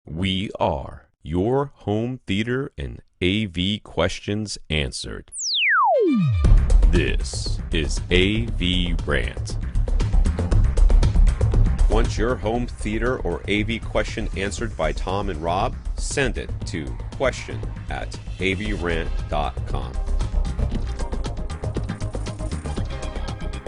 We are your home theater and AV questions answered. This is AVRant. Want your home theater or AV question answered by Tom and Rob? Send it to question@avrant.com.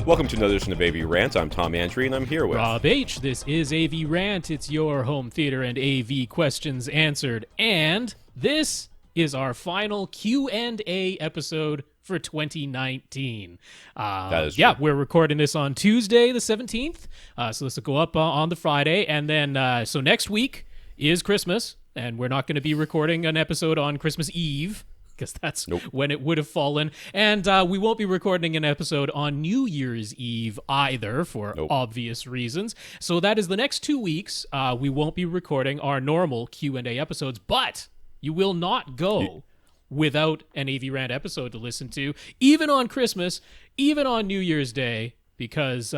Welcome to another edition of AVRant. I'm Tom Antry, and I'm here with Rob H. This is AVRant. It's your home theater and AV questions answered. And this is our final Q&A episode for 2019. That is yeah, true. we're recording this on Tuesday, the 17th. So this will go up on the Friday. And then, so next week is Christmas, and we're not going to be recording an episode on Christmas Eve, because that's when it would have fallen. And we won't be recording an episode on New Year's Eve either, for obvious reasons. So that is the next 2 weeks. We won't be recording our normal Q&A episodes, but you will not go without an AVRant episode to listen to, even on Christmas, even on New Year's Day, because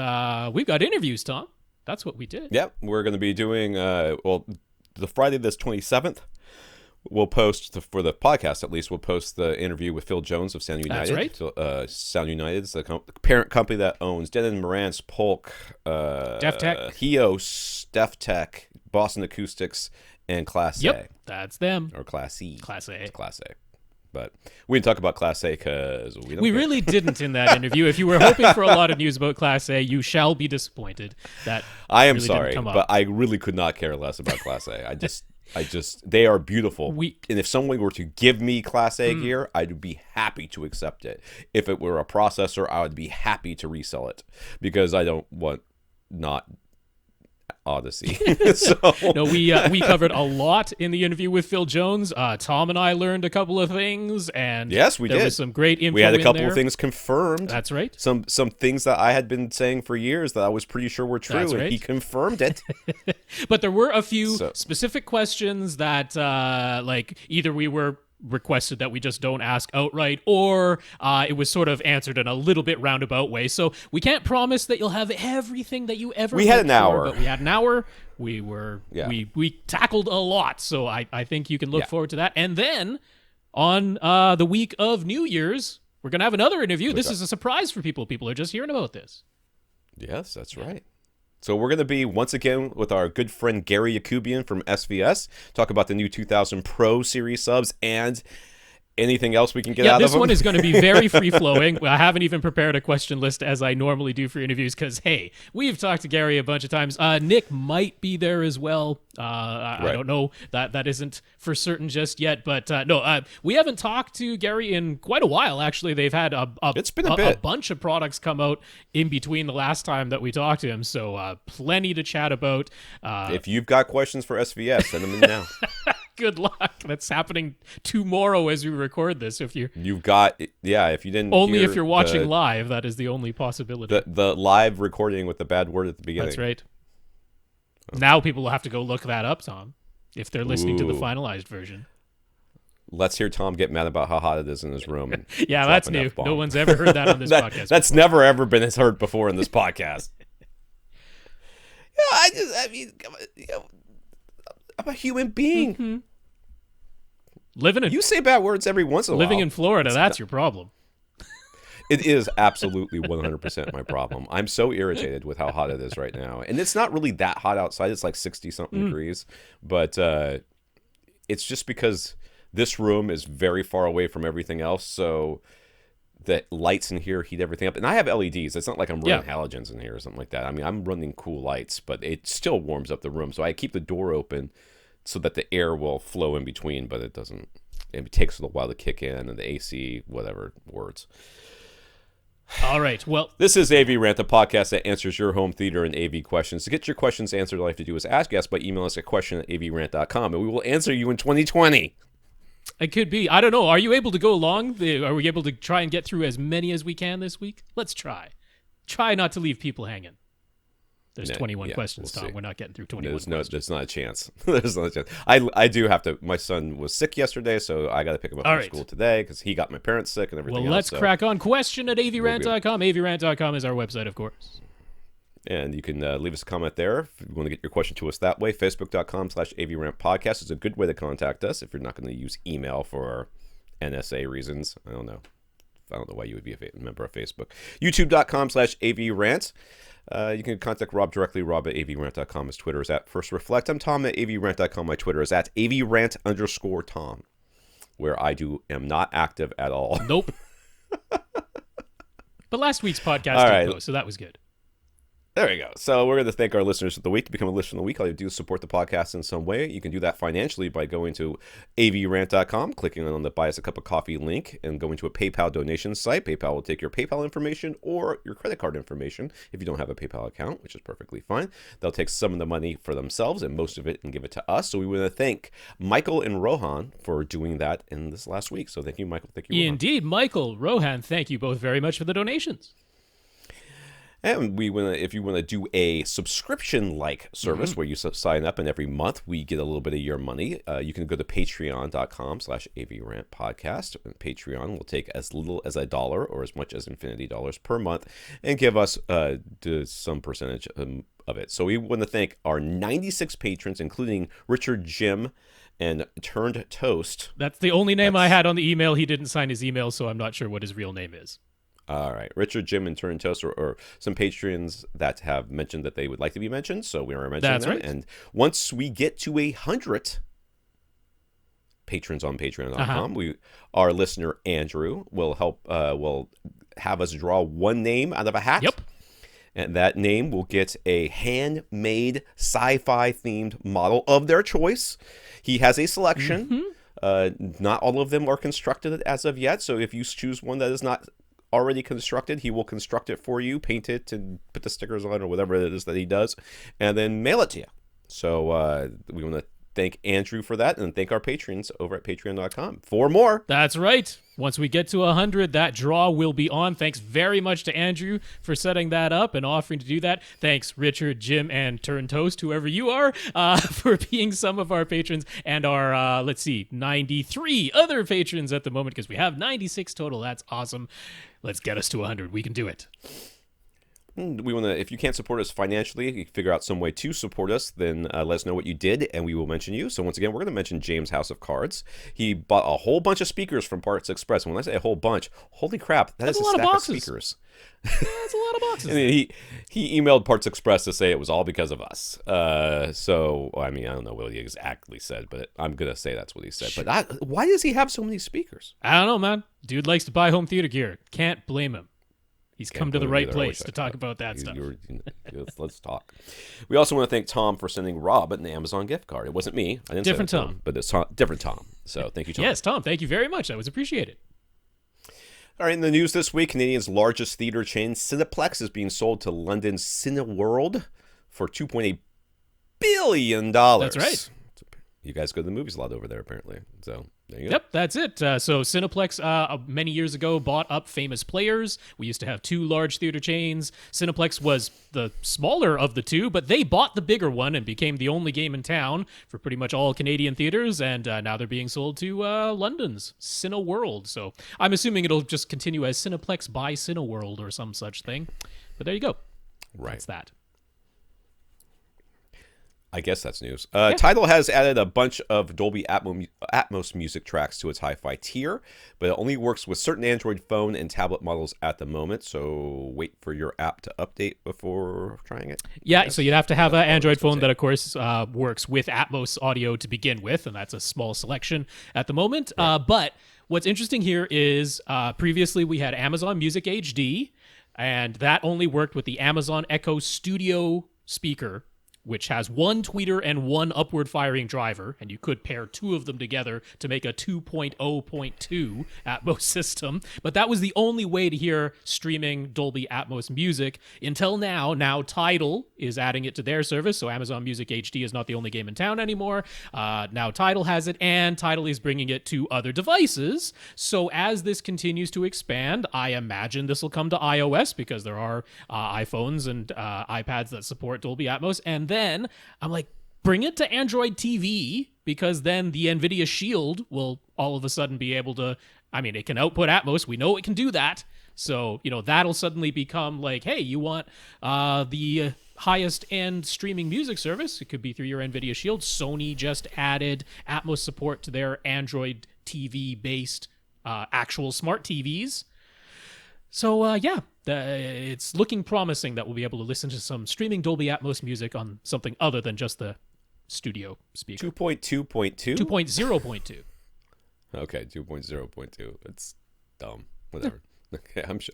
we've got interviews, Tom. That's what we did. Yep, we're going to be doing, the Friday this 27th, we'll post, for the podcast at least, we'll post the interview with Phil Jones of Sound United. That's right. So, Sound United is the parent company that owns Denis Marantz, Polk, DefTech, Hios, DefTech, Boston Acoustics, and Class A. That's them. Or Class E. Class A. It's Class A. But we didn't talk about Class A because we don't We care. really didn't in that interview. If you were hoping for a lot of news about Class A, you shall be disappointed. That I am really sorry, didn't come up. but I really could not care less about Class A. I just, they are beautiful. And if someone were to give me Class A gear, I'd be happy to accept it. If it were a processor, I would be happy to resell it because I don't want not Audyssey. So. No, we covered a lot in the interview with Phil Jones. Tom and I learned a couple of things, and yes, we there did. was some great info. We had a couple in of things confirmed. That's right. Some things that I had been saying for years that I was pretty sure were true, That's and right. he confirmed it. But there were a few specific questions that, like, either we were requested that we just don't ask outright, or it was sort of answered in a little bit roundabout way. So we can't promise that you'll have everything that you ever. We had an hour, but we had an hour. We were we tackled a lot. So I think you can look forward to that. And then on the week of New Year's, we're gonna have another interview. This is a surprise for people. People are just hearing about this. Yes, that's right. So we're going to be, once again, with our good friend Gary Yakubian from SVS, talk about the new 2000 Pro Series subs and anything else we can get out of them. Yeah, this one is going to be very free-flowing. I haven't even prepared a question list as I normally do for interviews because, hey, we've talked to Gary a bunch of times. Nick might be there as well. I don't know. That isn't for certain just yet. But no, we haven't talked to Gary in quite a while, actually. They've had it's been a bit. A bunch of products come out in between the last time that we talked to him. So plenty to chat about. If you've got questions for SVS, send them in now. Good luck. That's happening tomorrow as we record this. If you've got, if you didn't only hear if you're watching live, that is the only possibility. The live recording with the bad word at the beginning. That's right. Now people will have to go look that up, Tom, if they're listening to the finalized version. Let's hear Tom get mad about how hot it is in his room. And yeah, that's new. No one's ever heard that on this podcast. That's never ever been heard before in this podcast. I'm a human being. Mm-hmm. You say bad words every once in a while. Living in Florida, that's your problem. It is absolutely 100% my problem. I'm so irritated with how hot it is right now. And it's not really that hot outside. It's like 60-something degrees. But it's just because this room is very far away from everything else. So the lights in here heat everything up. And I have LEDs. It's not like I'm running halogens in here or something like that. I mean, I'm running cool lights, but it still warms up the room. So I keep the door open so that the air will flow in between, but it doesn't. It takes a little while to kick in, and the AC, whatever words. All right, well. This is AVRant, the podcast that answers your home theater and AV questions. To get your questions answered, all you have to do is ask us by email us at question@avrant.com, and we will answer you in 2020. It could be. I don't know. Are you able to go along? Are we able to try and get through as many as we can this week? Let's try. Try not to leave people hanging. There's 21 questions, Tom. We're not getting through 21 questions. There's not a chance. There's not a chance. I do have to. My son was sick yesterday, so I got to pick him up from school today because he got my parents sick and everything else. Well, let's crack on. Question@avrant.com. AVRant.com is our website, of course. And you can leave us a comment there if you want to get your question to us that way. Facebook.com/AVRant Podcast is a good way to contact us if you're not going to use email for NSA reasons. I don't know why you would be a member of Facebook. YouTube.com/AVRant. You can contact Rob directly. Rob at avrant.com. His Twitter is at First Reflect. I'm Tom at avrant.com. My Twitter is at avrant_Tom, where I am not active at all. Nope. But last week's podcast did go, so that was good. There we go. So we're going to thank our listeners of the week. To become a listener of the week, all you have to do is support the podcast in some way. You can do that financially by going to avrant.com, clicking on the Buy Us a Cup of Coffee link, and going to a PayPal donation site. PayPal will take your PayPal information or your credit card information if you don't have a PayPal account, which is perfectly fine. They'll take some of the money for themselves and most of it and give it to us. So we want to thank Michael and Rohan for doing that in this last week. So thank you, Michael. Thank you, Rohan. Indeed. Michael, Rohan, thank you both very much for the donations. And if you want to do a subscription-like service where you sign up and every month we get a little bit of your money, you can go to patreon.com/AVRant Podcast. And Patreon will take as little as $1 or as much as infinity dollars per month and give us some percentage of it. So we want to thank our 96 patrons, including Richard, Jim, and TurnedToast. That's the only name I had on the email. He didn't sign his email, so I'm not sure what his real name is. All right. Richard, Jim, and TurnedToast are some patrons that have mentioned that they would like to be mentioned, so we are mentioning them. Right. And once we get to 100 patrons on patreon.com, our listener Andrew will have us draw one name out of a hat. Yep. And that name will get a handmade sci-fi themed model of their choice. He has a selection. Not all of them are constructed as of yet, so if you choose one that is not already constructed, he will construct it for you, paint it, and put the stickers on or whatever it is that he does, and then mail it to you. So we want to thank Andrew for that, and thank our patrons over at patreon.com for more. That's right. Once we get to 100, that draw will be on. Thanks very much to Andrew for setting that up and offering to do that. Thanks, Richard, Jim, and TurnedToast, whoever you are, for being some of our patrons and our, 93 other patrons at the moment, because we have 96 total. That's awesome. Let's get us to 100. We can do it. We want to. If you can't support us financially, you figure out some way to support us, then let us know what you did, and we will mention you. So once again, we're going to mention James House of Cards. He bought a whole bunch of speakers from Parts Express. When I say a whole bunch, holy crap, that's a stack of speakers. That's a lot of boxes. And he emailed Parts Express to say it was all because of us. So I mean, I don't know what he exactly said, but I'm gonna say that's what he said. Sure. But why does he have so many speakers? I don't know, man. Dude likes to buy home theater gear. Can't blame him. He's come to the right place to talk about that stuff. Let's talk. We also want to thank Tom for sending Rob an Amazon gift card. It wasn't me. I didn't different send it Tom. to him, but it's different Tom. So thank you, Tom. Yes, Tom. Thank you very much. That was appreciated. All right, in the news this week, Canadian's largest theater chain, Cineplex, is being sold to London's Cineworld for $2.8 billion. That's right. You guys go to the movies a lot over there, apparently. So there you go. Yep, that's it. So Cineplex, many years ago, bought up Famous Players. We used to have two large theater chains. Cineplex was the smaller of the two, but they bought the bigger one and became the only game in town for pretty much all Canadian theaters. And now they're being sold to London's Cineworld. So I'm assuming it'll just continue as Cineplex by Cineworld or some such thing. But there you go. Right. That's that. I guess that's news. Tidal has added a bunch of Dolby Atmos music tracks to its hi-fi tier, but it only works with certain Android phone and tablet models at the moment, so wait for your app to update before trying it. Yeah, so you'd have to have an Android phone that, of course, works with Atmos audio to begin with, and that's a small selection at the moment. Right. But what's interesting here is previously we had Amazon Music HD, and that only worked with the Amazon Echo Studio speaker, which has one tweeter and one upward firing driver, and you could pair two of them together to make a 2.0.2 Atmos system. But that was the only way to hear streaming Dolby Atmos music until now. Now Tidal is adding it to their service, so Amazon Music HD is not the only game in town anymore. Now Tidal has it, and Tidal is bringing it to other devices. So as this continues to expand, I imagine this will come to iOS, because there are iPhones and iPads that support Dolby Atmos, and then I'm like, bring it to Android TV, because then the NVIDIA Shield will all of a sudden be able to, I mean, it can output Atmos. We know it can do that. So, that'll suddenly become like, hey, you want the highest end streaming music service? It could be through your NVIDIA Shield. Sony just added Atmos support to their Android TV based actual smart TVs. So, it's looking promising that we'll be able to listen to some streaming Dolby Atmos music on something other than just the studio speaker. 2.2.2? 2.0.2. Okay, 2.0.2. It's dumb. Whatever. Okay, I'm sure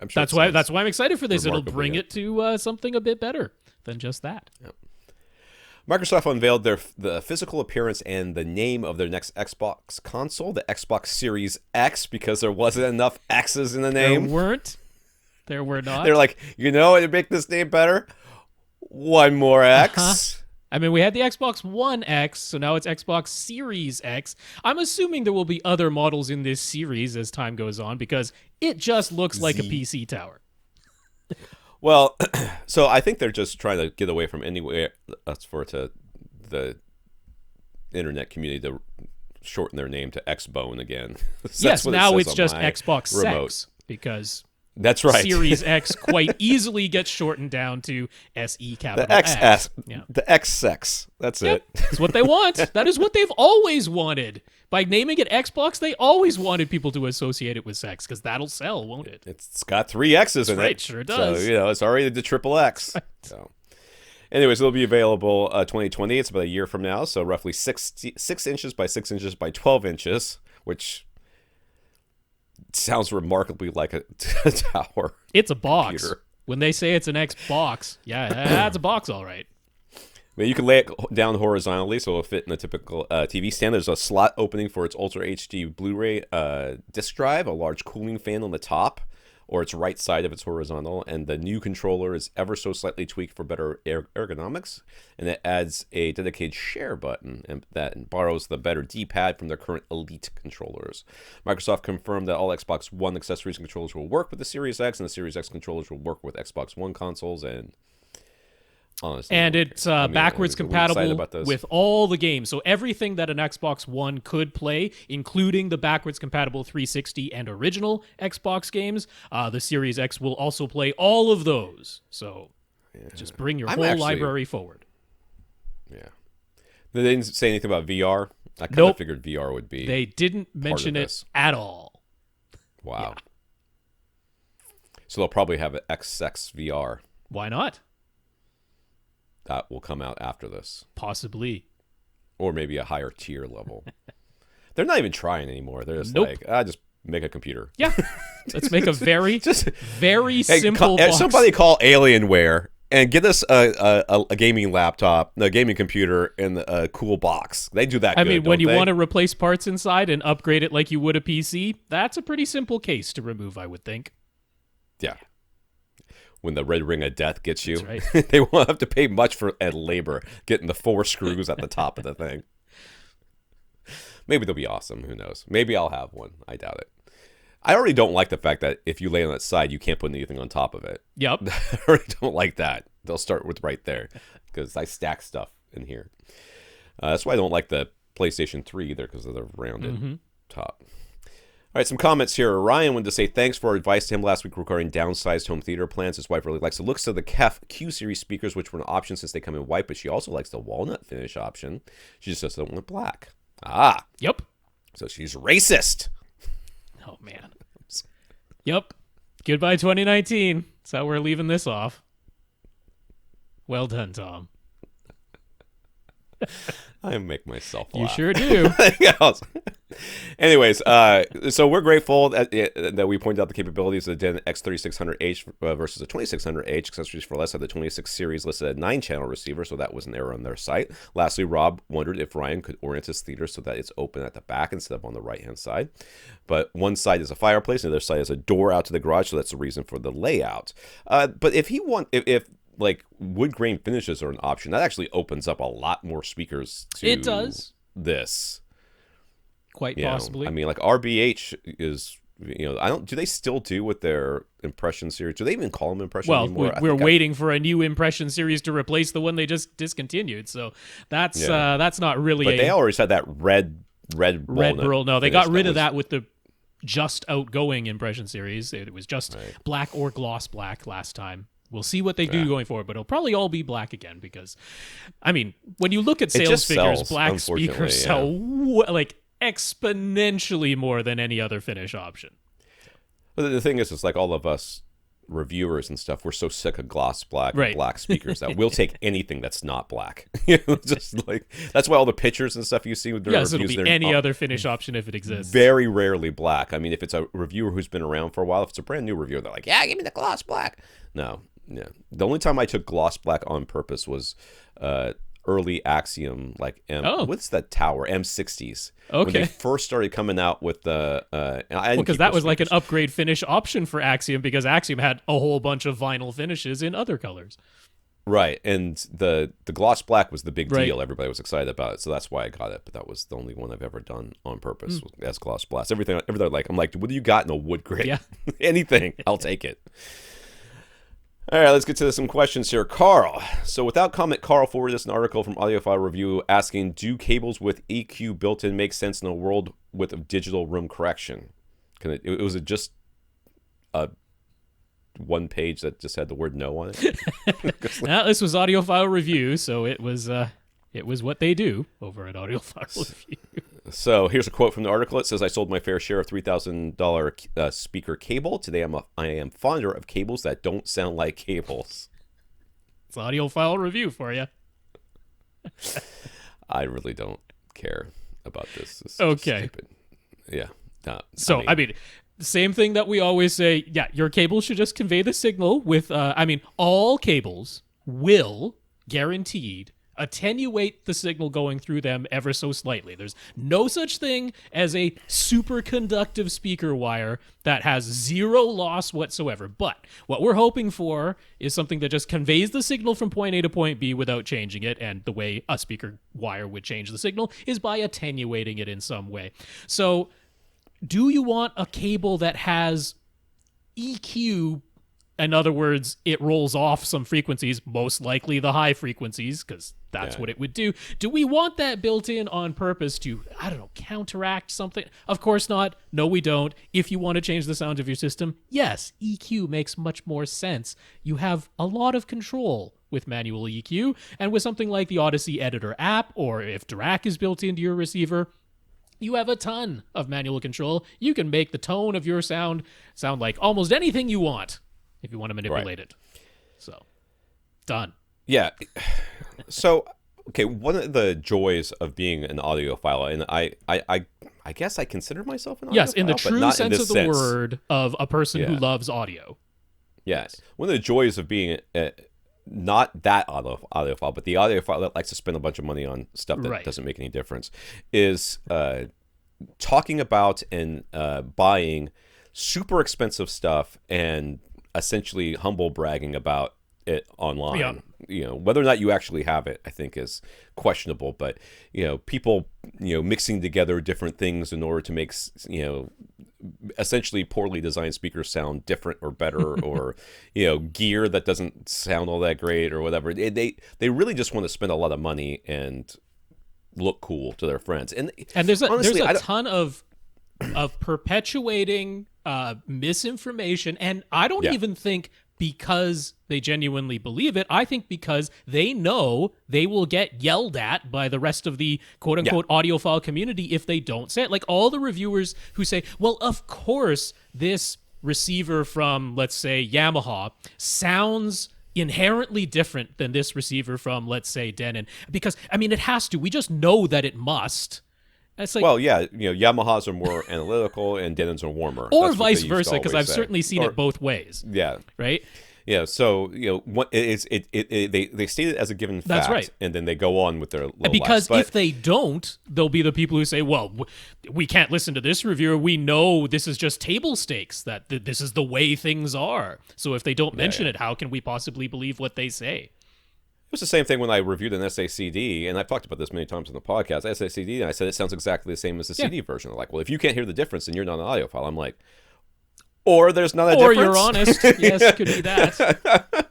that's why I'm excited for this. It'll bring it to something a bit better than just that. Yep. Microsoft unveiled the physical appearance and the name of their next Xbox console, the Xbox Series X, because there wasn't enough X's in the name. There were not. They're like, to make this name better, one more X. Uh-huh. I mean, we had the Xbox One X, so now it's Xbox Series X. I'm assuming there will be other models in this series as time goes on, because it just looks like a PC tower. Well, so I think they're just trying to get away from anywhere for the internet community to shorten their name to Xbone again. Yes, now it's just Xbox Sex, because that's right. Series X quite easily gets shortened down to SE capital the XS, X. Yeah. The X Sex. That's it. That's what they want. That is what they've always wanted. By naming it Xbox, they always wanted people to associate it with sex, because that'll sell, won't it? It's got 3 X's in it. Right, sure does. So, it's already the triple X. Right. So, anyways, it'll be available 2020. It's about a year from now, so roughly 6 inches by 6 inches by 12 inches, which sounds remarkably like a tower. It's a box. Computer. When they say it's an Xbox, that's a box, all right. But you can lay it down horizontally, so it'll fit in a typical TV stand. There's a slot opening for its Ultra HD Blu-ray disc drive, a large cooling fan on the top, or its right side if it's horizontal, and the new controller is ever so slightly tweaked for better ergonomics, and it adds a dedicated share button and that borrows the better D-pad from their current Elite controllers. Microsoft confirmed that all Xbox One accessories and controllers will work with the Series X, and the Series X controllers will work with Xbox One consoles, and honestly, and it's backwards compatible with all the games. So everything that an Xbox One could play, including the backwards compatible 360 and original Xbox games, the Series X will also play all of those. So just bring your whole library forward. Yeah. They didn't say anything about VR. I kind of figured VR would be. They didn't mention it at all. Wow. Yeah. So they'll probably have an XX VR. Why not? That will come out after this. Possibly. Or maybe a higher tier level. They're not even trying anymore. They're just just make a computer. Yeah. Let's make a very simple box. Somebody call Alienware and get us a gaming laptop, a gaming computer, and a cool box. They do that good, mean, when you want to replace parts inside and upgrade it like you would a PC, that's a pretty simple case to remove, I would think. Yeah. When the red ring of death gets you, right. They won't have to pay much for labor getting the 4 screws at the top of the thing. Maybe they'll be awesome. Who knows? Maybe I'll have one. I doubt it. I already don't like the fact that if you lay on its side, you can't put anything on top of it. Yep. I already don't like that. They'll start with right there because I stack stuff in here. That's why I don't like the PlayStation 3 either, because of the rounded top. All right, some comments here. Ryan wanted to say thanks for our advice to him last week regarding downsized home theater plans. His wife really likes the looks of the Q series speakers, which were an option since they come in white, but she also likes the walnut finish option. She just doesn't want black. Ah. Yep. So she's racist. Oh, man. Yep. Goodbye, 2019. That's how we're leaving this off. Well done, Tom. I make myself laugh. You sure do. Anyways, so we're grateful that we pointed out the capabilities of the Den X3600H versus the 2600H. Accessories for less had the 26 series listed at 9-channel receiver, so that was an error on their site. Lastly, Rob wondered if Ryan could orient his theater so that it's open at the back instead of on the right-hand side. But one side is a fireplace, and the other side is a door out to the garage, so that's the reason for the layout. But if like wood grain finishes are an option, that actually opens up a lot more speakers to it does this. Quite possibly. I mean, like RBH is, do they still do with their Impression series? Do they even call them Impression anymore? Well, we're waiting for a new Impression series to replace the one they just discontinued. So that's not really. But they always had that red burl. No, they got rid of that with the just outgoing impression series. It was just black or gloss black last time. We'll see what they do going forward, but it'll probably all be black again because, I mean, when you look at sales figures, black speakers sell like exponentially more than any other finish option. But the thing is, it's like all of us reviewers and stuff, we're so sick of gloss black and black speakers that we'll take anything that's not black. Just like that's why all the pictures and stuff you see with their reviews, it'll be any other finish option if it exists. Very rarely black. I mean, if it's a reviewer who's been around for a while, if it's a brand new reviewer, they're like, yeah, give me the gloss black. No. Yeah, the only time I took gloss black on purpose was early Axiom, like what's that tower M60s? Okay, when they first started coming out with the because that was like an upgrade finish option for Axiom because Axiom had a whole bunch of vinyl finishes in other colors. Right, and the gloss black was the big deal. Everybody was excited about it, so that's why I got it. But that was the only one I've ever done on purpose as gloss black. Everything like I'm like, what do you got in a wood grade? Yeah, anything, I'll take it. All right, let's get to some questions here. Karl. So without comment, Karl forwarded us an article from Audiophile Review asking, do cables with EQ built-in make sense in a world with digital room correction? It was just a one page that just had the word no on it? Now, this was Audiophile Review, so it was what they do over at Audiophile Review. So here's a quote from the article. It says, I sold my fair share of $3,000 speaker cable. Today I am fonder of cables that don't sound like cables. It's Audiophile Review for you. I really don't care about this. It's okay. Stupid. Yeah. No, I mean, same thing that we always say, your cable should just convey the signal with, all cables will, guaranteed, attenuate the signal going through them ever so slightly. There's no such thing as a superconductive speaker wire that has zero loss whatsoever. But what we're hoping for is something that just conveys the signal from point A to point B without changing it. And the way a speaker wire would change the signal is by attenuating it in some way. So do you want a cable that has EQ? In other words, it rolls off some frequencies, most likely the high frequencies, because that's what it would do. Do we want that built in on purpose to, counteract something? Of course not. No, we don't. If you want to change the sound of your system, yes, EQ makes much more sense. You have a lot of control with manual EQ, and with something like the Audyssey Editor App, or if Dirac is built into your receiver, you have a ton of manual control. You can make the tone of your sound like almost anything you want. If you want to manipulate it. So, done. Yeah. So, okay, one of the joys of being an audiophile, and I guess I consider myself an audiophile. Yes, in the true sense of the word of a person who loves audio. Yes. One of the joys of being not that audiophile, but the audiophile that likes to spend a bunch of money on stuff that doesn't make any difference, is talking about and buying super expensive stuff and essentially humble bragging about it online. Whether or not you actually have it, I think is questionable, but people mixing together different things in order to make essentially poorly designed speakers sound different or better, or gear that doesn't sound all that great or whatever. They really just want to spend a lot of money and look cool to their friends, and there's a ton of perpetuating misinformation, and I don't even think because they genuinely believe it. I think because they know they will get yelled at by the rest of the quote-unquote audiophile community if they don't say it. Like all the reviewers who say, well, of course this receiver from, let's say, Yamaha sounds inherently different than this receiver from, let's say, Denon. Because, it has to. We just know that it must. It's like, Yamahas are more analytical and Denons are warmer. Or vice versa, because I've certainly seen it both ways. Yeah. Right? Yeah, so they state it as a given fact, that's right, and then they go on with their little because lives. If they don't, there'll be the people who say, "Well, we can't listen to this reviewer. We know this is just table stakes. That this is the way things are. So if they don't mention it, how can we possibly believe what they say?" It was the same thing when I reviewed an SACD, and I've talked about this many times on the podcast. SACD, and I said it sounds exactly the same as the CD version. They're like, well, if you can't hear the difference, then you're not an audiophile. I'm like, or there's not a difference. Or you're honest. Yes, could be that.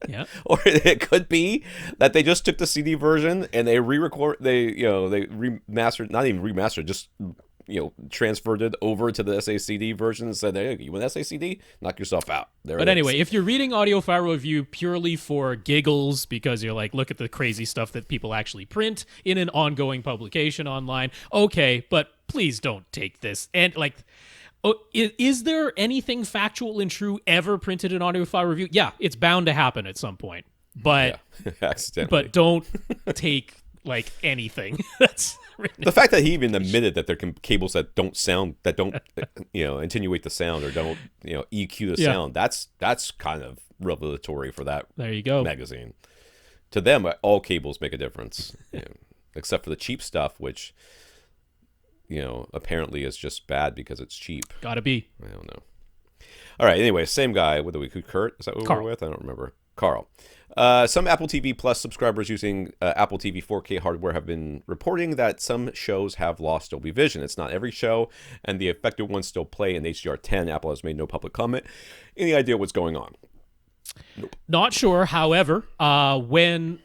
Yeah. Or it could be that they just took the CD version and they remastered, not even remastered, just transferred it over to the SACD version and said, hey, you want SACD? Knock yourself out. But anyway, if you're reading Audiophile Review purely for giggles because you're like, look at the crazy stuff that people actually print in an ongoing publication online, okay, but please don't take this. And like, is there anything factual and true ever printed in Audiophile Review? Yeah, it's bound to happen at some point. But accidentally. But don't take like anything. That's the fact that he even admitted that there can cables that don't sound, that don't attenuate the sound or don't EQ the sound. That's kind of revelatory for that. There you go. Magazine. To them, all cables make a difference, except for the cheap stuff, which apparently is just bad because it's cheap. Gotta be. I don't know. All right. Anyway, same guy. What do we? Kurt? Is that what Karl. we were with? I don't remember. Karl. Some Apple TV Plus subscribers using Apple TV 4K hardware have been reporting that some shows have lost Dolby Vision. It's not every show, and the affected ones still play in HDR10. Apple has made no public comment. Any idea what's going on? Nope. Not sure. However, when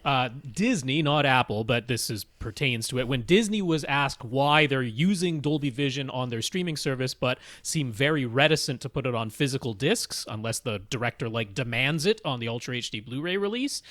Disney, not Apple, but this pertains to it, when Disney was asked why they're using Dolby Vision on their streaming service, but seem very reticent to put it on physical discs unless the director demands it on the Ultra HD Blu-ray release,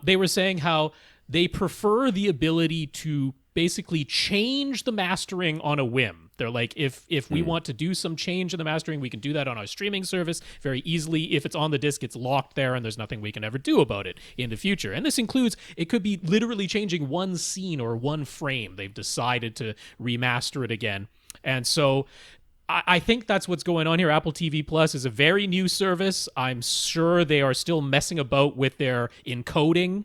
they were saying how they prefer the ability to basically change the mastering on a whim. They're like, if we want to do some change in the mastering, we can do that on our streaming service very easily. If it's on the disc, it's locked there, and there's nothing we can ever do about it in the future. And this includes, it could be literally changing one scene or one frame. They've decided to remaster it again. And so I think that's what's going on here. Apple TV Plus is a very new service. I'm sure they are still messing about with their encoding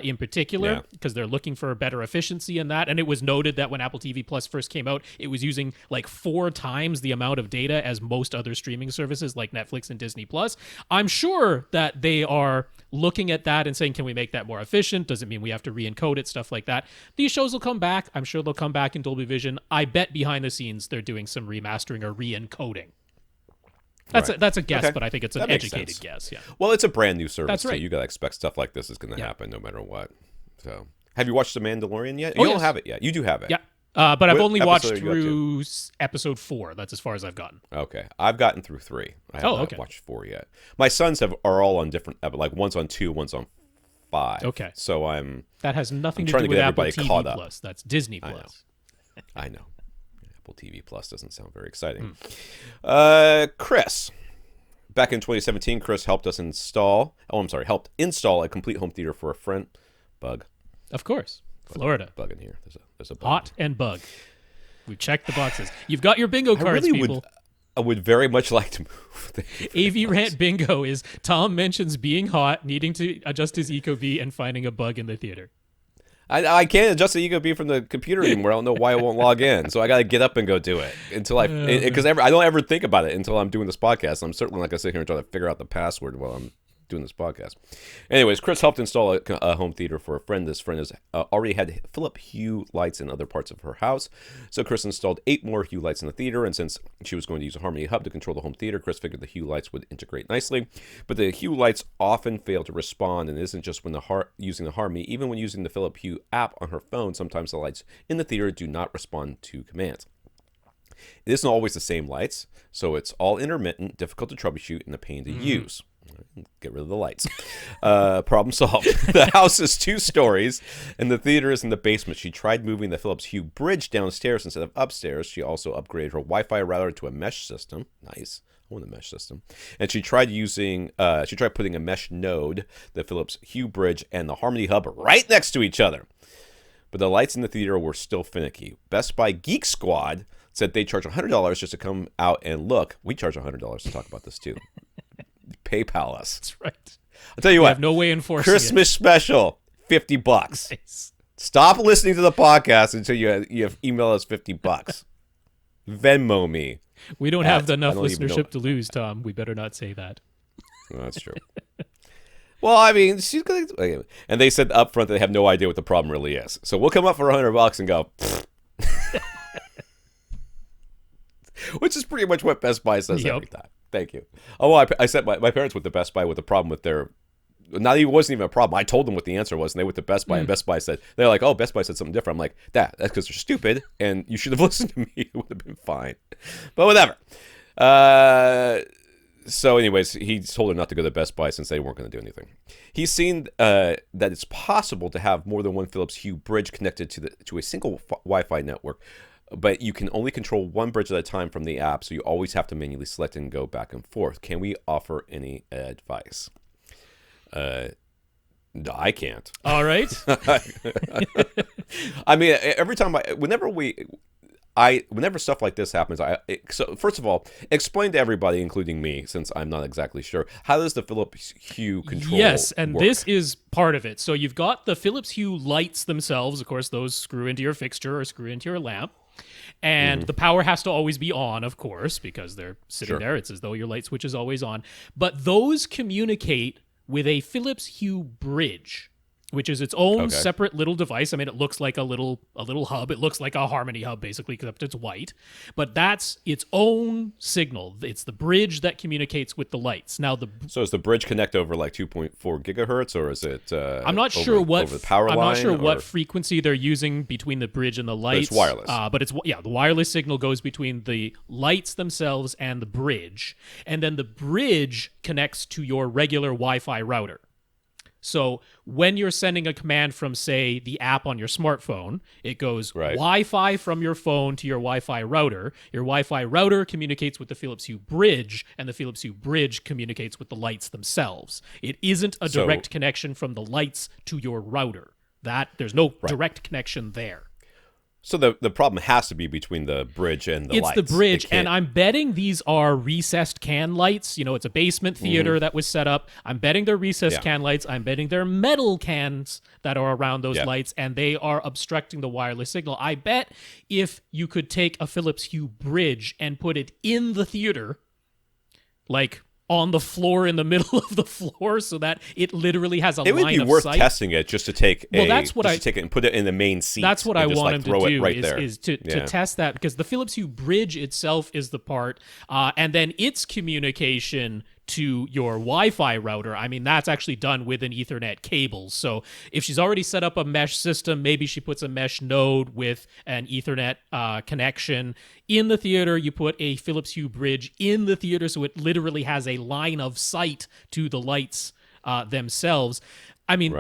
in particular because they're looking for better efficiency in that. And it was noted that when Apple TV Plus first came out, it was using 4 times the amount of data as most other streaming services like Netflix and Disney Plus. I'm sure that they are looking at that and saying, can we make that more efficient? Does it mean we have to re-encode it? Stuff like that. These shows will come back. I'm sure they'll come back in Dolby Vision. I bet behind the scenes they're doing some remastering or re-encoding. That's a guess, but I think it's an educated guess. Yeah. Well, it's a brand new service, That's right. so you gotta expect stuff like this is going to happen no matter what. So, have you watched The Mandalorian yet? Oh, you don't have it yet. You do have it. Yeah. But I've only watched episode are you through episode 4. That's as far as I've gotten. Okay, I've gotten through 3. I have not watched 4 yet. My sons are all on different, one's on 2, one's on 5. Okay. So that has nothing to trying do to with get Apple everybody TV caught up. Plus. That's Disney Plus. I know. Apple TV Plus doesn't sound very exciting. Chris. Back in 2017, Chris helped install a complete home theater for a friend. Bug. Of course. Florida. Bug in here. There's a bug. Hot and bug. We checked the boxes. You've got your bingo cards, people. I would very much like to move. AVRant bingo is Tom mentions being hot, needing to adjust his Ecobee, and finding a bug in the theater. I can't adjust the Ecobee from the computer anymore. I don't know why it won't log in. So I got to get up and go do it until because I don't ever think about it until I'm doing this podcast. I'm certainly not going to sit here and try to figure out the password while I'm doing this podcast. Anyways, Chris helped install a home theater for a friend. This friend has already had Philips Hue lights in other parts of her house. So Chris installed 8 more Hue lights in the theater, and since she was going to use a Harmony hub to control the home theater, Chris figured the Hue lights would integrate nicely. But the Hue lights often fail to respond, and it isn't just when using the Harmony. Even when using the Philips Hue app on her phone, sometimes the lights in the theater do not respond to commands. It isn't always the same lights, so it's all intermittent, difficult to troubleshoot, and a pain to use. Get rid of the lights. Problem solved. The house is 2 stories, and the theater is in the basement. She tried moving the Philips Hue bridge downstairs instead of upstairs. She also upgraded her Wi-Fi router to a mesh system. Nice. I want a mesh system. And she tried putting a mesh node, the Philips Hue bridge, and the Harmony hub right next to each other. But the lights in the theater were still finicky. Best Buy Geek Squad said they charge $100 just to come out and look. We charge $100 to talk about this too. PayPal us. That's right. I'll tell you what. Have no way enforcing Christmas special, $50. Nice. Stop listening to the podcast until you email us $50. Venmo me. We don't have enough listenership to lose, Tom. We better not say that. No, that's true. Well, I mean, she's going to... And they said up front they have no idea what the problem really is. So we'll come up for $100 and go... Which is pretty much what Best Buy says every time. Thank you. Oh, well, I sent my parents with the Best Buy with a problem with their not even wasn't even a problem. I told them what the answer was, and they went to Best Buy, and Best Buy said, they're like, oh, Best Buy said something different. I'm like, that's because they're stupid, and you should have listened to me. It would have been fine. But whatever. So anyways, he told her not to go to Best Buy since they weren't going to do anything. He's seen that it's possible to have more than one Philips Hue bridge connected to a single Wi-Fi network, but you can only control one bridge at a time from the app, so you always have to manually select and go back and forth. Can we offer any advice? No, I can't. All right. I mean, every time whenever stuff like this happens, so first of all, explain to everybody, including me, since I'm not exactly sure, how does the Philips Hue control Yes, and work? this is part of it. So you've got the Philips Hue lights themselves. Of course, those screw into your fixture or screw into your lamp. And the power has to always be on, of course, because they're sitting there. It's as though your light switch is always on. But those communicate with a Philips Hue bridge, which is its own separate little device. I mean, it looks like a little hub. It looks like a Harmony hub, basically, except it's white. But that's its own signal. It's the bridge that communicates with the lights. Now, so does the bridge connect over like 2.4 gigahertz, or is it? I'm not sure what over the power line. I'm not sure what frequency they're using between the bridge and the lights. But it's wireless. But the wireless signal goes between the lights themselves and the bridge, and then the bridge connects to your regular Wi-Fi router. So when you're sending a command from, say, the app on your smartphone, it goes Wi-Fi from your phone to your Wi-Fi router. Your Wi-Fi router communicates with the Philips Hue bridge, and the Philips Hue bridge communicates with the lights themselves. It isn't a direct connection from the lights to your router. There's no direct connection there. So the problem has to be between the bridge and the lights. It's the bridge, and I'm betting these are recessed can lights. You know, it's a basement theater that was set up. I'm betting they're recessed can lights. I'm betting they're metal cans that are around those lights, and they are obstructing the wireless signal. I bet if you could take a Philips Hue bridge and put it in the theater, like on the floor in the middle of the floor, so that it literally has a line of sight. It would be worth testing it just to take take it and put it in the main seat. That's what I want him to do is to test that, because the Philips Hue bridge itself is the part, and then its communication to your Wi-Fi router, I mean, that's actually done with an Ethernet cable. So if she's already set up a mesh system, maybe she puts a mesh node with an Ethernet connection. In the theater, you put a Philips Hue bridge in the theater, so it literally has a line of sight to the lights themselves. I mean,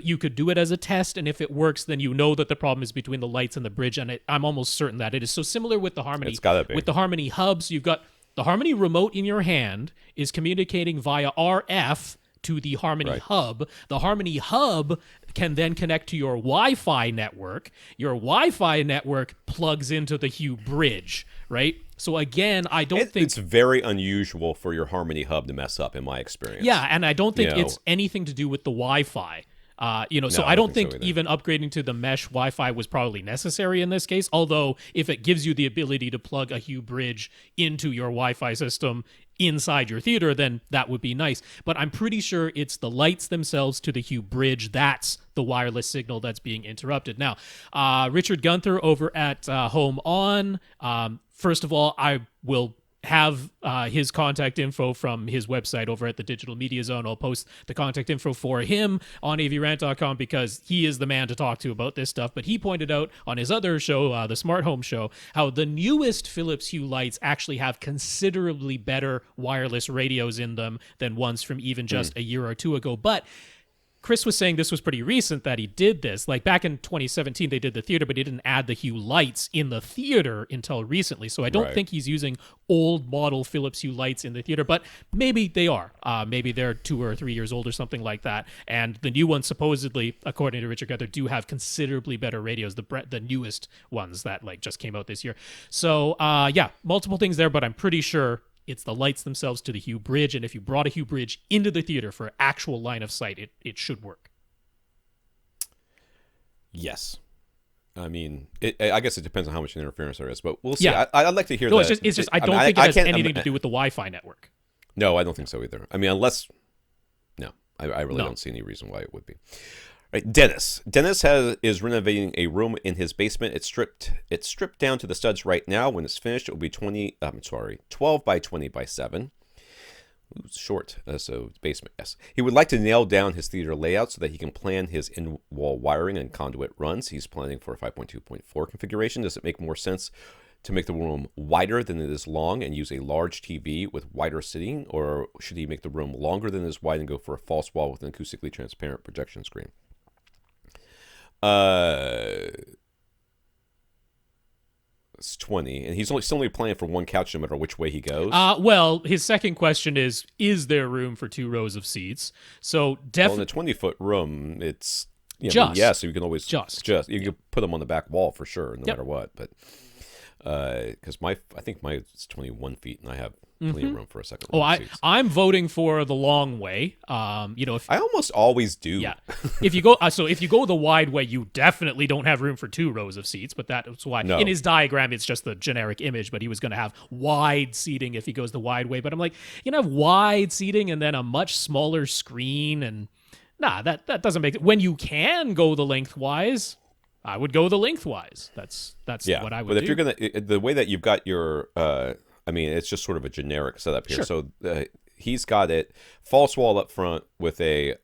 you could do it as a test, and if it works, then you know that the problem is between the lights and the bridge, and I'm almost certain that it is. So similar with the Harmony. It's gotta be. With the Harmony hubs, you've got the Harmony remote in your hand is communicating via RF to the Harmony hub. The Harmony hub can then connect to your Wi-Fi network. Your Wi-Fi network plugs into the Hue bridge, right? So again, I don't think... It's very unusual for your Harmony hub to mess up, in my experience. Yeah, and I don't think it's anything to do with the Wi-Fi. So I don't think even upgrading to the mesh Wi-Fi was probably necessary in this case, although if it gives you the ability to plug a Hue bridge into your Wi-Fi system inside your theater, then that would be nice. But I'm pretty sure it's the lights themselves to the Hue bridge. That's the wireless signal that's being interrupted. Now, Richard Gunther over at Home On, first of all, I will have his contact info from his website over at the Digital Media Zone. I'll post the contact info for him on avrant.com because he is the man to talk to about this stuff. But he pointed out on his other show, the Smart Home Show, how the newest Philips Hue lights actually have considerably better wireless radios in them than ones from even just a year or two ago. But Chris was saying this was pretty recent that he did this. Like back in 2017, they did the theater, but he didn't add the Hue lights in the theater until recently. So I don't think he's using old model Philips Hue lights in the theater, but maybe they are. Maybe they're 2 or 3 years old or something like that. And the new ones supposedly, according to Richard Gunther, do have considerably better radios, the newest ones that like just came out this year. So multiple things there, but I'm pretty sure it's the lights themselves to the Hue bridge, and if you brought a Hue bridge into the theater for actual line of sight, it should work. Yes. I mean, I guess it depends on how much interference there is, but we'll see. Yeah. I'd like to hear that. It's just I don't think it has anything to do with the Wi-Fi network. No, I don't think so either. I mean, unless... No, I really don't see any reason why it would be. Right, Dennis. Dennis is renovating a room in his basement. It's stripped down to the studs right now. When it's finished, it will be 12 by 20 by 7. Ooh, short, so basement, yes. He would like to nail down his theater layout so that he can plan his in-wall wiring and conduit runs. He's planning for a 5.2.4 configuration. Does it make more sense to make the room wider than it is long and use a large TV with wider sitting, or should he make the room longer than it is wide and go for a false wall with an acoustically transparent projection screen? It's 20, and he's still only planning for one couch no matter which way he goes. Well, his second question is there room for 2 rows of seats? So definitely, well, in a 20-foot room, it's so you can always you can put them on the back wall for sure, no matter what. But because I think my is 21 feet, and I have plenty of room for a second row of seats. I'm voting for the long way. If I almost always do. Yeah. If you go the wide way, you definitely don't have room for 2 rows of seats. But that's why in his diagram it's just the generic image. But he was going to have wide seating if he goes the wide way. But I'm like, you can have wide seating and then a much smaller screen, and that doesn't make it. When you can go the lengthwise, I would go the lengthwise. That's what I would do. But if you're gonna, the way that you've got your it's just sort of a generic setup here. Sure. So he's got it false wall up front with the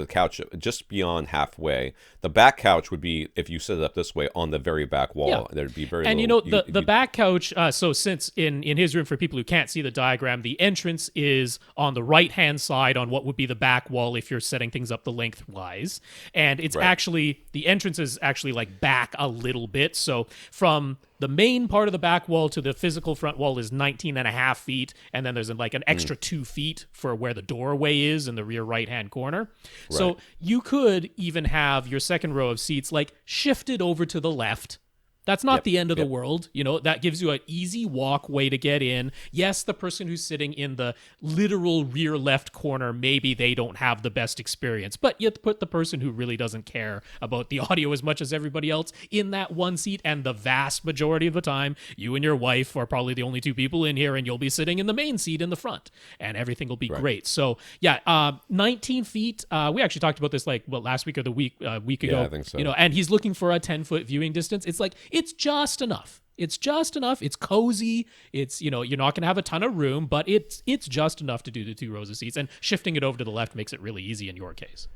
couch just beyond halfway. The back couch would be, if you set it up this way, on the very back wall. Yeah. There'd be very and little, the back couch. So since in his room, for people who can't see the diagram, the entrance is on the right hand side on what would be the back wall if you're setting things up the lengthwise, and it's actually the entrance is actually like back a little bit. So from the main part of the back wall to the physical front wall is 19 and a half feet, and then there's like an extra 2 feet for where the doorway is in the rear right-hand corner. Right. So you could even have your second row of seats like shifted over to the left. That's not the end of the world. That gives you an easy walkway to get in. Yes, the person who's sitting in the literal rear left corner, maybe they don't have the best experience, but you put the person who really doesn't care about the audio as much as everybody else in that one seat, and the vast majority of the time, you and your wife are probably the only 2 people in here, and you'll be sitting in the main seat in the front, and everything will be great. So, 19 feet. We actually talked about this last week or the week ago. Yeah, I think so. And he's looking for a 10-foot viewing distance. It's like, it's just enough. It's just enough. It's cozy. It's, you're not going to have a ton of room, but it's just enough to do the 2 rows of seats. And shifting it over to the left makes it really easy in your case.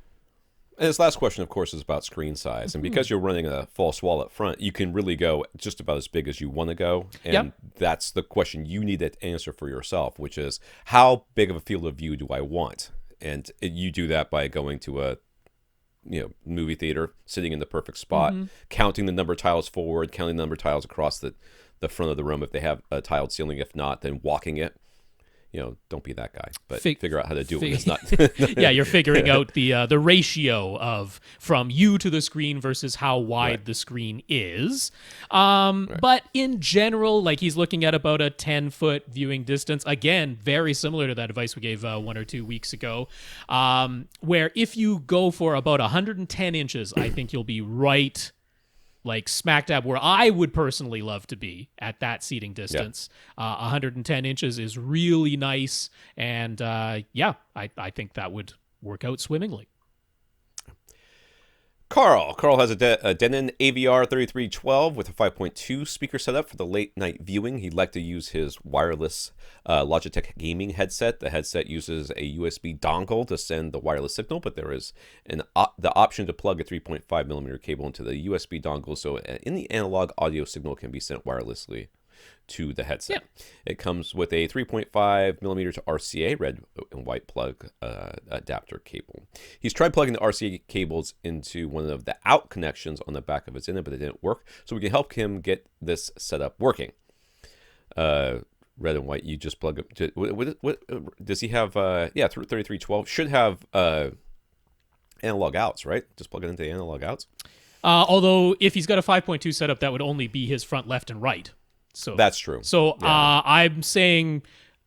And this last question, of course, is about screen size. And because you're running a false wall up front, you can really go just about as big as you want to go. And that's the question you need to answer for yourself, which is, how big of a field of view do I want? And you do that by going to a movie theater, sitting in the perfect spot, counting the number of tiles forward, counting the number of tiles across the front of the room if they have a tiled ceiling. If not, then walking it. Don't be that guy, but figure out how to do it. It's not. You're figuring out the ratio of from you to the screen versus how wide the screen is. But in general, he's looking at about a 10-foot viewing distance. Again, very similar to that advice we gave 1 or 2 weeks ago, where if you go for about 110 inches, I think you'll be right smack dab where I would personally love to be at that seating distance. 110 inches is really nice, and I think that would work out swimmingly. Karl has a Denon AVR3312 with a 5.2 speaker setup for the late night viewing. He'd like to use his wireless Logitech gaming headset. The headset uses a USB dongle to send the wireless signal, but there is the option to plug a 3.5 millimeter cable into the USB dongle, so in the analog audio signal can be sent wirelessly to the headset. It comes with a 3.5 millimeter to RCA red and white plug adapter cable. He's tried plugging the RCA cables into one of the out connections on the back of his inlet, but it didn't work. So we can help him get this setup working. Red and white, you just plug it. What does he have? 3312 should have analog outs, right? Just plug it into the analog outs. Although if he's got a 5.2 setup, that would only be his front left and right. So that's true. So I'm saying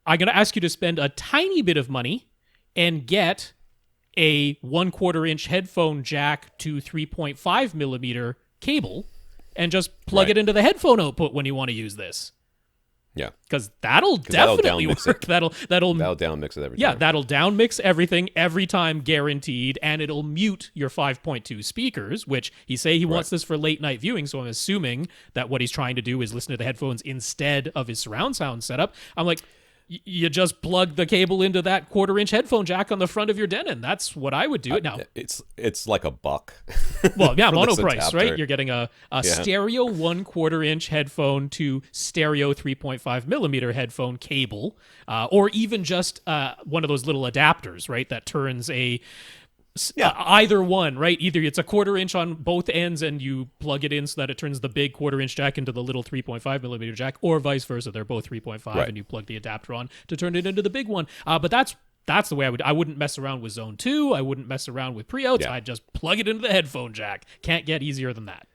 I'm going to ask you to spend a tiny bit of money and get a 1/4 inch headphone jack to 3.5 millimeter cable and just plug it into the headphone output when you want to use this. Yeah, because that'll definitely work. That'll down mix it every time. Yeah, that'll down mix everything every time, guaranteed, and it'll mute your 5.2 speakers. Which he wants this for late night viewing. So I'm assuming that what he's trying to do is listen to the headphones instead of his surround sound setup. I'm like, you just plug the cable into that 1/4-inch headphone jack on the front of your Denon. That's what I would do it now. It's like $1. Well, yeah, for mono this price, adapter. right? You're getting a stereo 1/4-inch headphone to stereo 3.5 millimeter headphone cable, or even just one of those little adapters, right? That turns either one, right? Either it's a 1/4-inch on both ends and you plug it in so that it turns the big 1/4-inch jack into the little 3.5 millimeter jack, or vice versa. They're both 3.5 and you plug the adapter on to turn it into the big one. But that's the way I wouldn't mess around with Zone 2. I wouldn't mess around with pre-outs. I'd just plug it into the headphone jack. Can't get easier than that.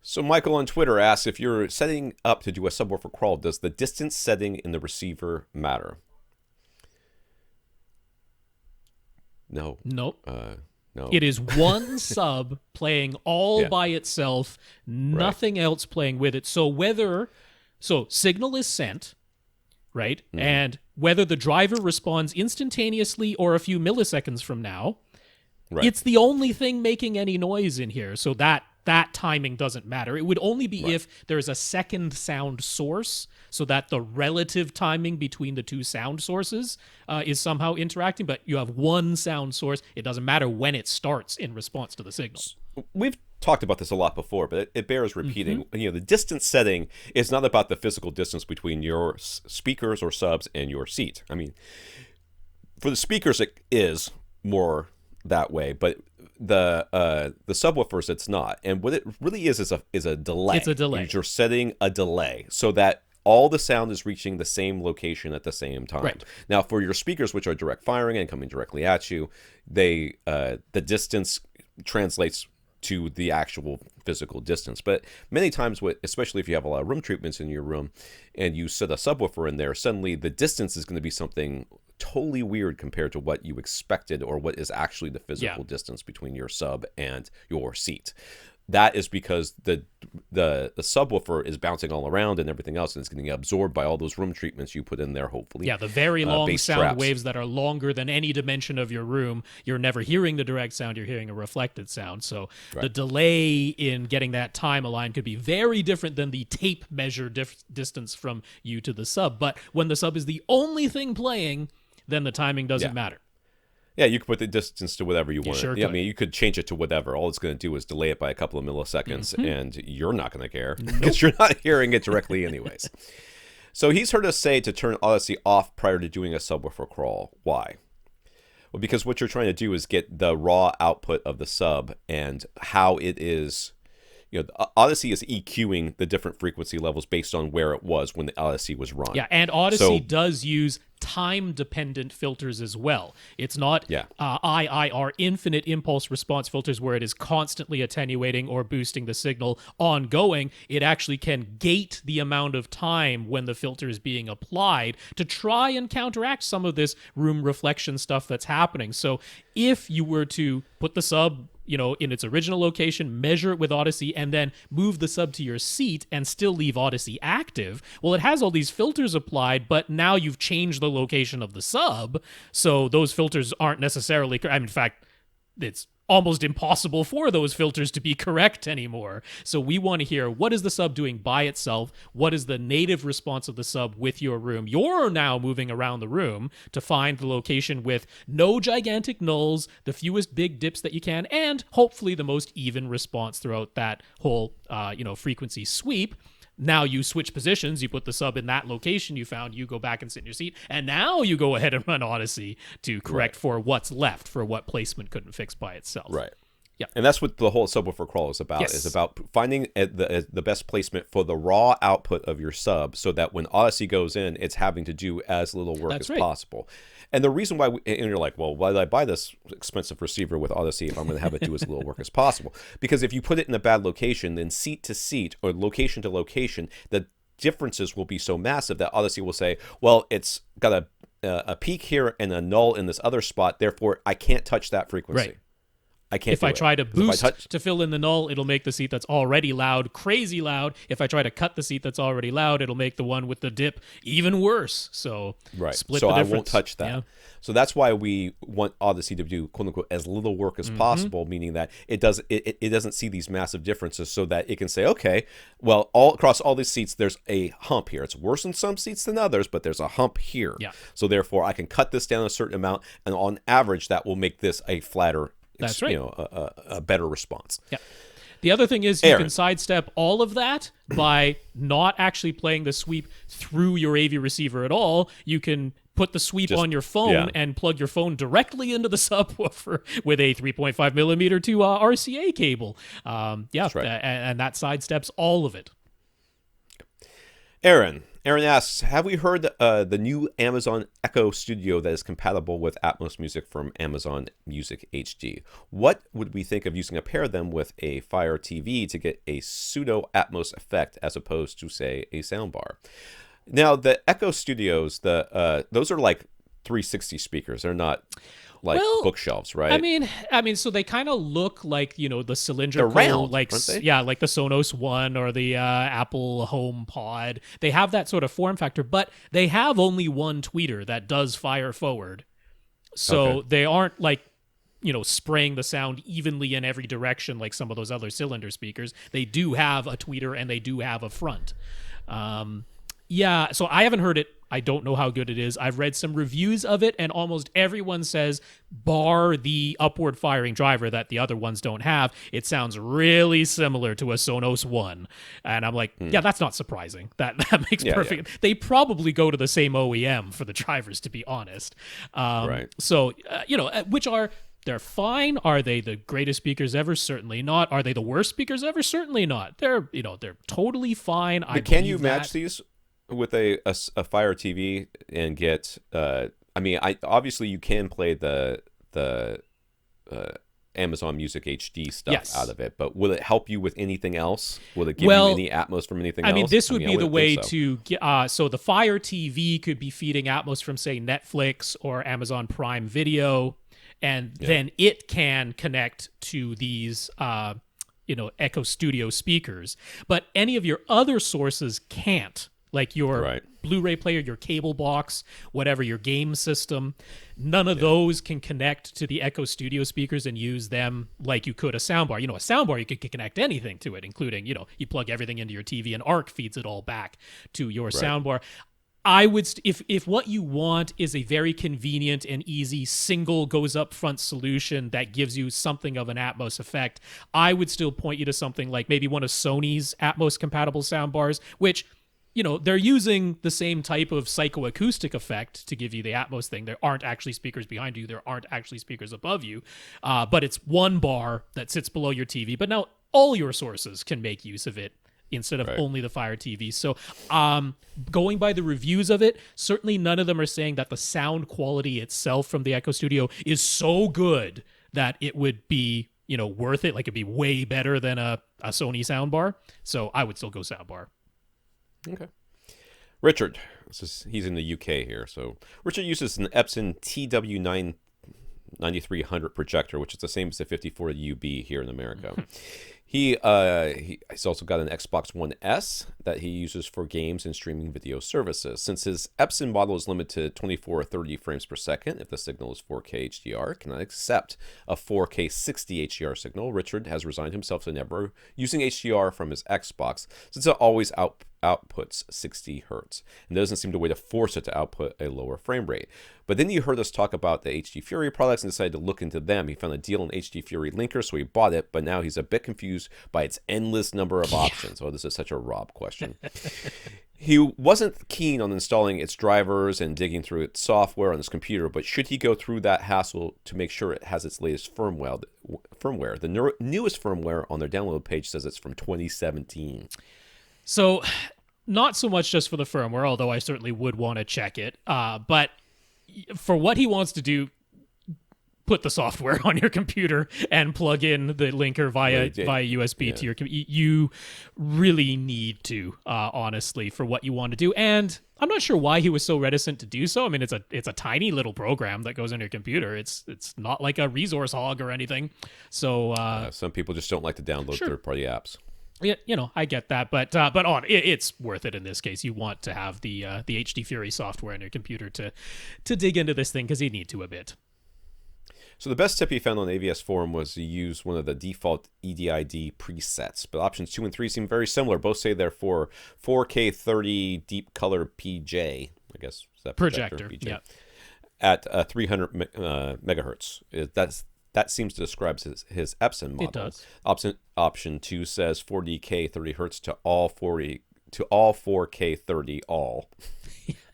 So Michael on Twitter asks, if you're setting up to do a subwoofer crawl, does the distance setting in the receiver matter? No. Nope. No. It is one sub playing all by itself, nothing else playing with it. So signal is sent, right? Mm-hmm. And whether the driver responds instantaneously or a few milliseconds from now, it's the only thing making any noise in here. So that timing doesn't matter. It would only be if there's a second sound source, so that the relative timing between the two sound sources is somehow interacting, but you have one sound source. It doesn't matter when it starts in response to the signal. We've talked about this a lot before, but it bears repeating. Mm-hmm. The distance setting is not about the physical distance between your speakers or subs and your seat. I mean, for the speakers, it is more that way, but the subwoofers, it's not. And what it really is a delay. It's a delay. You're setting a delay so that all the sound is reaching the same location at the same time. Right. Now, for your speakers, which are direct firing and coming directly at you, the distance translates to the actual physical distance. But many times, especially if you have a lot of room treatments in your room and you set a subwoofer in there, suddenly the distance is going to be something totally weird compared to what you expected or what is actually the physical distance between your sub and your seat. That is because the subwoofer is bouncing all around and everything else, and it's getting absorbed by all those room treatments you put in there, hopefully. Yeah, the very long sound waves that are longer than any dimension of your room. You're never hearing the direct sound, you're hearing a reflected sound. So the delay in getting that time aligned could be very different than the tape measure distance from you to the sub. But when the sub is the only thing playing, then the timing doesn't matter. Yeah, you could put the distance to whatever you want. Sure I mean, you could change it to whatever. All it's going to do is delay it by a couple of milliseconds, and you're not going to care because you're not hearing it directly anyways. So he's heard us say to turn Audyssey off prior to doing a subwoofer crawl. Why? Well, because what you're trying to do is get the raw output of the sub and how it is. Audyssey is EQing the different frequency levels based on where it was when the Audyssey was run. Yeah, and Audyssey does use time-dependent filters as well. It's not IIR, infinite impulse response filters, where it is constantly attenuating or boosting the signal ongoing. It actually can gate the amount of time when the filter is being applied to try and counteract some of this room reflection stuff that's happening. So if you were to put the sub in its original location, measure it with Audyssey, and then move the sub to your seat and still leave Audyssey active, well, it has all these filters applied, but now you've changed the location of the sub, so those filters aren't necessarily... in fact, it's almost impossible for those filters to be correct anymore. So we want to hear, what is the sub doing by itself? What is the native response of the sub with your room? You're now moving around the room to find the location with no gigantic nulls, the fewest big dips that you can, and hopefully the most even response throughout that whole frequency sweep. Now you switch positions, you put the sub in that location you found, you go back and sit in your seat, and now you go ahead and run Audyssey to correct for what's left, for what placement couldn't fix by itself. Right. Yeah. And that's what the whole subwoofer crawl is about. Is about finding the best placement for the raw output of your sub, so that when Audyssey goes in, it's having to do as little work as possible. And the reason why, and you're like, well, why did I buy this expensive receiver with Audyssey if I'm going to have it do as little work as possible? Because if you put it in a bad location, then seat to seat or location to location, the differences will be so massive that Audyssey will say, well, it's got a peak here and a null in this other spot, therefore I can't touch that frequency. Right. I can't. If I try to boost to fill in the null, it'll make the seat that's already loud crazy loud. If I try to cut the seat that's already loud, it'll make the one with the dip even worse. So split the difference. I won't touch that. Yeah. So that's why we want Audyssey to do "quote unquote" as little work as possible, meaning that it doesn't see these massive differences, so that it can say, okay, well, all across all these seats, there's a hump here. It's worse in some seats than others, but there's a hump here. Yeah. So therefore, I can cut this down a certain amount, and on average, that will make this a flatter. That's right. A better response. Yeah. The other thing is you can sidestep all of that by not actually playing the sweep through your AV receiver at all. You can put the sweep on your phone and plug your phone directly into the subwoofer with a 3.5 millimeter to RCA cable. That's right. And that sidesteps all of it. Aaron asks, have we heard the new Amazon Echo Studio that is compatible with Atmos Music from Amazon Music HD? What would we think of using a pair of them with a Fire TV to get a pseudo Atmos effect as opposed to, say, a soundbar? Now, the Echo Studios, those are like 360 speakers. They're not like bookshelves, right? I mean, so they kind of look like, the cylindrical, they're round, like aren't they? Like the Sonos One or the Apple Home Pod. They have that sort of form factor, but they have only one tweeter that does fire forward, so they aren't like spraying the sound evenly in every direction like some of those other cylinder speakers. They do have a tweeter and they do have a front. So I haven't heard it. I don't know how good it is. I've read some reviews of it, and almost everyone says, bar the upward firing driver that the other ones don't have, it sounds really similar to a Sonos One. And I'm like, yeah, that's not surprising. That makes perfect. Yeah. They probably go to the same OEM for the drivers, to be honest. Right. So, they're fine. Are they the greatest speakers ever? Certainly not. Are they the worst speakers ever? Certainly not. They're totally fine. But can you match these with a Fire TV and get? Obviously you can play the Amazon Music HD stuff out of it, but will it help you with anything else? Will it give you any Atmos from anything else? This would be the way to get. So the Fire TV could be feeding Atmos from, say, Netflix or Amazon Prime Video. And then it can connect to these, Echo Studio speakers. But any of your other sources can't, like your Blu-ray player, your cable box, whatever, your game system. None of those can connect to the Echo Studio speakers and use them like you could a soundbar. A soundbar, you could connect anything to it, including, you plug everything into your TV and ARC feeds it all back to your soundbar. I would, if what you want is a very convenient and easy single goes up front solution that gives you something of an Atmos effect, I would still point you to something like maybe one of Sony's Atmos compatible soundbars, which, they're using the same type of psychoacoustic effect to give you the Atmos thing. There aren't actually speakers behind you. There aren't actually speakers above you. But it's one bar that sits below your TV. But now all your sources can make use of it instead of only the Fire TV. So going by the reviews of it, certainly none of them are saying that the sound quality itself from the Echo Studio is so good that it would be, worth it. Like it'd be way better than a Sony soundbar. So I would still go soundbar. Okay. Richard, he's in the UK here. So Richard uses an Epson TW9300 projector, which is the same as the 54 UB here in America. He's also got an Xbox One S that he uses for games and streaming video services. Since his Epson model is limited to 24 or 30 frames per second if the signal is 4K HDR, cannot accept a 4K 60 HDR signal, Richard has resigned himself to never using HDR from his Xbox since it always outputs 60 hertz and doesn't seem to way to force it to output a lower frame rate. But then you heard us talk about the HD Fury products and decided to look into them. He found a deal on HD Fury Linker, so he bought it, but now he's a bit confused by its endless number of options. Oh, this is such a Rob question. He wasn't keen on installing its drivers and digging through its software on his computer, but should he go through that hassle to make sure it has its latest firmware? The newest firmware on their download page says it's from 2017. So not so much just for the firmware, although I certainly would want to check it. But for what he wants to do, put the software on your computer and plug in the linker via USB to your computer. You really need to, honestly, for what you want to do. And I'm not sure why he was so reticent to do so. I mean, it's a tiny little program that goes on your computer. It's not like a resource hog or anything. So some people just don't like to download third-party apps. Yeah, I get that, but it's worth it in this case. You want to have the HD Fury software on your computer to dig into this thing because you need to a bit. So the best tip he found on AVS forum was to use one of the default EDID presets, but options 2 and 3 seem very similar. Both say they're for 4K 30 deep color PJ, I guess is that projector PJ, yeah, at 300 megahertz. That seems to describe his Epson model. It does. Option 2 says 4DK 30 hertz to all 4K 30 all.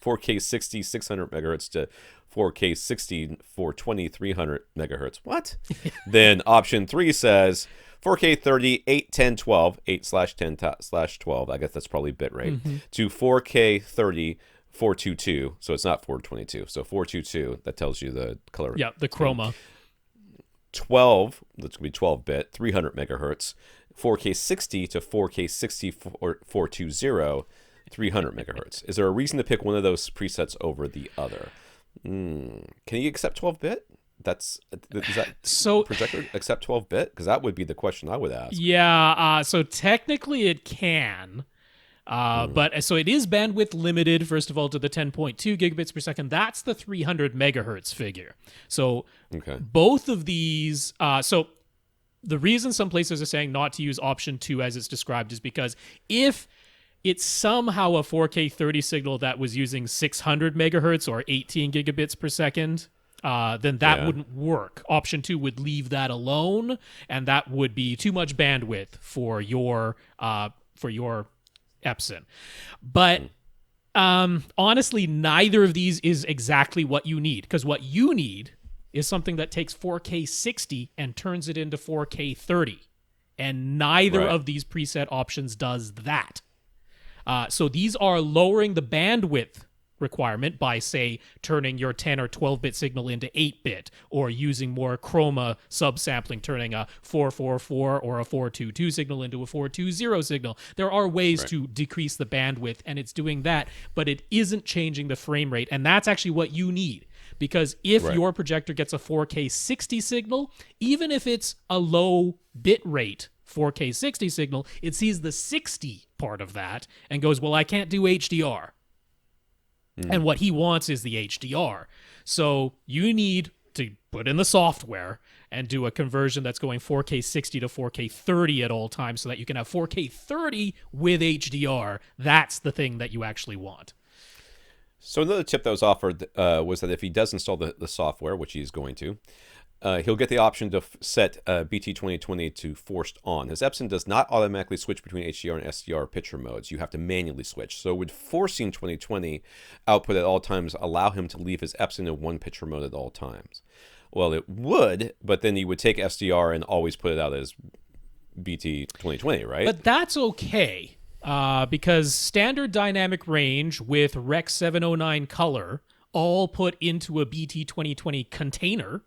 4K 60 600 megahertz to 4K 60 420 300 megahertz. What? Then option 3 says 4K 30 8 10 12 8/10/12. I guess that's probably bitrate to 4K 30 422. So it's not 422. So 422. That tells you the color. Yeah, the chroma. 12. That's gonna be 12-bit 300 megahertz. 4K 60 to 4K 60 420 300 megahertz. Is there a reason to pick one of those presets over the other? Can you accept 12-bit? Does that projector accept 12-bit? Because that would be the question I would ask. Yeah, so technically it can. But so it is bandwidth limited, first of all, to the 10.2 gigabits per second. That's the 300 megahertz figure. So both of these, so the reason some places are saying not to use option 2 as it's described is because if it's somehow a 4K 30 signal that was using 600 megahertz or 18 gigabits per second, then that wouldn't work. Option 2 would leave that alone, and that would be too much bandwidth for your Epson. But honestly, neither of these is exactly what you need, because what you need is something that takes 4K 60 and turns it into 4K 30. And neither of these preset options does that. So these are lowering the bandwidth requirement by, say, turning your 10 or 12-bit signal into 8-bit, or using more chroma subsampling, turning a 444 or a 422 signal into a 420 signal. There are ways to decrease the bandwidth, and it's doing that, but it isn't changing the frame rate, and that's actually what you need. Because if your projector gets a 4K 60 signal, even if it's a low bit rate 4K 60 signal, it sees the 60 part of that and goes, well, I can't do HDR. And what he wants is the HDR. So you need to put in the software and do a conversion that's going 4K 60 to 4K 30 at all times so that you can have 4K 30 with HDR. That's the thing that you actually want. So another tip that was offered was that if he does install the software, which he's going to, he'll get the option to set BT 2020 to forced on. His Epson does not automatically switch between HDR and SDR picture modes. You have to manually switch. So would forcing 2020 output at all times allow him to leave his Epson in one picture mode at all times? Well, it would, but then you would take SDR and always put it out as BT 2020, right? But that's okay. Because standard dynamic range with Rec 709 color all put into a BT 2020 container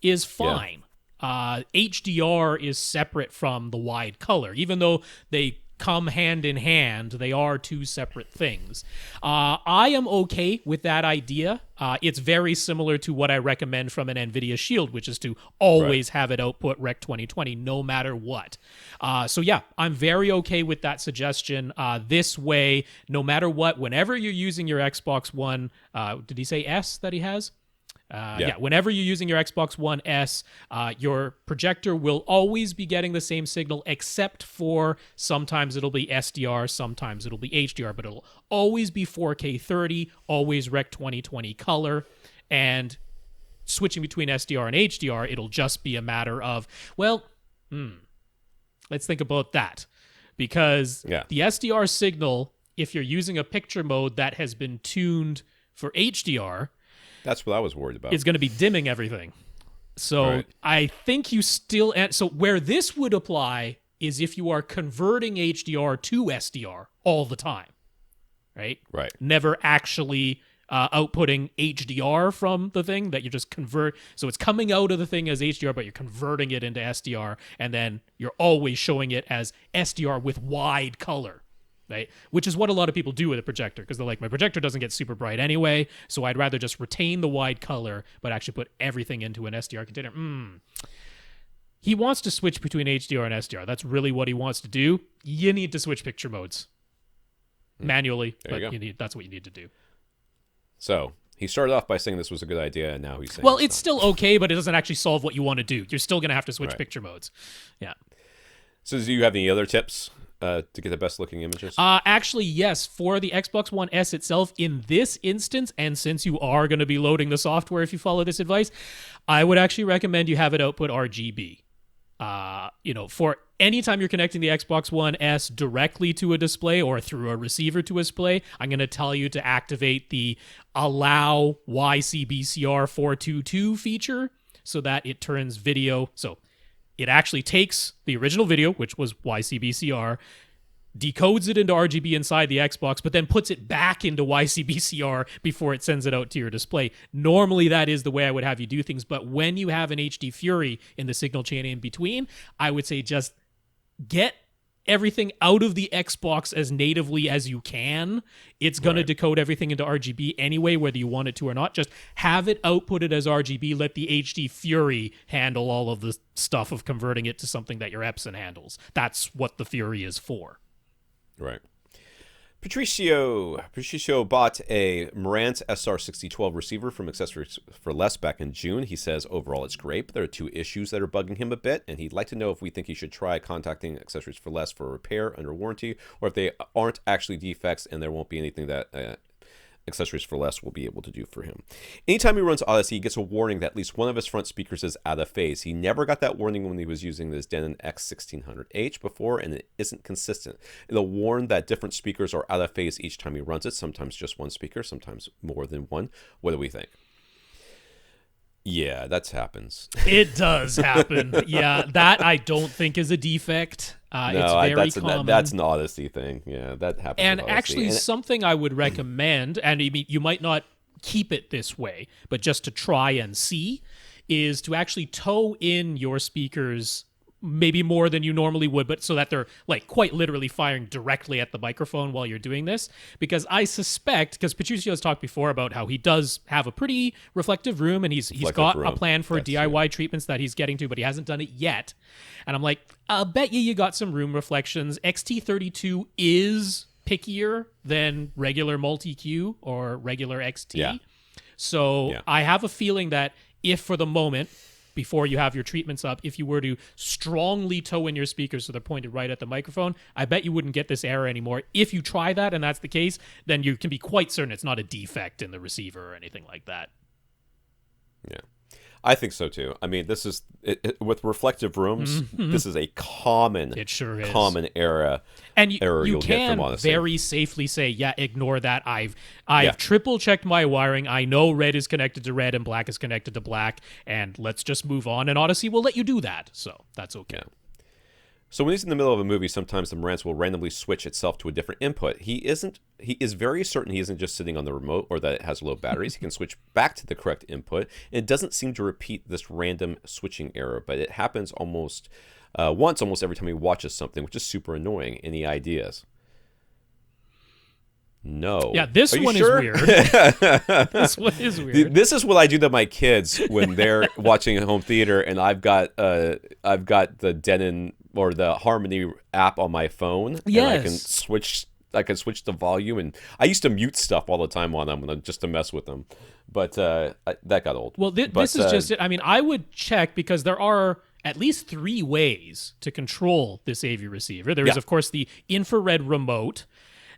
is fine. HDR is separate from the wide color. Even though they come hand in hand, they are two separate things. I am okay with that idea. It's very similar to what I recommend from an NVIDIA Shield, which is to always have it output Rec 2020 no matter what. So yeah, I'm very okay with that suggestion. This way, no matter what, whenever you're using your Xbox One, did he say S that he has? Whenever you're using your Xbox One S, your projector will always be getting the same signal, except for sometimes it'll be SDR, sometimes it'll be HDR, but it'll always be 4K 30, always Rec 2020 color, and switching between SDR and HDR, it'll just be a matter of, well, let's think about that. Because the SDR signal, if you're using a picture mode that has been tuned for HDR, that's what I was worried about. It's going to be dimming everything. So I think you still... So where this would apply is if you are converting HDR to SDR all the time, right? Right. Never actually outputting HDR from the thing that you just convert. So it's coming out of the thing as HDR, but you're converting it into SDR, and then you're always showing it as SDR with wide color, right? Which is what a lot of people do with a projector, because they're like, my projector doesn't get super bright anyway, so I'd rather just retain the wide color, but actually put everything into an SDR container. He wants to switch between HDR and SDR. That's really what he wants to do. You need to switch picture modes manually, but that's what you need to do. So he started off by saying this was a good idea, and now he's saying... Well, it's still okay, but it doesn't actually solve what you want to do. You're still going to have to switch picture modes. Yeah. So do you have any other tips to get the best looking images? Actually, yes. For the Xbox One S itself, in this instance, and since you are going to be loading the software if you follow this advice, I would actually recommend you have it output RGB. For anytime you're connecting the Xbox One S directly to a display or through a receiver to a display, I'm going to tell you to activate the allow YCBCR 422 feature so that it turns video. So it actually takes the original video, which was YCBCR, decodes it into RGB inside the Xbox, but then puts it back into YCBCR before it sends it out to your display. Normally, that is the way I would have you do things, but when you have an HD Fury in the signal chain in between, I would say just get everything out of the Xbox as natively as you can. It's going to decode everything into RGB anyway, whether you want it to or not. Just have it outputted as RGB. Let the HD Fury handle all of the stuff of converting it to something that your Epson handles. That's what the Fury is for. Right. Patricio bought a Marantz SR6012 receiver from Accessories for Less back in June. He says overall it's great, but there are 2 issues that are bugging him a bit, and he'd like to know if we think he should try contacting Accessories for Less for repair under warranty, or if they aren't actually defects and there won't be anything that Accessories for Less will be able to do for him. Anytime he runs Audyssey, he gets a warning that at least one of his front speakers is out of phase. He never got that warning when he was using this Denon X1600H before, and it isn't consistent. It'll warn that different speakers are out of phase each time he runs it, sometimes just one speaker, sometimes more than one. What do we think? Yeah, that happens. It does happen. Yeah, that I don't think is a defect. It's very common. That's an Audyssey thing. Yeah, that happens. And actually, something I would recommend, and you might not keep it this way, but just to try and see, is to actually tow in your speakers maybe more than you normally would, but so that they're like quite literally firing directly at the microphone while you're doing this. Because I suspect, because Patricio's talked before about how he does have a pretty reflective room, and he's got a plan for DIY treatments that he's getting to, but he hasn't done it yet. And I'm like, I'll bet you got some room reflections. XT32 is pickier than regular multi-Q or regular XT. Yeah. So I have a feeling that if for the moment, before you have your treatments up, if you were to strongly tow in your speakers so they're pointed right at the microphone, I bet you wouldn't get this error anymore. If you try that and that's the case, then you can be quite certain it's not a defect in the receiver or anything like that. Yeah. I think so too. I mean, this is with reflective rooms. This is a common, common error. And you can very safely say, yeah, ignore that. I've triple checked my wiring. I know red is connected to red and black is connected to black, and let's just move on. And Audyssey will let you do that, so that's okay. Yeah. So when he's in the middle of a movie, sometimes the Marantz will randomly switch itself to a different input. He is very certain he isn't just sitting on the remote or that it has low batteries. He can switch back to the correct input. And it doesn't seem to repeat this random switching error, but it happens almost every time he watches something, which is super annoying. Any ideas? No. Yeah, this one is weird. This one is weird. This is what I do to my kids when they're watching a home theater, and I've got the Denon or the Harmony app on my phone. Yes. And I can switch the volume, and I used to mute stuff all the time on them just to mess with them, but that got old. Well, this is just it. I mean, I would check because there are at least 3 ways to control this AV receiver. There is, of course, the infrared remote.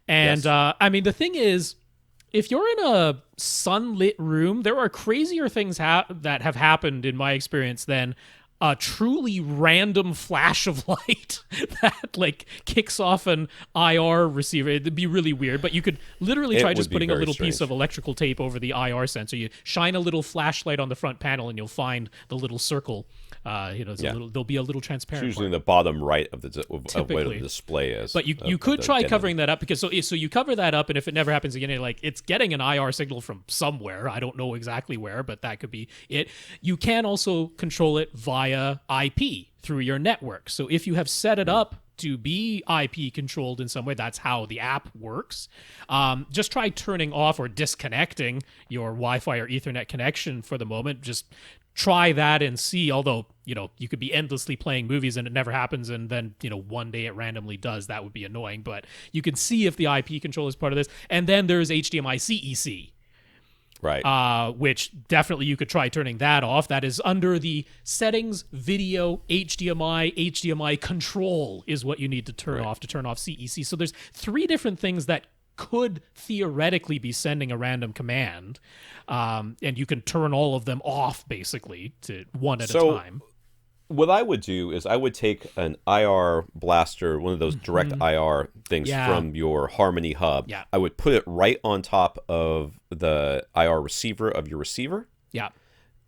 And, I mean, the thing is, if you're in a sunlit room, there are crazier things that have happened, in my experience, than a truly random flash of light that like kicks off an IR receiver. It'd be really weird, but you could literally try just putting a little piece of electrical tape over the IR sensor. You shine a little flashlight on the front panel and you'll find the little circle. There'll be a little transparent. It's usually in the bottom right of where the display is. But you could try covering that up, because so you cover that up, and if it never happens again, it's getting an IR signal from somewhere. I don't know exactly where, but that could be it. You can also control it via IP through your network. So if you have set it up to be IP controlled in some way, that's how the app works. Just try turning off or disconnecting your Wi-Fi or Ethernet connection for the moment. Just try that and see, although, you could be endlessly playing movies and it never happens, and then, one day it randomly does. That would be annoying, but you can see if the IP control is part of this. And then there's HDMI CEC. Right. Which definitely you could try turning that off. That is under the settings, video, HDMI control is what you need to turn off CEC. So there's 3 different things that could theoretically be sending a random command, and you can turn all of them off basically to one at a time. What I would do is I would take an IR blaster, one of those direct IR things from your Harmony hub. Yeah. I would put it right on top of the IR receiver of your receiver. Yeah.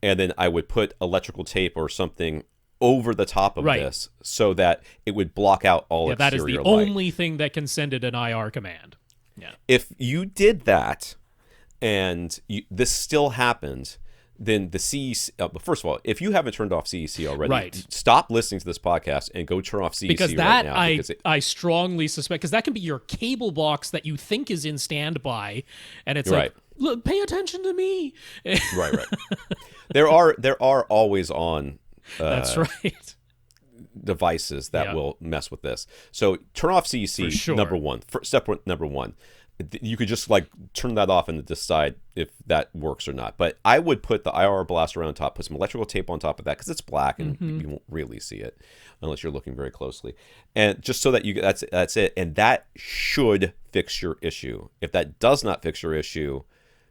And then I would put electrical tape or something over the top of this so that it would block out all exterior light. That is the only thing that can send it an IR command. Yeah. If you did that and this still happened, then the CEC... first of all, if you haven't turned off CEC already, stop listening to this podcast and go turn off CEC because right now. I strongly suspect, because that can be your cable box that you think is in standby, and it's like, look, pay attention to me. Right. There are always on... That's right. devices that will mess with this. So turn off CEC, number one. Step number one. You could just turn that off and decide if that works or not. But I would put the IR blaster on top, put some electrical tape on top of that, because it's black and you won't really see it unless you're looking very closely. And just so that that's it. And that should fix your issue. If that does not fix your issue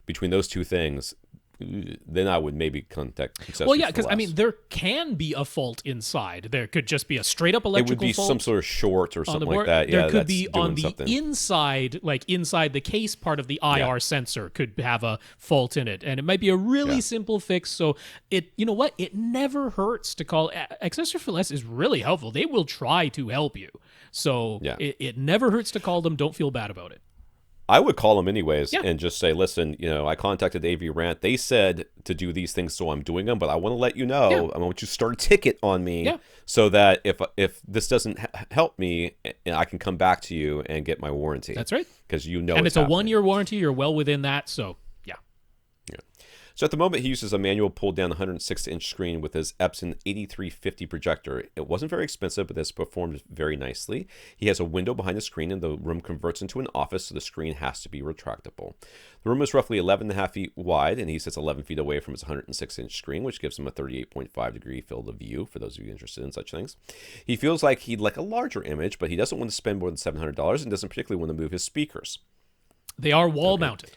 between those 2 things, then I would maybe contact accessories. Well, yeah, because there can be a fault inside. There could just be a straight up electrical fault. It would be some sort of short or something like that. There could be on the inside, inside the case part of the IR sensor could have a fault in it, and it might be a really simple fix. So it never hurts to call. Accessories for Less is really helpful. They will try to help you. So it never hurts to call them. Don't feel bad about it. I would call them anyways and just say, listen, I contacted AVRant. They said to do these things, so I'm doing them, but I want to let you know. I want you to start a ticket on me so that if this doesn't help me, I can come back to you and get my warranty. That's right. Because and it's a 1-year warranty. You're well within that, so So at the moment, he uses a manual pulled-down 106-inch screen with his Epson 8350 projector. It wasn't very expensive, but this performed very nicely. He has a window behind the screen, and the room converts into an office, so the screen has to be retractable. The room is roughly 11.5 feet wide, and he sits 11 feet away from his 106-inch screen, which gives him a 38.5-degree field of view, for those of you interested in such things. He feels like he'd like a larger image, but he doesn't want to spend more than $700 and doesn't particularly want to move his speakers. They are wall-mounted.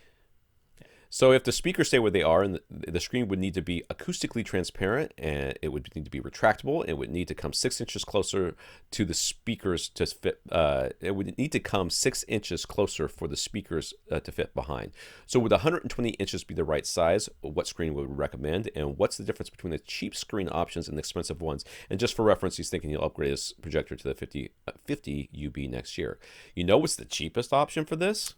So if the speakers stay where they are, and the screen would need to be acoustically transparent, and it would need to be retractable, it would need to come 6 inches closer to the speakers to fit. It would need to come 6 inches closer for the speakers to fit behind. So would 120 inches be the right size? What screen would we recommend? And what's the difference between the cheap screen options and the expensive ones? And just for reference, he's thinking he'll upgrade his projector to the 50 UB next year. What's the cheapest option for this?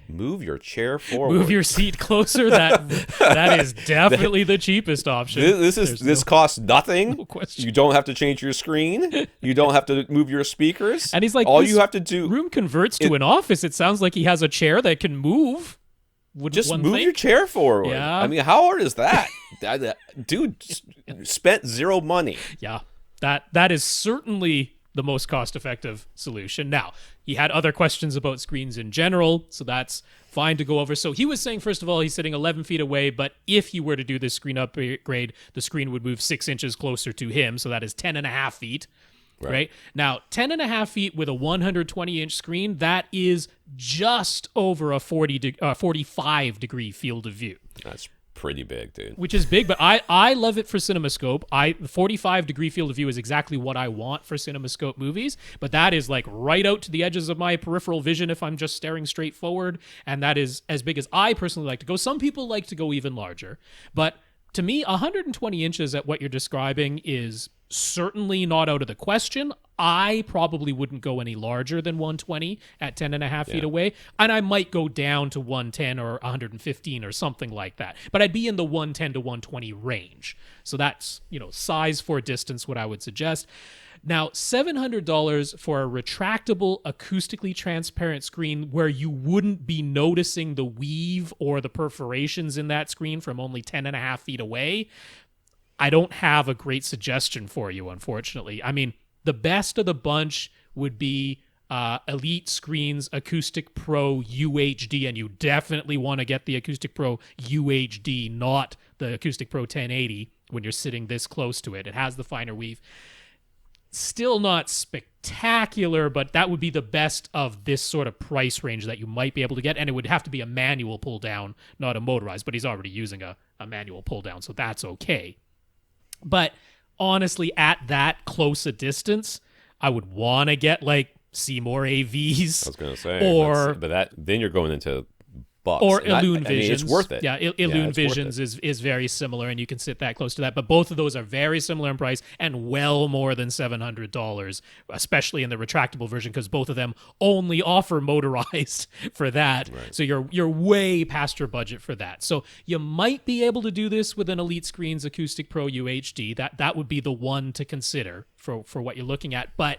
Move your chair forward. Move your seat closer. That is definitely the cheapest option. This costs nothing. No question. You don't have to change your screen. You don't have to move your speakers. And he's like, all you have to do. Room converts to an office. It sounds like he has a chair that can move. Just move your chair forward. Yeah. How hard is that? Dude spent zero money. Yeah. That is certainly the most cost-effective solution. Now, he had other questions about screens in general, so that's fine to go over. So he was saying, first of all, he's sitting 11 feet away, but if he were to do this screen upgrade, the screen would move 6 inches closer to him, so that is 10.5 feet. Right? Now, 10.5 feet with a 120-inch screen, that is just over a 45-degree field of view. That's pretty big, dude. Which is big, but I love it for CinemaScope. The 45-degree field of view is exactly what I want for CinemaScope movies, but that is like right out to the edges of my peripheral vision if I'm just staring straight forward, and that is as big as I personally like to go. Some people like to go even larger, but to me, 120 inches at what you're describing is certainly not out of the question. I probably wouldn't go any larger than 120 at 10.5 feet away, and I might go down to 110 or 115 or something like that. But I'd be in the 110 to 120 range. So that's, size for distance, what I would suggest. Now, $700 for a retractable, acoustically transparent screen where you wouldn't be noticing the weave or the perforations in that screen from only 10.5 feet away, I don't have a great suggestion for you, unfortunately. I mean, the best of the bunch would be Elite Screens Acoustic Pro UHD, and you definitely want to get the Acoustic Pro UHD, not the Acoustic Pro 1080 when you're sitting this close to it. It has the finer weave. Still not spectacular, but that would be the best of this sort of price range that you might be able to get, and it would have to be a manual pull down, not a motorized, but he's already using a manual pull down, so that's okay. But honestly, at that close a distance, I would want to get like Seymour AVs. I was going to say, then you're going into bucks. Or Illusion Visions. It's worth it. Yeah, Illusion Visions is very similar, and you can sit that close to that. But both of those are very similar in price and well more than $700, especially in the retractable version, because both of them only offer motorized for that. Right. So you're way past your budget for that. So you might be able to do this with an Elite Screens Acoustic Pro UHD. That would be the one to consider for what you're looking at. But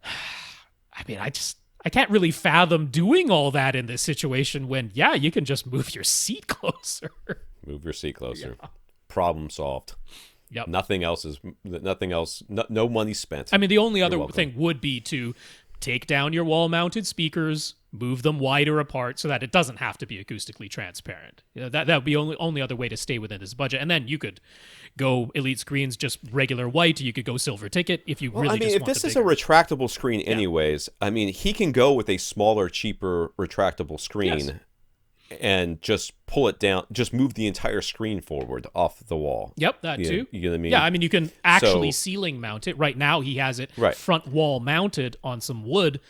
I mean, I can't really fathom doing all that in this situation when, you can just move your seat closer. Move your seat closer. Yeah. Problem solved. Yep. Nothing else, no money spent. I mean, the only other thing would be to take down your wall-mounted speakers, move them wider apart so that it doesn't have to be acoustically transparent. That would be only other way to stay within this budget. And then you could go Elite Screens just regular white. You could go silver ticket if you really just want if this is a retractable screen anyways, I mean, he can go with a smaller, cheaper retractable screen and just pull it down, just move the entire screen forward off the wall. Yep, that too. You know what I mean? Yeah, I mean, you can actually ceiling mount it. Right now, he has it front wall mounted on some wood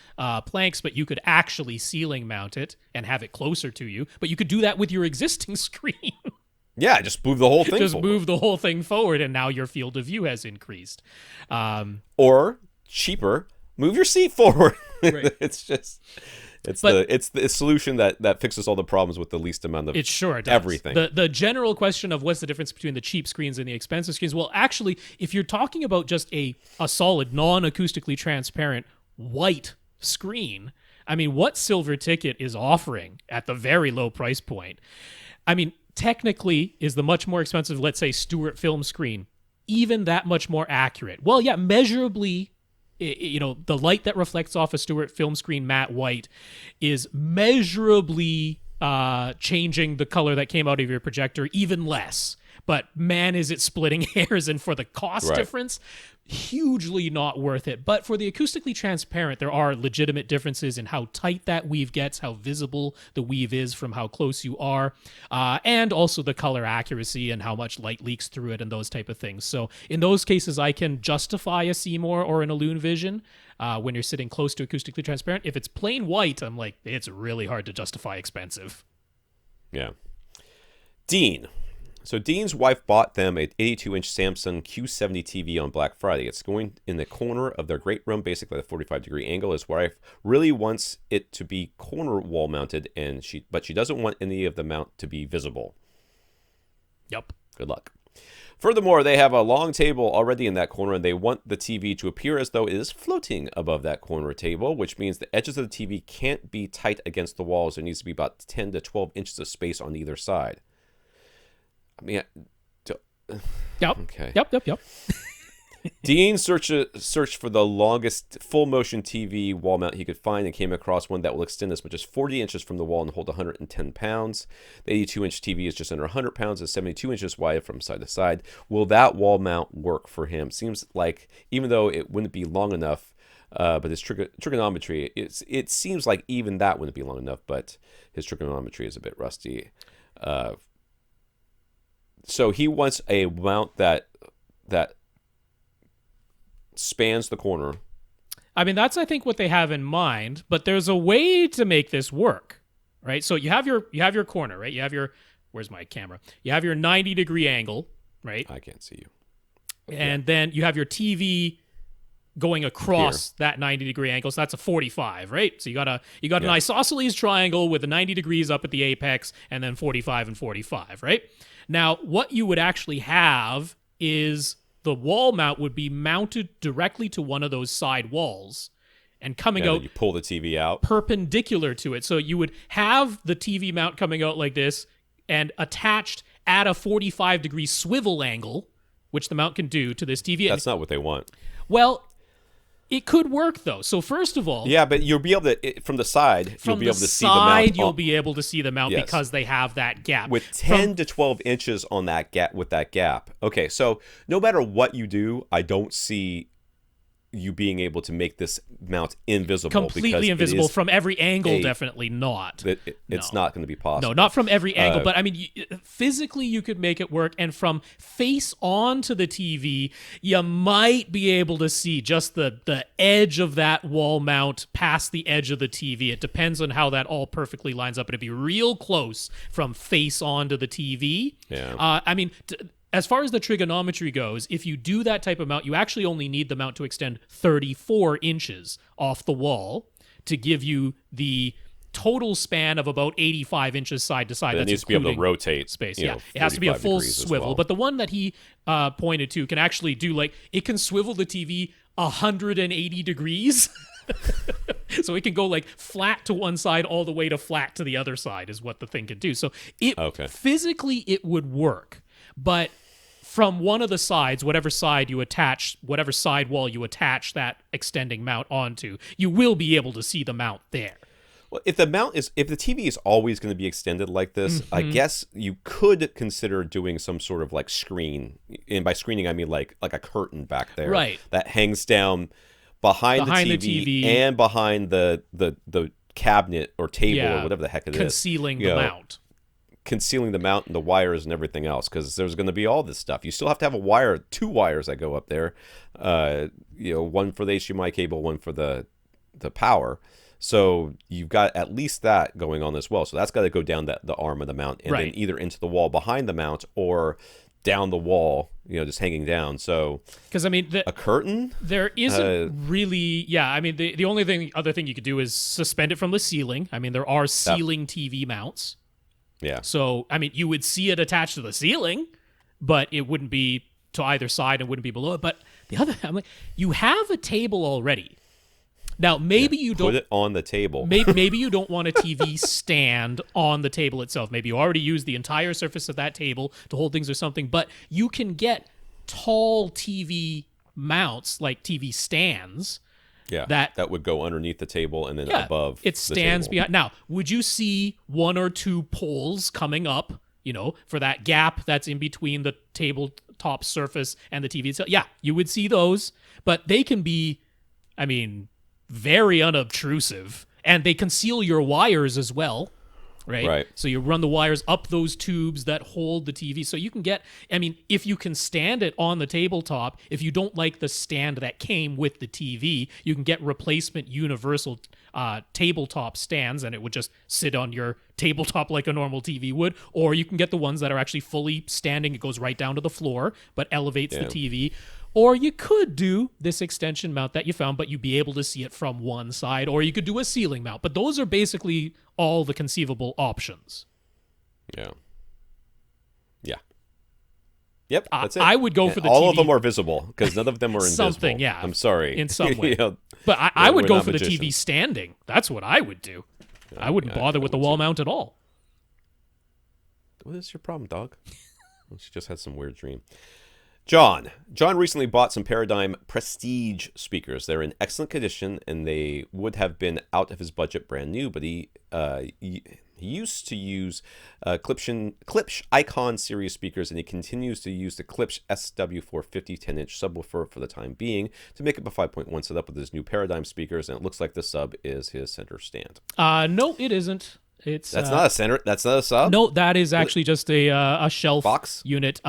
planks, but you could actually ceiling mount it and have it closer to you. But you could do that with your existing screen. Yeah, just move the whole thing just forward. Move the whole thing forward, and now your field of view has increased. Or, cheaper, move your seat forward. Right. It's the solution that fixes all the problems with the least amount of everything. The general question of what's the difference between the cheap screens and the expensive screens, well, actually, if you're talking about just a solid, non-acoustically transparent white screen, I mean, what Silver Ticket is offering at the very low price point, I mean, technically is the much more expensive, let's say, Stuart film screen, even that much more accurate? Well, yeah, measurably, the light that reflects off a Stuart film screen matte white is measurably changing the color that came out of your projector even less. But man, is it splitting hairs, and for the cost difference, hugely not worth it. But for the acoustically transparent, there are legitimate differences in how tight that weave gets, how visible the weave is from how close you are, and also the color accuracy and how much light leaks through it and those type of things. So in those cases, I can justify a Seymour or an Illusion Vision when you're sitting close to acoustically transparent. If it's plain white, I'm like, it's really hard to justify expensive. Yeah. Dean. So Dean's wife bought them an 82-inch Samsung Q70 TV on Black Friday. It's going in the corner of their great room, basically at a 45-degree angle. His wife really wants it to be corner wall mounted, but she doesn't want any of the mount to be visible. Yep. Good luck. Furthermore, they have a long table already in that corner, and they want the TV to appear as though it is floating above that corner table, which means the edges of the TV can't be tight against the walls. There needs to be about 10 to 12 inches of space on either side. I mean, Yep. Okay. Yep. Dean searched for the longest full motion TV wall mount he could find and came across one that will extend as much as 40 inches from the wall and hold 110 pounds. The 82-inch TV is just under 100 pounds and 72 inches wide from side to side. Will that wall mount work for him? Seems like, even though it wouldn't be long enough, but his trigonometry, it seems like even that wouldn't be long enough, but his trigonometry is a bit rusty. So he wants a mount that spans the corner. I mean, that's, I think, what they have in mind, but there's a way to make this work, right? So you have your corner, right? You have your, where's my camera? You have your 90-degree angle, right? I can't see you. And then you have your TV going across that 90-degree angle, so that's a 45, right? So you got an isosceles triangle with the 90 degrees up at the apex, and then 45 and 45, right? Now, what you would actually have is the wall mount would be mounted directly to one of those side walls, and coming out, you pull the TV out perpendicular to it. So you would have the TV mount coming out like this, and attached at a 45-degree swivel angle, which the mount can do to this TV. That's not what they want. Well, it could work, though. So first of all... Yeah, but you'll be able to... From the side, you'll be able to see the mount. You'll be able to see the mount because they have that gap. With 10 to 12 inches on that gap, with that gap. Okay, so no matter what you do, I don't see you being able to make this mount invisible. Completely invisible from every angle, definitely not. It's not going to be possible. No, not from every angle, but I mean, physically you could make it work, and from face on to the TV, you might be able to see just the edge of that wall mount past the edge of the TV. It depends on how that all perfectly lines up. It'd be real close from face on to the TV. Yeah. I mean... As far as the trigonometry goes, if you do that type of mount, you actually only need the mount to extend 34 inches off the wall to give you the total span of about 85 inches side to side. It needs to be able to rotate space. Yeah, it has to be a full swivel. But the one that he pointed to can actually do, it can swivel the TV 180 degrees. So it can go flat to one side all the way to flat to the other side is what the thing can do. So physically it would work. But from one of the sides, whatever side wall you attach that extending mount onto, you will be able to see the mount there. Well, if the TV is always going to be extended like this, I guess you could consider doing some sort of screen. And by screening, I mean like a curtain back there, right? That hangs down behind the TV and behind the cabinet or table or whatever the heck it is, concealing the mount. Concealing the mount and the wires and everything else, because there's going to be all this stuff. You still have to have two wires that go up there, one for the HDMI cable, one for the the power. So you've got at least that going on as well. So that's got to go down the arm of the mount and then either into the wall behind the mount or down the wall, just hanging down. So because I mean, a curtain, there isn't really. Yeah, I mean, the only other thing you could do is suspend it from the ceiling. I mean, there are ceiling TV mounts. Yeah. So I mean, you would see it attached to the ceiling, but it wouldn't be to either side and wouldn't be below it. But the other, I'm like, you have a table already. Now, maybe you don't... Put it on the table. Maybe you don't want a TV stand on the table itself. Maybe you already use the entire surface of that table to hold things or something. But you can get tall TV mounts, like TV stands. Yeah, that would go underneath the table and then above it stands the table. Behind. Now, would you see one or two poles coming up, for that gap that's in between the tabletop surface and the TV itself? Yeah, you would see those. But they can be, very unobtrusive, and they conceal your wires as well, right? So you run the wires up those tubes that hold the TV. So you can get, if you can stand it on the tabletop, if you don't like the stand that came with the TV, you can get replacement universal tabletop stands, and it would just sit on your tabletop like a normal TV would. Or you can get the ones that are actually fully standing. It goes right down to the floor, but elevates the TV. Or you could do this extension mount that you found, but you'd be able to see it from one side. Or you could do a ceiling mount. But those are basically all the conceivable options. Yeah. Yeah. Yep, that's it. I would go for the all TV. Of them are visible, because none of them are invisible. Something, yeah. I'm sorry. In some way. But I would go for the TV standing. That's what I would do. I wouldn't bother with the wall mount at all. What is your problem, dog? She just had some weird dream. John recently bought some Paradigm Prestige speakers. They're in excellent condition, and they would have been out of his budget brand new, but he used to use Klipsch Icon series speakers, and he continues to use the Klipsch SW450 10-inch subwoofer for the time being to make up a 5.1 setup with his new Paradigm speakers, and it looks like the sub is his center stand. No, it isn't. It's That's not a center. That's not a sub. no, that is actually just a shelf Box? unit.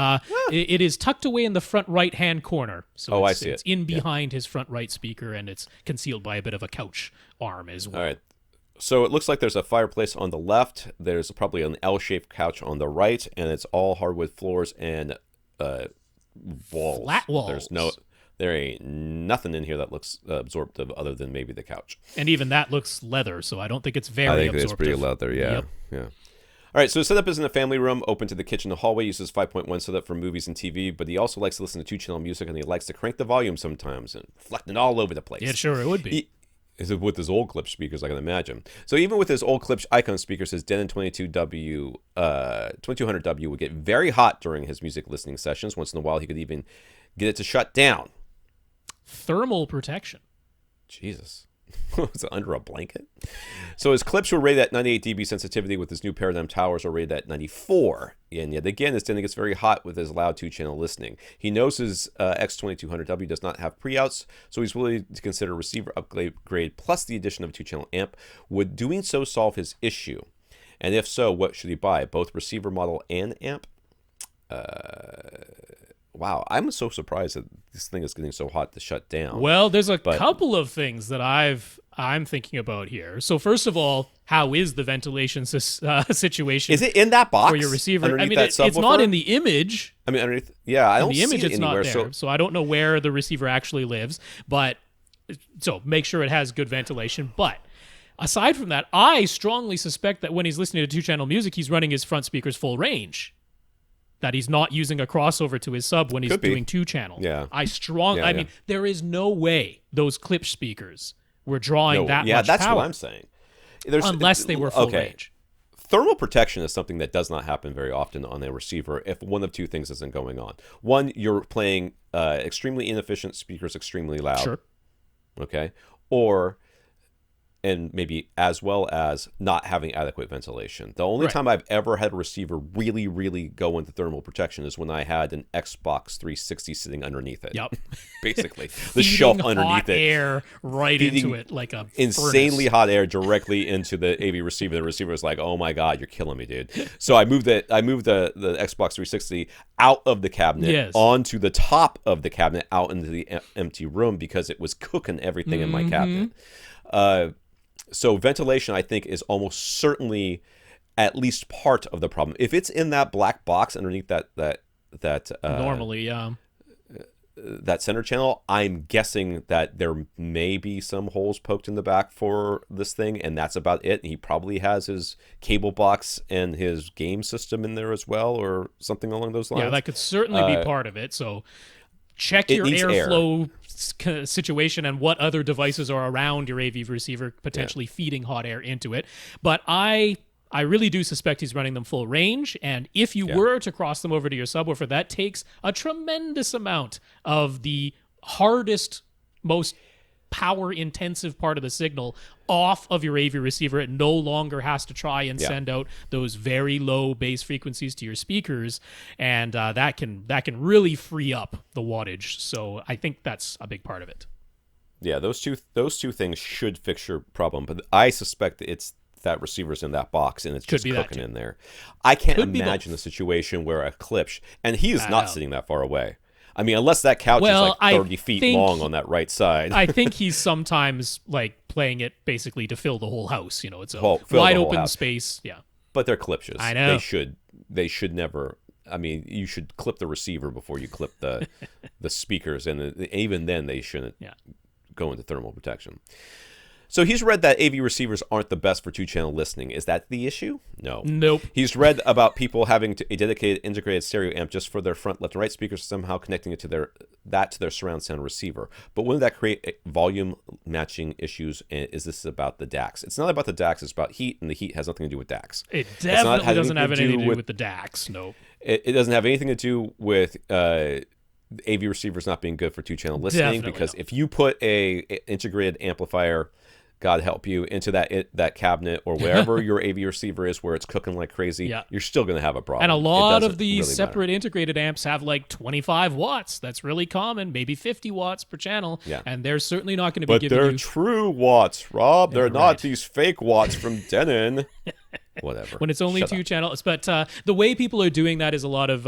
It is tucked away in the front right-hand corner. So Oh, I it's, see it's it. in behind his front right speaker, and it's concealed by a bit of a couch arm as well. All right. So it looks like there's a fireplace on the left. There's probably an L-shaped couch on the right, and it's all hardwood floors and walls. Flat walls. There ain't nothing in here that looks absorptive other than maybe the couch. And even that looks leather, so I don't think it's very I think absorptive. it's pretty leather, yeah. Yep. Yeah. All right, so the setup is in a family room, open to the kitchen. The hallway uses 5.1 setup for movies and TV, but he also likes to listen to 2-channel music, and he likes to crank the volume sometimes and reflecting all over the place. Yeah, sure, it would be. With his old clip speakers, I can imagine. So even with his old clip icon speakers, his Denon 2200W would get very hot during his music listening sessions. Once in a while, he could even get it to shut down. Thermal protection. Jesus. Was it under a blanket? So his clips were rated at 98 dB sensitivity, with his new Paradigm towers are rated at 94. And yet again, his Denon gets very hot with his loud 2-channel listening. He knows his X2200W does not have pre-outs, so he's willing to consider a receiver upgrade plus the addition of a 2-channel amp. Would doing so solve his issue? And if so, what should he buy? Both receiver model and amp? Wow, I'm so surprised that this thing is getting so hot to shut down. Well, there's a couple of things that I'm thinking about here. So first of all, how is the ventilation situation? Is it in that box for your receiver? I mean, that it's not subwoofer? in the image. I mean, underneath. Yeah, I don't the image see it it's anywhere. not there, so I don't know where the receiver actually lives. But so make sure it has good ventilation. But aside from that, I strongly suspect that when he's listening to 2-channel music, he's running his front speakers full range. That he's not using a crossover to his sub when he's doing 2-channel. Yeah. I mean, there is no way those clip speakers were drawing that much that's power. what I'm saying. Unless they were full range. Thermal protection is something that does not happen very often on a receiver if one of two things isn't going on. One, you're playing extremely inefficient speakers extremely loud. Sure. Okay. And maybe as well as not having adequate ventilation. The only time I've ever had a receiver really, really go into thermal protection is when I had an Xbox 360 sitting underneath it. Yep. Basically. The shelf underneath hot air right into it like a insanely furnace. hot air directly into the AV receiver. The receiver was like, oh my God, you're killing me, dude. So I moved the Xbox 360 out of the cabinet onto the top of the cabinet out into the empty room because it was cooking everything in my cabinet. So ventilation, I think, is almost certainly at least part of the problem. If it's in that black box underneath that normally, that center channel, I'm guessing that there may be some holes poked in the back for this thing, and that's about it. And he probably has his cable box and his game system in there as well, or something along those lines. Yeah, that could certainly be part of it. So check your airflow situation and what other devices are around your AV receiver potentially feeding hot air into it. But I really do suspect he's running them full range, and if you were to cross them over to your subwoofer, that takes a tremendous amount of the hardest, most power-intensive part of the signal off of your AV receiver. It no longer has to try and send out those very low bass frequencies to your speakers, and that can really free up the wattage. So I think that's a big part of it. Yeah, those two things should fix your problem, but I suspect it's that receiver's in that box and it's just cooking in there. I can't imagine a situation where a clip, and he is not sitting that far away. I mean, unless that couch is like 30 feet long on that right side. I think he's sometimes like playing it basically to fill the whole house. You know, it's a wide open space. Yeah. But they're clipshes. I know. They should never. I mean, you should clip the receiver before you clip the speakers, and even then they shouldn't go into thermal protection. So he's read that AV receivers aren't the best for 2-channel listening. Is that the issue? No. Nope. He's read about people having a dedicated integrated stereo amp just for their front left and right speakers, somehow connecting it to their surround sound receiver. But wouldn't that create volume matching issues? And is this about the DACs? It's not about the DACs. It's about heat, and the heat has nothing to do with DACs. It definitely doesn't have anything to do with the DACs. No. It doesn't have anything to do with AV receivers not being good for 2-channel listening. Because if you put a integrated amplifier, God help you, into that cabinet or wherever your AV receiver is where it's cooking like crazy, you're still going to have a problem. And a lot of the separate integrated amps have like 25 watts. That's really common, maybe 50 watts per channel. Yeah. And they're certainly not going to be giving you... But they're true watts, Rob. They're not these fake watts from Denon. whatever. When it's only Shut two up. channels. But the way people are doing that is a lot of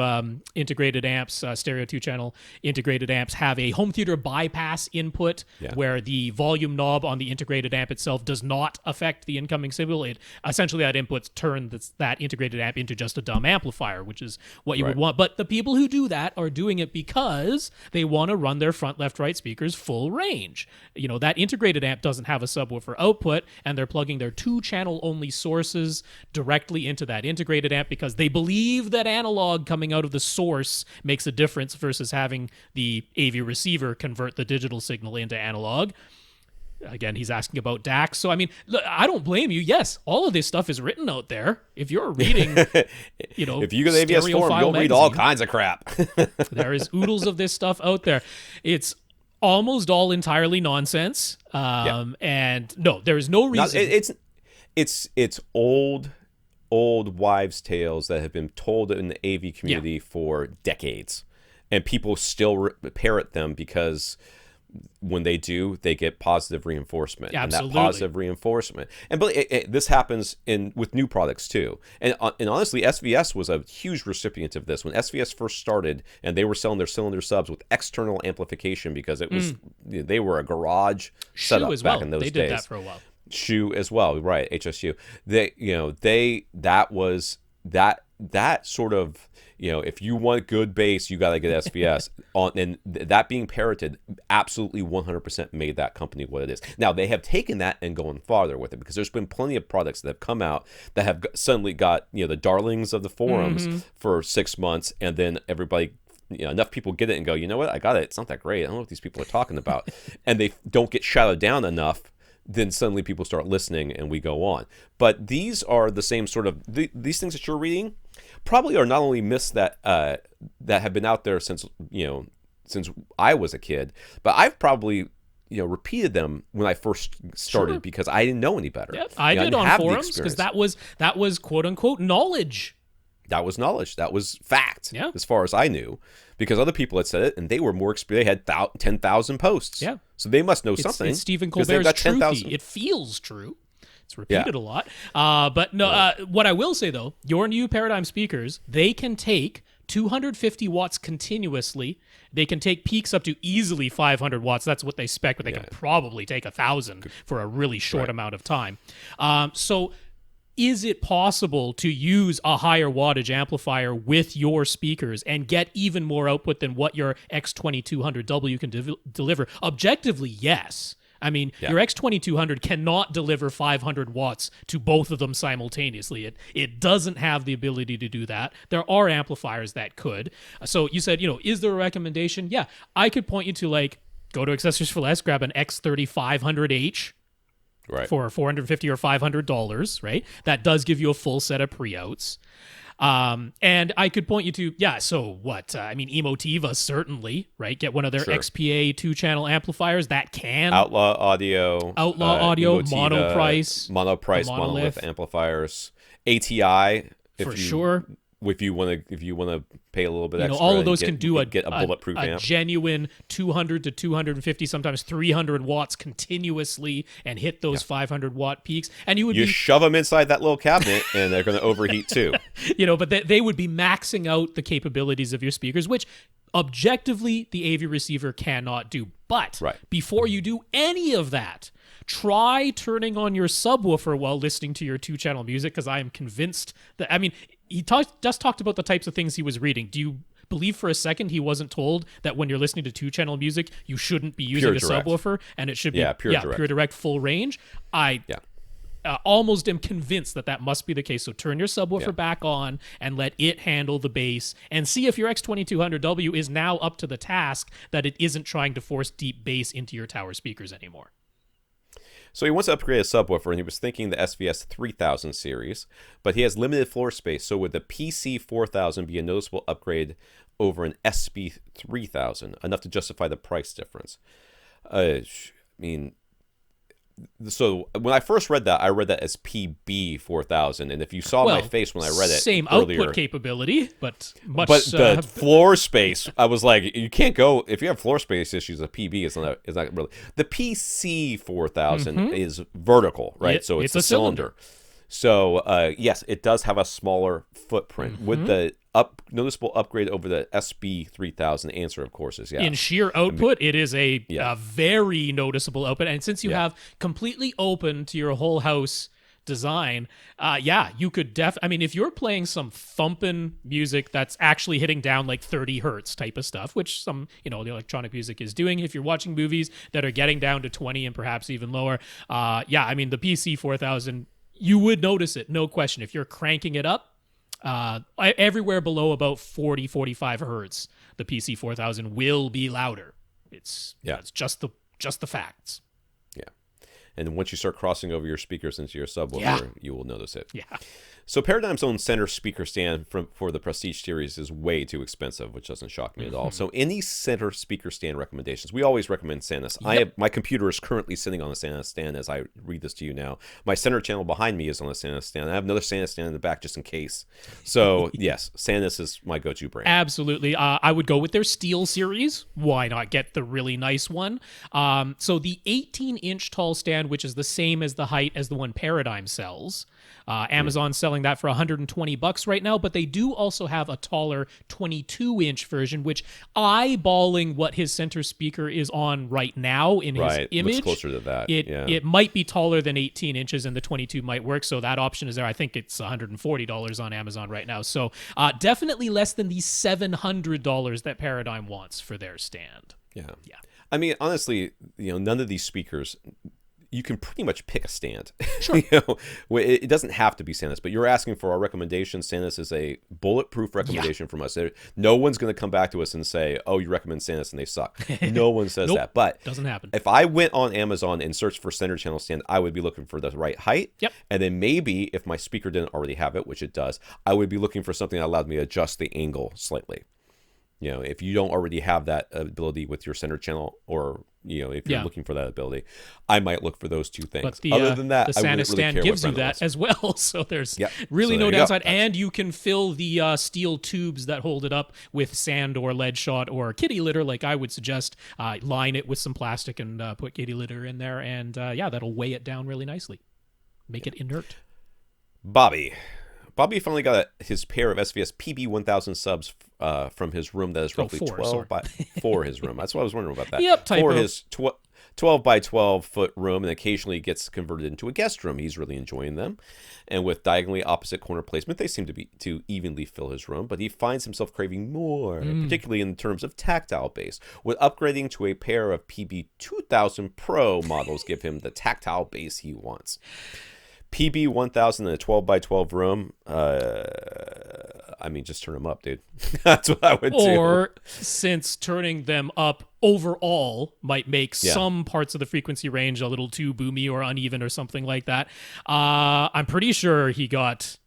integrated amps, stereo two-channel integrated amps have a home theater bypass input where the volume knob on the integrated amp itself does not affect the incoming signal. It essentially, that input turns that integrated amp into just a dumb amplifier, which is what you would want. But the people who do that are doing it because they want to run their front, left, right speakers full range. You know, that integrated amp doesn't have a subwoofer output, and they're plugging their two-channel only sources directly into that integrated amp because they believe that analog coming out of the source makes a difference versus having the AV receiver convert the digital signal into analog. Again, he's asking about DACs. So, I mean, look, I don't blame you. Yes, all of this stuff is written out there. If you're reading, you know, if you go to AVS Forum, you'll read all kinds of crap. There is oodles of this stuff out there. It's almost all entirely nonsense. And no, there is no reason. It's old wives' tales that have been told in the AV community for decades, and people still parrot them because when they do, they get positive reinforcement. Absolutely. And that positive reinforcement. And but this happens with new products too. And honestly, SVS was a huge recipient of this. When SVS first started and they were selling their cylinder subs with external amplification because it was they were a garage setup as well. back in those days. They did that for a while. Hue as well, right? HSU. That sort of, if you want good bass, you got to get SVS and that being parroted absolutely 100% made that company what it is. Now they have taken that and gone farther with it because there's been plenty of products that have come out that have suddenly got, the darlings of the forums for 6 months, and then everybody, enough people get it and go, you know what, I got it. It's not that great. I don't know what these people are talking about. And they don't get shouted down enough. Then suddenly people start listening and we go on. But these are the same sort of these things that you're reading probably are not only myths that have been out there since I was a kid, but I've probably repeated them when I first started because I didn't know any better. Yep, I did on forums because that was quote unquote knowledge. That was knowledge. That was fact. As far as I knew, because other people had said it and they were more experienced. They had 10,000 posts. Yeah. So they must know something. It's Stephen Colbert's truthy. It feels true. It's repeated a lot. But no, what I will say though, your new Paradigm speakers, they can take 250 watts continuously. They can take peaks up to easily 500 watts. That's what they spec, but they can probably take 1,000 for a really short amount of time. So is it possible to use a higher wattage amplifier with your speakers and get even more output than what your X2200W can deliver? Objectively, yes. I mean, your X2200 cannot deliver 500 watts to both of them simultaneously. It doesn't have the ability to do that. There are amplifiers that could. So you said, is there a recommendation? Yeah, I could point you to go to Accessories for Less, grab an X3500H. Right. For $450 or $500, right? That does give you a full set of pre-outs. And I could point you to, so what? Emotiva, certainly, right? Get one of their XPA 2-channel amplifiers that can. Outlaw Audio, Monoprice, monolith amplifiers, ATI. Sure. If you want to pay a little bit extra, all of those can do get a bulletproof amp. Genuine 200 to 250, sometimes 300 watts continuously, and hit those 500 watt peaks. And you shove them inside that little cabinet, and they're going to overheat too. But they would be maxing out the capabilities of your speakers, which objectively the AV receiver cannot do. But before you do any of that, try turning on your subwoofer while listening to your 2-channel music, because I am convinced that, he just talked about the types of things he was reading. Do you believe for a second he wasn't told that when you're listening to 2-channel music, you shouldn't be using a subwoofer and it should be pure direct full range? I almost am convinced that must be the case. So turn your subwoofer back on and let it handle the bass, and see if your X2200W is now up to the task that it isn't trying to force deep bass into your tower speakers anymore. So he wants to upgrade a subwoofer, and he was thinking the SVS 3000 series, but he has limited floor space. So would the PC 4000 be a noticeable upgrade over an SB 3000, enough to justify the price difference? So when I first read that, I read that as PB 4000, and if you saw my face when I read it, same earlier, output capability, but much. But the floor space, I was like, you can't go if you have floor space issues. A PB is not really. The PC 4000 is vertical, right? So it's a cylinder. So yes, it does have a smaller footprint with the noticeable upgrade over the SB3000 answer, of course, is in sheer output. It is a very noticeable output, and since you have completely open to your whole house design, you could I mean, if you're playing some thumping music that's actually hitting down like 30 hertz type of stuff, which some, the electronic music is doing, if you're watching movies that are getting down to 20 and perhaps even lower, I mean, the PC 4000, you would notice it, no question. If you're cranking it up, everywhere below about 40, 45 hertz, the PC 4000 will be louder. It's just the facts. Yeah. And once you start crossing over your speakers into your subwoofer, you will notice it. Yeah. So Paradigm's own center speaker stand for the Prestige series is way too expensive, which doesn't shock me at all. So any center speaker stand recommendations, we always recommend Sanus. My computer is currently sitting on a Sanus stand as I read this to you now. My center channel behind me is on a Sanus stand. I have another Sanus stand in the back just in case. So yes, Sanus is my go-to brand. Absolutely. I would go with their Steel series. Why not get the really nice one? So the 18-inch tall stand, which is the same as the height as the one Paradigm sells. Amazon's selling that for $120 right now, but they do also have a taller 22-inch version, which eyeballing what his center speaker is on right now in his image, looks closer to that. It might be taller than 18 inches, and the 22 might work, so that option is there. I think it's $140 on Amazon right now, so definitely less than the $700 that Paradigm wants for their stand. Yeah. I mean, honestly, none of these speakers, you can pretty much pick a stand. Sure. It doesn't have to be Sanus, but you're asking for our recommendation. Sanus is a bulletproof recommendation from us. No one's going to come back to us and say, oh, you recommend Sanus and they suck. No one says that. But doesn't happen. If I went on Amazon and searched for center channel stand, I would be looking for the right height. Yep. And then maybe if my speaker didn't already have it, which it does, I would be looking for something that allowed me to adjust the angle slightly. If you don't already have that ability with your center channel, or if you're looking for that ability, I might look for those two things. But the, other than that, the Sanus stand gives you that as well, so there's really no downside. And you can fill the steel tubes that hold it up with sand or lead shot or kitty litter, like I would suggest. Line it with some plastic and put kitty litter in there, and that'll weigh it down really nicely, make it inert. Bobby finally got his pair of SVS PB1000 subs from his room that is roughly 12 by 4 his room. That's what I was wondering about that. Yep, for his 12 by 12 foot room, and occasionally gets converted into a guest room. He's really enjoying them. And with diagonally opposite corner placement, they seem to evenly fill his room, but he finds himself craving more, particularly in terms of tactile bass. With upgrading to a pair of PB2000 Pro models give him the tactile bass he wants. PB1000 in a 12 by 12 room, I mean, just turn them up, dude. That's what I would do. Or, since turning them up overall might make some parts of the frequency range a little too boomy or uneven or something like that, I'm pretty sure he got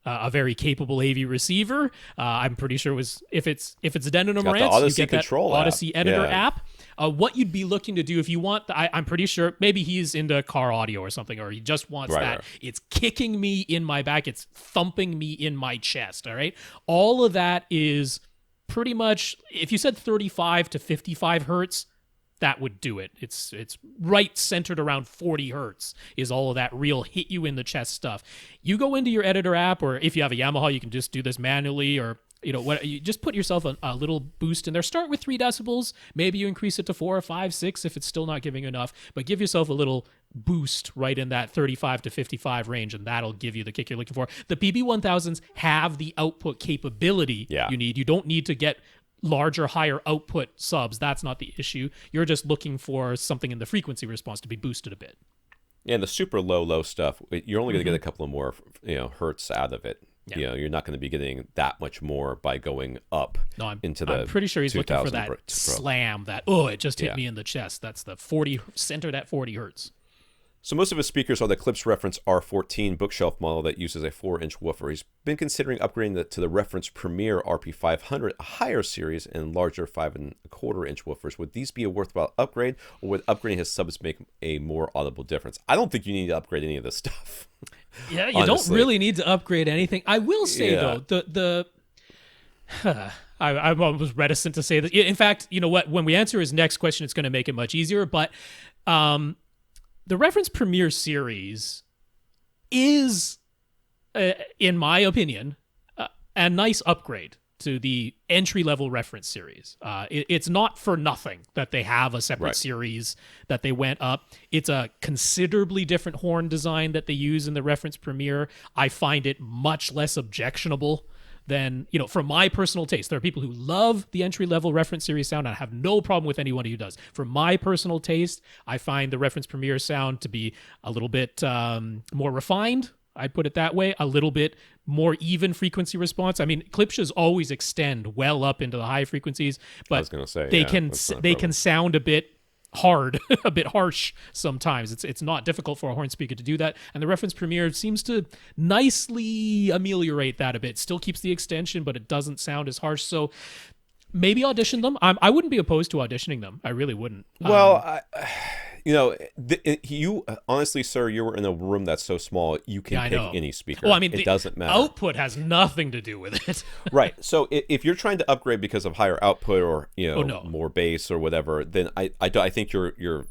a very capable AV receiver. I'm pretty sure if it's a Denis N, you get that Audyssey Editor App. What you'd be looking to do if you want, I'm pretty sure maybe he's into car audio or something, or he just wants that. Right. It's kicking me in my back. It's thumping me in my chest. All right. All of that is pretty much, if you said 35 to 55 hertz, that would do it. It's right centered around 40 hertz is all of that real hit you in the chest stuff. You go into your editor app, or if you have a Yamaha, you can just do this manually, or you just put yourself a little boost in there. Start with 3 decibels. Maybe you increase it to 4 or 5, 6 if it's still not giving enough, but give yourself a little boost right in that 35 to 55 range, and that'll give you the kick you're looking for. The PB1000s have the output capability you need. You don't need to get larger, higher output subs. That's not the issue. You're just looking for something in the frequency response to be boosted a bit. Yeah, and the super low stuff, you're only going to get a couple of more hertz out of it. Yeah. You're not going to be getting that much more by going up into the. I'm pretty sure he's looking for that Pro. slam, that it just hit me in the chest. That's the 40 centered at 40 hertz. So most of his speakers are the Klipsch Reference R14 bookshelf model that uses a 4-inch woofer. He's been considering upgrading to the Reference Premier RP500, a higher series and larger 5.25-inch woofers. Would these be a worthwhile upgrade, or would upgrading his subs make a more audible difference? I don't think you need to upgrade any of this stuff. Yeah, you don't really need to upgrade anything. I will say though, I was reticent to say that. In fact, you know what? When we answer his next question, it's going to make it much easier. But the Reference Premier series is in my opinion, a nice upgrade to the entry-level reference series. It's not for nothing that they have a separate series that they went up. It's a considerably different horn design that they use in the reference Premier. I find it much less objectionable than, from my personal taste. There are people who love the entry-level reference series sound, and I have no problem with anyone who does. For my personal taste, I find the reference Premier sound to be a little bit more refined. I'd put it that way, a little bit more even frequency response. I mean, clipshows always extend well up into the high frequencies, but I was gonna say, they can sound a bit hard, a bit harsh sometimes. It's not difficult for a horn speaker to do that, and the reference Premier seems to nicely ameliorate that a bit. Still keeps the extension, but it doesn't sound as harsh. So maybe audition them. I wouldn't be opposed to auditioning them. I really wouldn't. Well, you honestly, sir, you were in a room that's so small you can pick any speaker. Well, I mean, it doesn't matter. Output has nothing to do with it. Right. So if you're trying to upgrade because of higher output or more bass or whatever, then I think you're going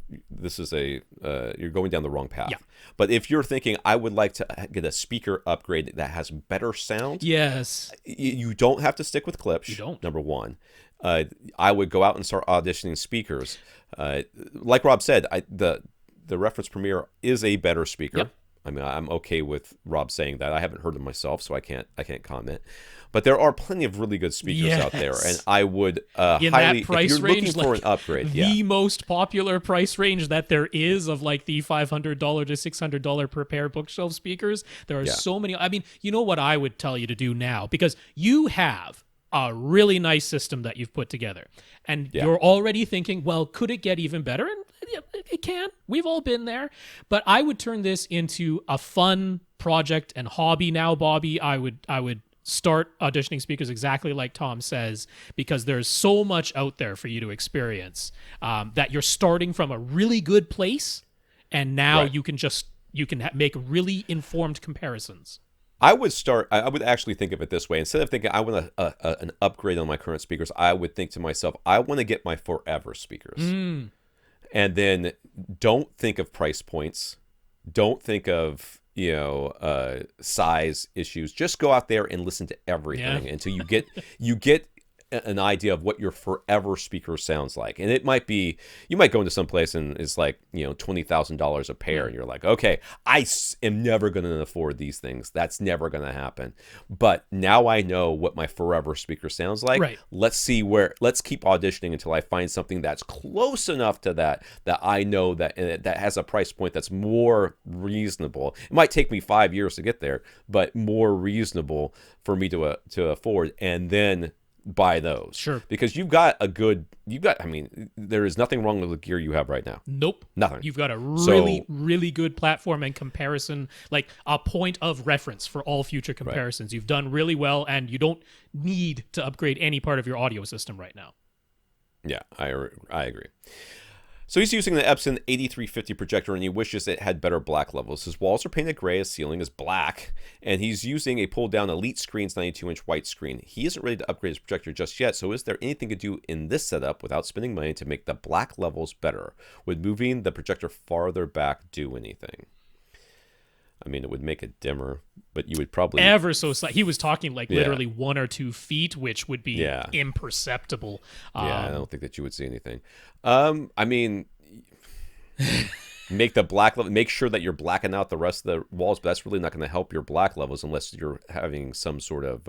down the wrong path. Yeah. But if you're thinking I would like to get a speaker upgrade that has better sound, yes, you don't have to stick with clips. You don't. Number one. I would go out and start auditioning speakers. Like Rob said, the reference Premier is a better speaker. Yep. I mean, I'm okay with Rob saying that. I haven't heard them myself, so I can't comment. But there are plenty of really good speakers out there, and I would in highly, that price if you're range, looking for an upgrade, the most popular price range that there is of like the $500 to $600 per pair bookshelf speakers. There are so many. I mean, you know what I would tell you to do now, because you have a really nice system that you've put together, and you're already thinking, well, could it get even better? And it can. We've all been there. But I would turn this into a fun project and hobby now, Bobby. I would start auditioning speakers exactly like Tom says, because there's so much out there for you to experience, that you're starting from a really good place, and now you can make really informed comparisons. I would actually think of it this way. Instead of thinking I want an upgrade on my current speakers, I would think to myself, I want to get my forever speakers. And then don't think of price points. Don't think of, size issues. Just go out there and listen to everything until you get an idea of what your forever speaker sounds like. And it might be, you might go into some place and it's like, $20,000 a pair, and you're like, okay, I am never going to afford these things. That's never going to happen. But now I know what my forever speaker sounds like. Right. Let's keep auditioning until I find something that's close enough to that I know that has a price point that's more reasonable. It might take me 5 years to get there, but more reasonable for me to afford, and then buy those. Sure. Because I mean, there is nothing wrong with the gear you have right now. Nope. Nothing. You've got a really good platform and comparison, like a point of reference for all future comparisons. Right. You've done really well, and you don't need to upgrade any part of your audio system right now. Yeah, I agree. So he's using the Epson 8350 projector, and he wishes it had better black levels. His walls are painted gray, his ceiling is black, and he's using a pulled-down Elite Screens 92-inch white screen. He isn't ready to upgrade his projector just yet, so is there anything to do in this setup without spending money to make the black levels better? Would moving the projector farther back do anything? I mean, it would make it dimmer, but you would probably... Ever so slight. He was talking literally 1 or 2 feet, which would be imperceptible. I don't think that you would see anything. I mean... Make sure that you're blacking out the rest of the walls, but that's really not going to help your black levels unless you're having some sort of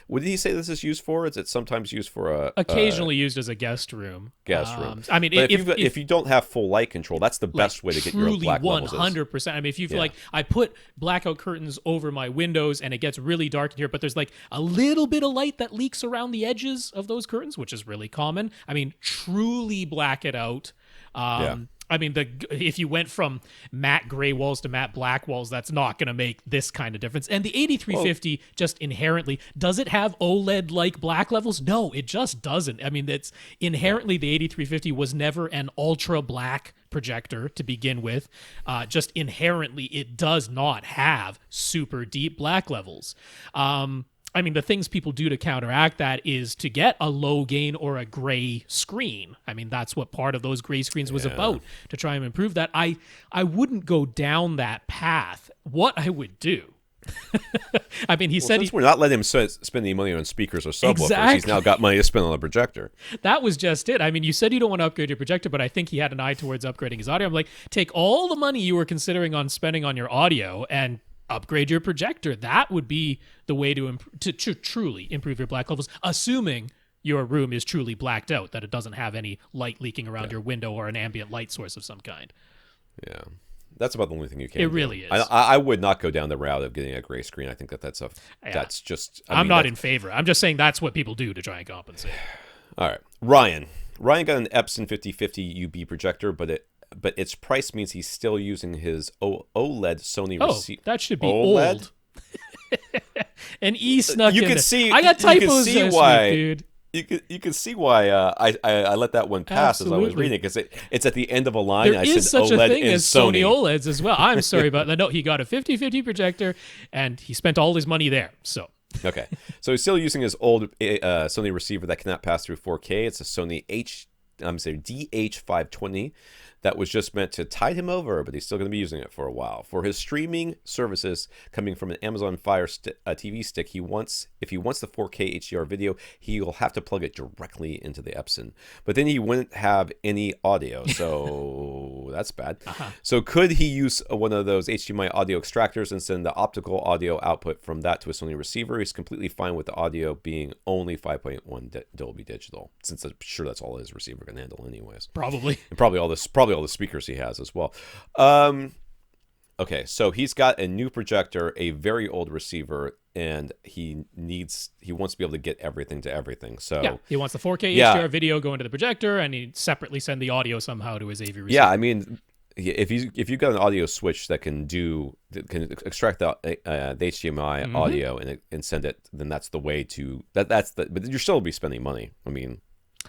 what did he say this is used for? Is it sometimes used for occasionally used as a guest room? I mean, if you don't have full light control, that's the best way to get your black levels. 100%. I mean, if you feel like I put blackout curtains over my windows and it gets really dark in here, but there's like a little bit of light that leaks around the edges of those curtains, which is really common. I mean, truly black it out. I mean, if you went from matte gray walls to matte black walls, that's not going to make this kind of difference. And the 8350 just inherently, does it have OLED-like black levels? No, it just doesn't. I mean, it's inherently the 8350 was never an ultra black projector to begin with. Just inherently, it does not have super deep black levels. I mean, the things people do to counteract that is to get a low gain or a gray screen. I mean, that's what part of those gray screens was about, to try and improve that. I wouldn't go down that path. What I would do I mean, he said since we're not letting him spend any money on speakers or subwoofers, Exactly. he's now got money to spend on a projector. that was just it. I mean, you said you don't want to upgrade your projector, but I think he had an eye towards upgrading his audio. I'm like, take all the money you were considering on spending on your audio and upgrade your projector. That would be the way to truly improve your black levels, assuming your room is truly blacked out, that it doesn't have any light leaking around your window or an ambient light source of some kind. Yeah. That's about the only thing you can It do. really is. I would not go down the route of getting a gray screen. I think that's just... I'm not in favor. I'm just saying that's what people do to try and compensate. All right. Ryan got an Epson 5050 UB projector, but its price means he's still using his OLED Sony receiver. That should be OLED? old. An E snuck in. See, I got typos you can see this why, week, dude. You can see why I let that one pass as I was reading it, because it's at the end of a line. There I is said such OLED a thing and as Sony OLEDs as well. I'm sorry about that. No, he got a 50-50 projector, and he spent all his money there. Okay, so he's still using his old Sony receiver that cannot pass through 4K. It's a Sony DH520 that was just meant to tide him over, but he's still going to be using it for a while. For his streaming services coming from an Amazon Fire TV stick, if he wants the 4K HDR video, he will have to plug it directly into the Epson. But then he wouldn't have any audio, so that's bad. So could he use one of those HDMI audio extractors and send the optical audio output from that to a Sony receiver? He's completely fine with the audio being only 5.1 Dolby Digital, since I'm sure that's all his receiver can handle anyways. Probably. And probably all the speakers he has as well. Okay, so he's got a new projector, a very old receiver, and he wants to be able to get everything to everything. So yeah, he wants the 4K HDR video going to the projector, and he separately send the audio somehow to his AV receiver. Yeah, I mean, if you've got an audio switch that can extract the HDMI audio and send it, then that's the way to but you're still be spending money. I mean,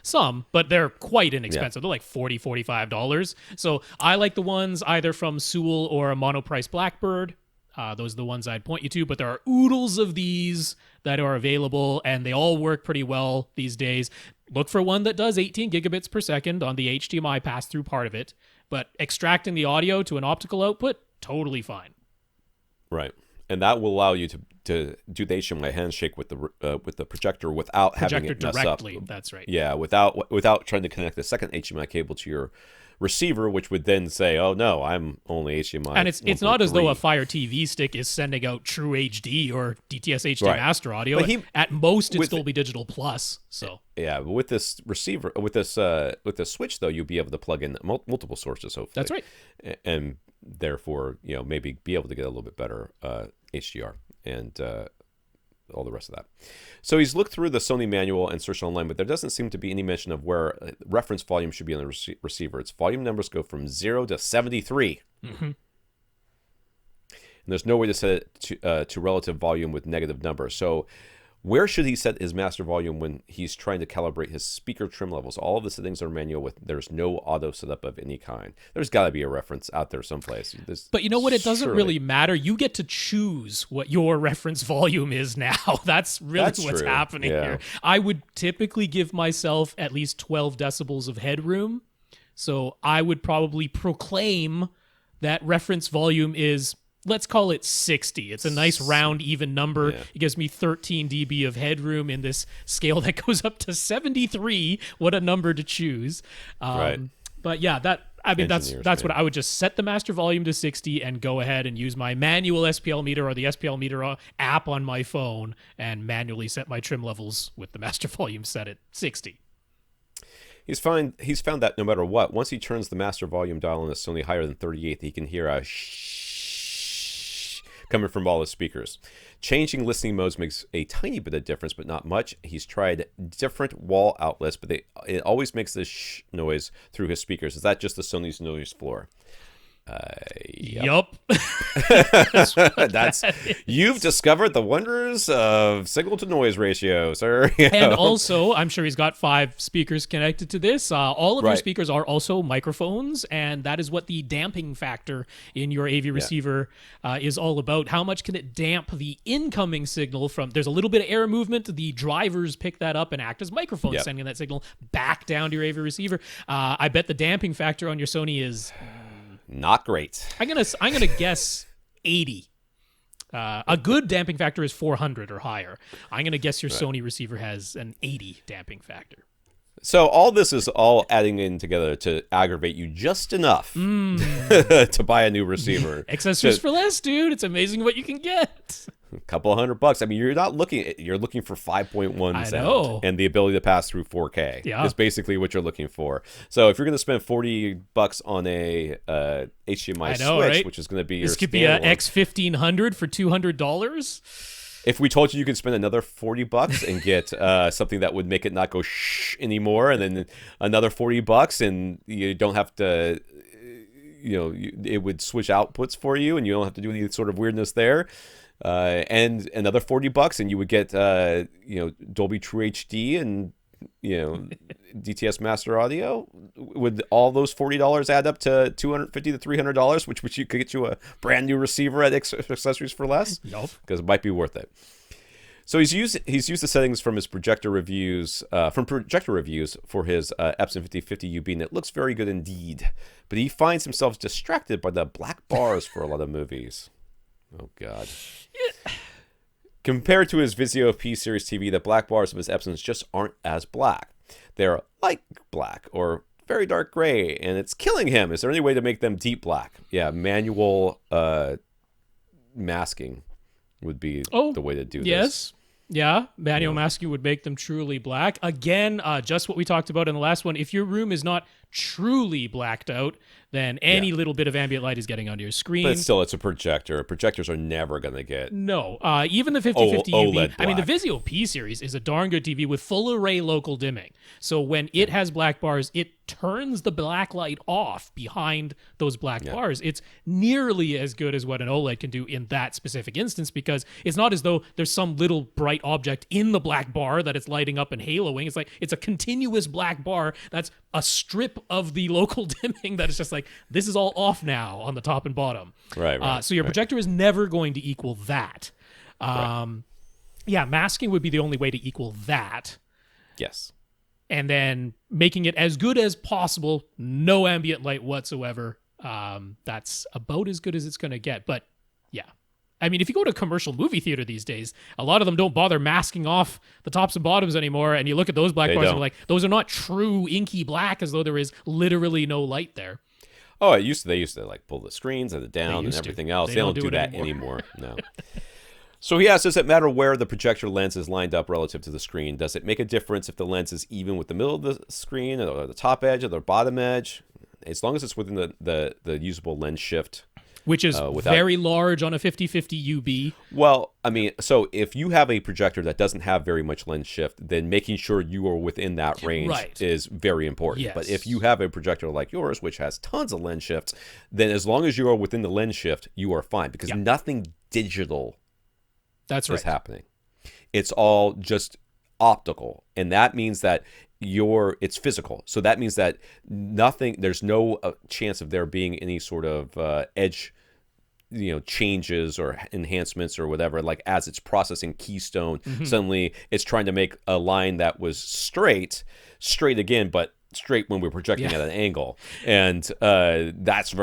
some, but they're quite inexpensive. They're like $40, $45. So I like the ones either from Sewell or a Monoprice Blackbird. Those are the ones I'd point you to, but there are oodles of these that are available, and they all work pretty well these days. Look for one that does 18 gigabits per second on the HDMI pass-through part of it, but extracting the audio to an optical output, totally fine. Right. And that will allow you to do the HDMI handshake with the projector without having it mess directly. up. That's right. Yeah, without trying to connect the second HDMI cable to your receiver, which would then say, "Oh no, I'm only HDMI." And it's not as though a Fire TV stick is sending out True HD or DTS HD Master audio. But at most, it's Dolby Digital Plus. So yeah, but with this receiver, with this switch though, you'll be able to plug in multiple sources. Hopefully, that's right. And therefore, maybe be able to get a little bit better HDR and all the rest of that. So he's looked through the Sony manual and searched online, but there doesn't seem to be any mention of where reference volume should be on the receiver. Its volume numbers go from 0 to 73. And there's no way to set it to relative volume with negative numbers. So where should he set his master volume when he's trying to calibrate his speaker trim levels? All of the settings are manual there's no auto setup of any kind. There's got to be a reference out there someplace. But you know what? It doesn't really matter. You get to choose what your reference volume is now. That's what's happening here. I would typically give myself at least 12 decibels of headroom. So I would probably proclaim that reference volume is, let's call it 60. It's a nice round, even number. Yeah. It gives me 13 dB of headroom in this scale that goes up to 73. What a number to choose. Right. But yeah, that's what I would just set the master volume to 60 and go ahead and use my manual SPL meter or the SPL meter app on my phone and manually set my trim levels with the master volume set at 60. He's found that no matter what, once he turns the master volume dial on a Sony higher than 38, he can hear a coming from all his speakers. Changing listening modes makes a tiny bit of difference, but not much. He's tried different wall outlets, but it always makes this shh noise through his speakers. Is that just the Sony's noise floor? Yup. You've discovered the wonders of signal to noise ratio, sir. And also, I'm sure he's got 5 speakers connected to this. All of your speakers are also microphones, and that is what the damping factor in your AV receiver is all about. How much can it damp the incoming signal from? There's a little bit of air movement. The drivers pick that up and act as microphones, sending that signal back down to your AV receiver. I bet the damping factor on your Sony is not great. I'm gonna guess 80. A good damping factor is 400 or higher. I'm going to guess your Sony receiver has an 80 damping factor. So all this is all adding in together to aggravate you just enough to buy a new receiver. Accessories for less, dude. It's amazing what you can get. A couple $100. I mean, you're looking for 5.1 sound and the ability to pass through 4K. Yeah. Is basically what you're looking for. So if you're going to spend $40 on a HDMI switch, right? Which is going to be this your could be a standalone, X1500 for $200. if we told you could spend another $40 and get something that would make it not go shh anymore, and then another $40 and you don't have to, it would switch outputs for you and you don't have to do any sort of weirdness there. And another $40 and you would get, Dolby True HD and, DTS Master Audio. Would all those $40 add up to $250 to $300, which you could get you a brand new receiver at Accessories for Less? Yup. Because it might be worth it. So he's used the settings from his projector reviews for his Epson 5050 UB, and it looks very good indeed. But he finds himself distracted by the black bars for a lot of movies. Oh God. Compared to his Vizio P series TV, the black bars of his Epsons just aren't as black. They're light black or very dark gray, and it's killing him. Is there any way to make them deep black? Yeah, manual masking would be the way to do this. Yes. Yeah, manual masking would make them truly black. Again, just what we talked about in the last one. If your room is not truly blacked out, then any little bit of ambient light is getting onto your screen. But still, it's a projector. Projectors are never going to get... No. Even the 5050 UB... OLED I mean, the black. Vizio P series is a darn good TV with full array local dimming. So when it has black bars, it turns the black light off behind those black bars. It's nearly as good as what an OLED can do in that specific instance, because it's not as though there's some little bright object in the black bar that it's lighting up and haloing. It's like it's a continuous black bar that's a strip of the local dimming that is just like, this is all off now on the top and bottom. Right. So your projector is never going to equal that. Yeah, masking would be the only way to equal that. Yes. And then making it as good as possible, no ambient light whatsoever. That's about as good as it's going to get. But yeah, I mean, if you go to a commercial movie theater these days, a lot of them don't bother masking off the tops and bottoms anymore. And you look at those black bars and you're like, those are not true inky black, as though there is literally no light there. Oh, they used to like pull the screens and the down and everything else. They don't do that anymore. No. So he asks, does it matter where the projector lens is lined up relative to the screen? Does it make a difference if the lens is even with the middle of the screen or the top edge or the bottom edge? As long as it's within the usable lens shift. Which is very large on a 5050 UB. Well, I mean, so if you have a projector that doesn't have very much lens shift, then making sure you are within that range is very important. Yes. But if you have a projector like yours, which has tons of lens shifts, then as long as you are within the lens shift, you are fine, because nothing digital is happening. It's all just optical, and that means that it's physical. So that means that there's no chance of there being any sort of edge, changes or enhancements or whatever. Like as it's processing keystone, suddenly it's trying to make a line that was straight again, but straight when we're projecting at an angle, and that's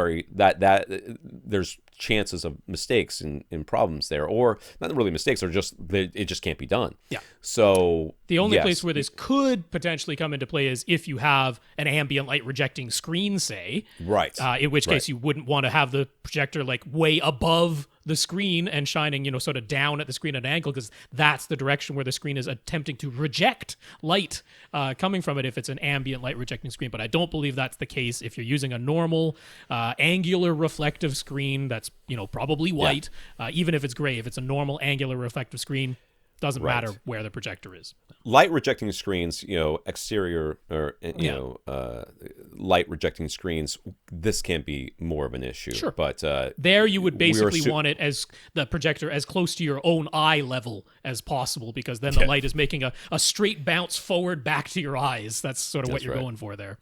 there's chances of mistakes and problems there, or not really mistakes, or just it just can't be done. So the only place where this could potentially come into play is if you have an ambient light rejecting screen, say, in which case you wouldn't want to have the projector like way above the screen and shining, sort of down at the screen at an angle, because that's the direction where the screen is attempting to reject light coming from it if it's an ambient light rejecting screen. But I don't believe that's the case if you're using a normal angular reflective screen that's, probably white, even if it's gray. If it's a normal angular reflective screen, doesn't matter where the projector is. Light rejecting screens, exterior or light rejecting screens, this can be more of an issue. Sure. But there you would basically want it as the projector as close to your own eye level as possible, because then the light is making a straight bounce forward back to your eyes. That's sort of what you're going for there.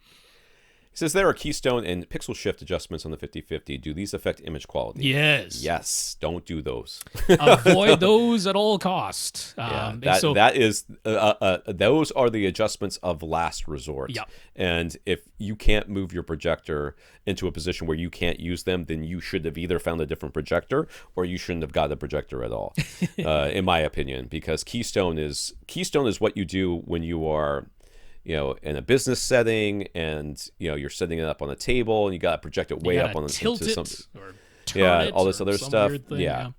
says there are keystone and pixel shift adjustments on the 5050. Do these affect image quality? Yes. Yes. Don't do those. Avoid those at all cost. That is those are the adjustments of last resort. Yep. And if you can't move your projector into a position where you can't use them, then you should have either found a different projector or you shouldn't have got a projector at all, in my opinion, because keystone is what you do when you are, in a business setting, and you're setting it up on a table, and you got to project it way up on tilt into it or turn it all this or other some stuff. weird thing, Yeah.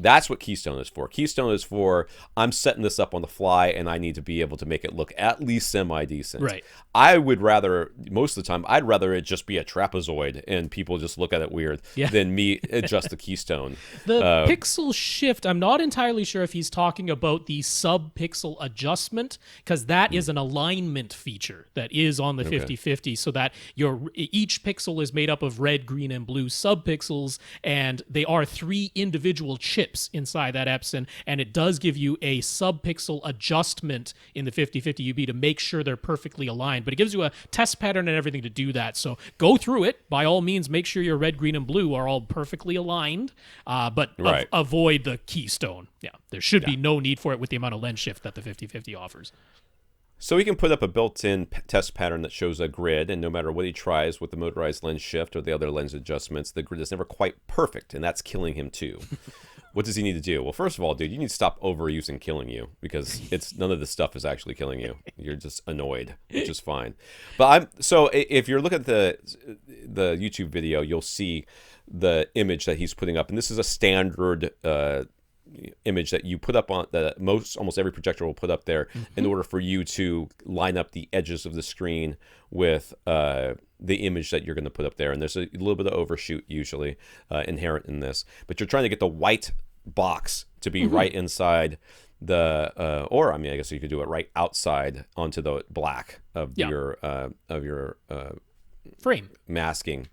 That's what keystone is for. Keystone is for, I'm setting this up on the fly, and I need to be able to make it look at least semi-decent. Right. I would rather, most of the time, I'd rather it just be a trapezoid and people just look at it weird than me adjust the keystone. The pixel shift, I'm not entirely sure if he's talking about the sub-pixel adjustment, because that is an alignment feature that is on the 5050, so that each pixel is made up of red, green, and blue sub-pixels, and they are 3 individual chips inside that Epson, and it does give you a sub-pixel adjustment in the 5050 UB to make sure they're perfectly aligned, but it gives you a test pattern and everything to do that. So go through it. By all means, make sure your red, green, and blue are all perfectly aligned, but avoid the keystone. Yeah, there should be no need for it with the amount of lens shift that the 5050 offers. So he can put up a built-in test pattern that shows a grid, and no matter what he tries with the motorized lens shift or the other lens adjustments, the grid is never quite perfect, and that's killing him too. What does he need to do? Well, first of all, dude, you need to stop overusing killing you, because none of this stuff is actually killing you. You're just annoyed, which is fine. But if you're looking at the YouTube video, you'll see the image that he's putting up, and this is a standard image that you put up on that almost every projector will put up there in order for you to line up the edges of the screen with the image that you're going to put up there. And there's a little bit of overshoot usually inherent in this, but you're trying to get the white box to be right inside the or I mean, I guess you could do it right outside onto the black of your frame masking,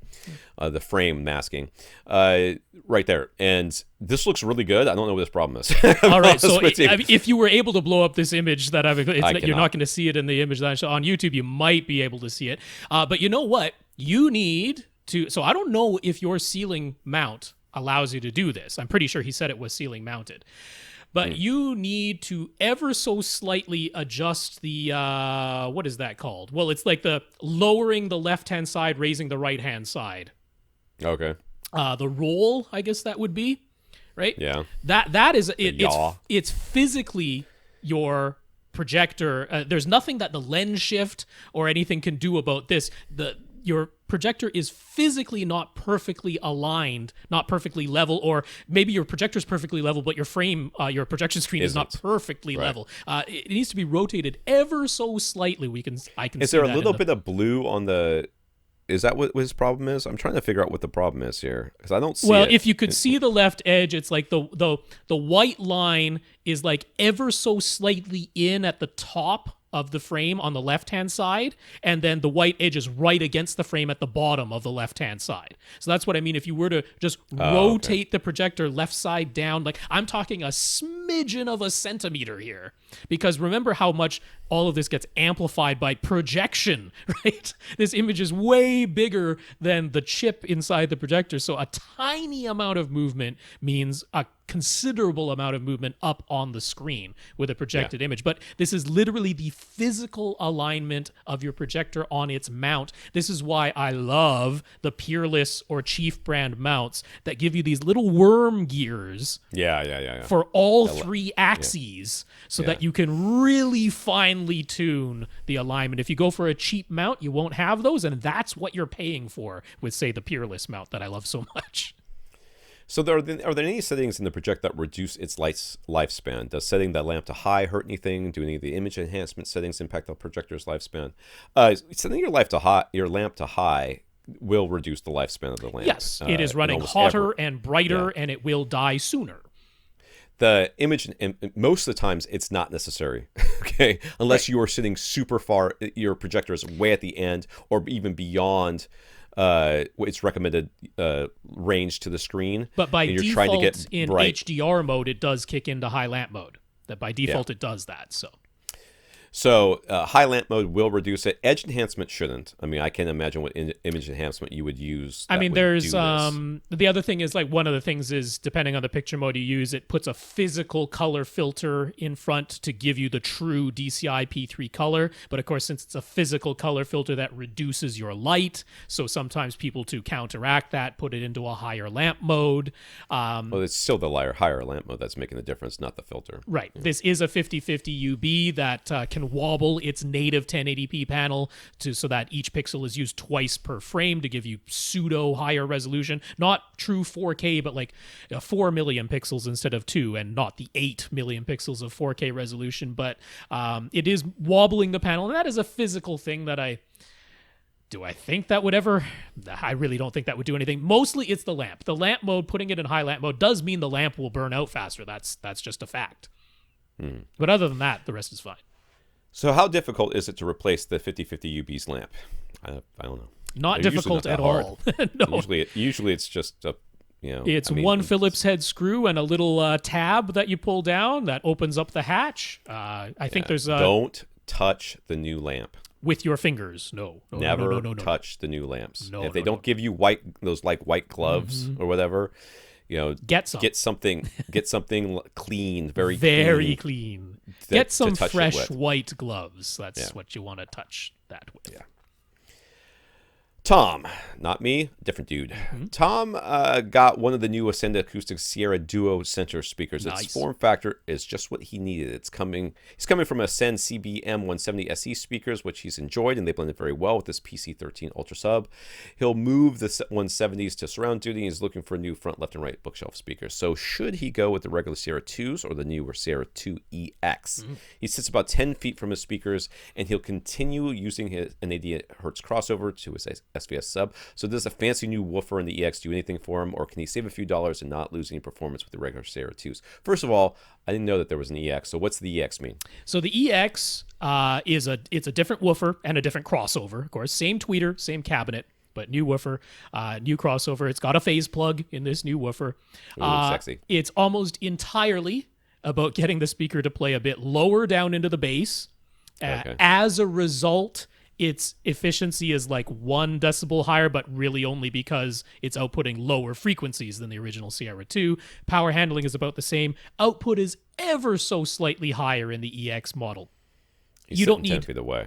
the frame masking right there. And this looks really good. I don't know what this problem is. All right, so if you were able to blow up this image that you're not going to see it in the image that I show on YouTube, you might be able to see it, but you know what you need to, so I don't know if your ceiling mount allows you to do this. I'm pretty sure he said it was ceiling mounted. But you need to ever so slightly adjust the, what is that called? Well, it's like the lowering the left-hand side, raising the right-hand side. Okay. The roll, I guess that would be, right? Yeah. That is, it's physically your projector. There's nothing that the lens shift or anything can do about this. Your projector is physically not perfectly aligned, not perfectly level, or maybe your projector is perfectly level, but your frame, your projection screen is not perfectly level. It needs to be rotated ever so slightly. I can. Is there a little bit of blue on the? Is that what his problem is? I'm trying to figure out what the problem is here, because I don't see it. Well, if you could see the left edge, it's like the white line is like ever so slightly in at the top of the frame on the left-hand side, and then the white edge is right against the frame at the bottom of the left-hand side. So that's what I mean. If you were to just rotate the projector left side down, like I'm talking a smidgen of a centimeter here, because remember how much all of this gets amplified by projection, right? This image is way bigger than the chip inside the projector, so a tiny amount of movement means a considerable amount of movement up on the screen with a projected image. But this is literally the physical alignment of your projector on its mount. This is why I love the Peerless or Chief brand mounts that give you these little worm gears for all 3 axes, so that you can really finely tune the alignment. If you go for a cheap mount, you won't have those, and that's what you're paying for with, say, the Peerless mount that I love so much. So are there any settings in the projector that reduce its lifespan? Does setting the lamp to high hurt anything? Do any of the image enhancement settings impact the projector's lifespan? Setting your lamp to high will reduce the lifespan of the lamp. Yes, it is running hotter and brighter, and it will die sooner. The image, and most of the times, it's not necessary, okay? Unless you are sitting super far, your projector is way at the end, or even beyond its recommended range to the screen. But by default, in HDR mode, it does kick into high lamp mode. That by default, it does that. So high lamp mode will reduce it. Edge enhancement shouldn't. I mean, I can't imagine what image enhancement you would use. I mean, there's the other thing is like one of the things is depending on the picture mode you use, it puts a physical color filter in front to give you the true DCI P3 color. But of course, since it's a physical color filter, that reduces your light. So sometimes people to counteract that put it into a higher lamp mode. Well, it's still the higher lamp mode that's making the difference, not the filter. Right. Yeah. This is a 50/50 UB that can wobble its native 1080p panel so that each pixel is used twice per frame to give you pseudo higher resolution. Not true 4K, but like 4 million pixels instead of 2, and not the 8 million pixels of 4K resolution. But it is wobbling the panel, and that is a physical thing that I think that would ever... I really don't think that would do anything. Mostly it's the lamp. The lamp mode, putting it in high lamp mode, does mean the lamp will burn out faster. That's just a fact. But other than that, the rest is fine. So how difficult is it to replace the 50/50 UB's lamp? I don't know. Not difficult at all. No. Usually it's just a... It's one Philips head screw and a little tab that you pull down that opens up the hatch. I think there's a... Don't touch the new lamp. With your fingers, no. Never touch the new lamps. No, if they don't give you white white gloves or whatever, get something clean, very clean. Get some fresh white gloves. That's what you want to touch that with. Yeah. Tom, not me, different dude. Tom got one of the new Ascend Acoustic Sierra Duo center speakers. Nice. Its form factor is just what he needed. He's coming from Ascend CBM 170 SE speakers, which he's enjoyed, and they blended very well with this PC13 Ultra Sub. He'll move the 170s to surround duty, and he's looking for new front, left, and right bookshelf speakers. So should he go with the regular Sierra 2s or the newer Sierra 2 EX? He sits about 10 feet from his speakers, and he'll continue using an 88 Hertz crossover to his SVS sub. So does a fancy new woofer in the EX do anything for him, or can he save a few dollars and not lose any performance with the regular Sierra 2s? First of all, I didn't know that there was an EX. So what's the EX mean? So the EX it's a different woofer and a different crossover. Of course, same tweeter, same cabinet, but new woofer, new crossover. It's got a phase plug in this new woofer. Ooh, sexy. It's almost entirely about getting the speaker to play a bit lower down into the bass. Okay. As a result, its efficiency is like 1 decibel higher, but really only because it's outputting lower frequencies than the original Sierra 2. Power handling is about the same. Output is ever so slightly higher in the EX model. You don't need 10 feet away.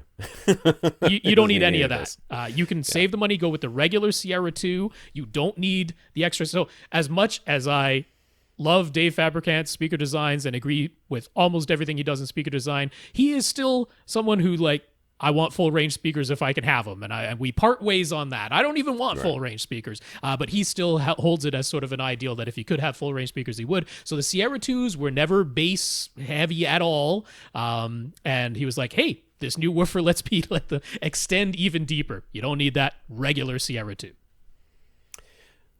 you don't need any of that. You can save the money, go with the regular Sierra 2. You don't need the extra. So as much as I love Dave Fabricant's speaker designs and agree with almost everything he does in speaker design, he is still someone who, like, I want full range speakers if I can have them, and we part ways on that. I don't even want full range speakers, but he still holds it as sort of an ideal that if he could have full range speakers, he would. So the Sierra 2s were never bass heavy at all, and he was like, "Hey, this new woofer lets me extend even deeper. You don't need that regular Sierra 2."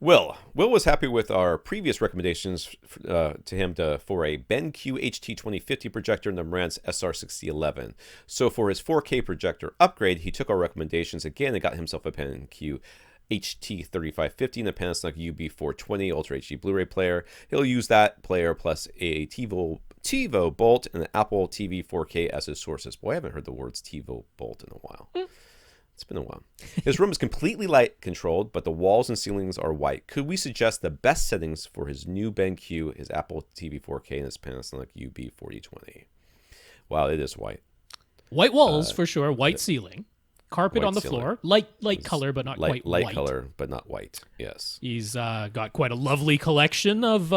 Will was happy with our previous recommendations to him for a BenQ HT3550 projector and the Marantz SR6011. So for his 4K projector upgrade, he took our recommendations again and got himself a BenQ HT3550 and a Panasonic UB420 Ultra HD Blu-ray player. He'll use that player plus a TiVo Bolt and an Apple TV 4K as his sources. Boy, I haven't heard the words TiVo Bolt in a while. It's been a while. His room is completely light controlled, but the walls and ceilings are white. Could we suggest the best settings for his new BenQ, his Apple TV 4K, and his Panasonic UB420? Wow, it is white. White walls for sure. White ceiling. Carpet on the floor. Light color, but not quite white. Light color, but not white. Yes. He's got quite a lovely collection of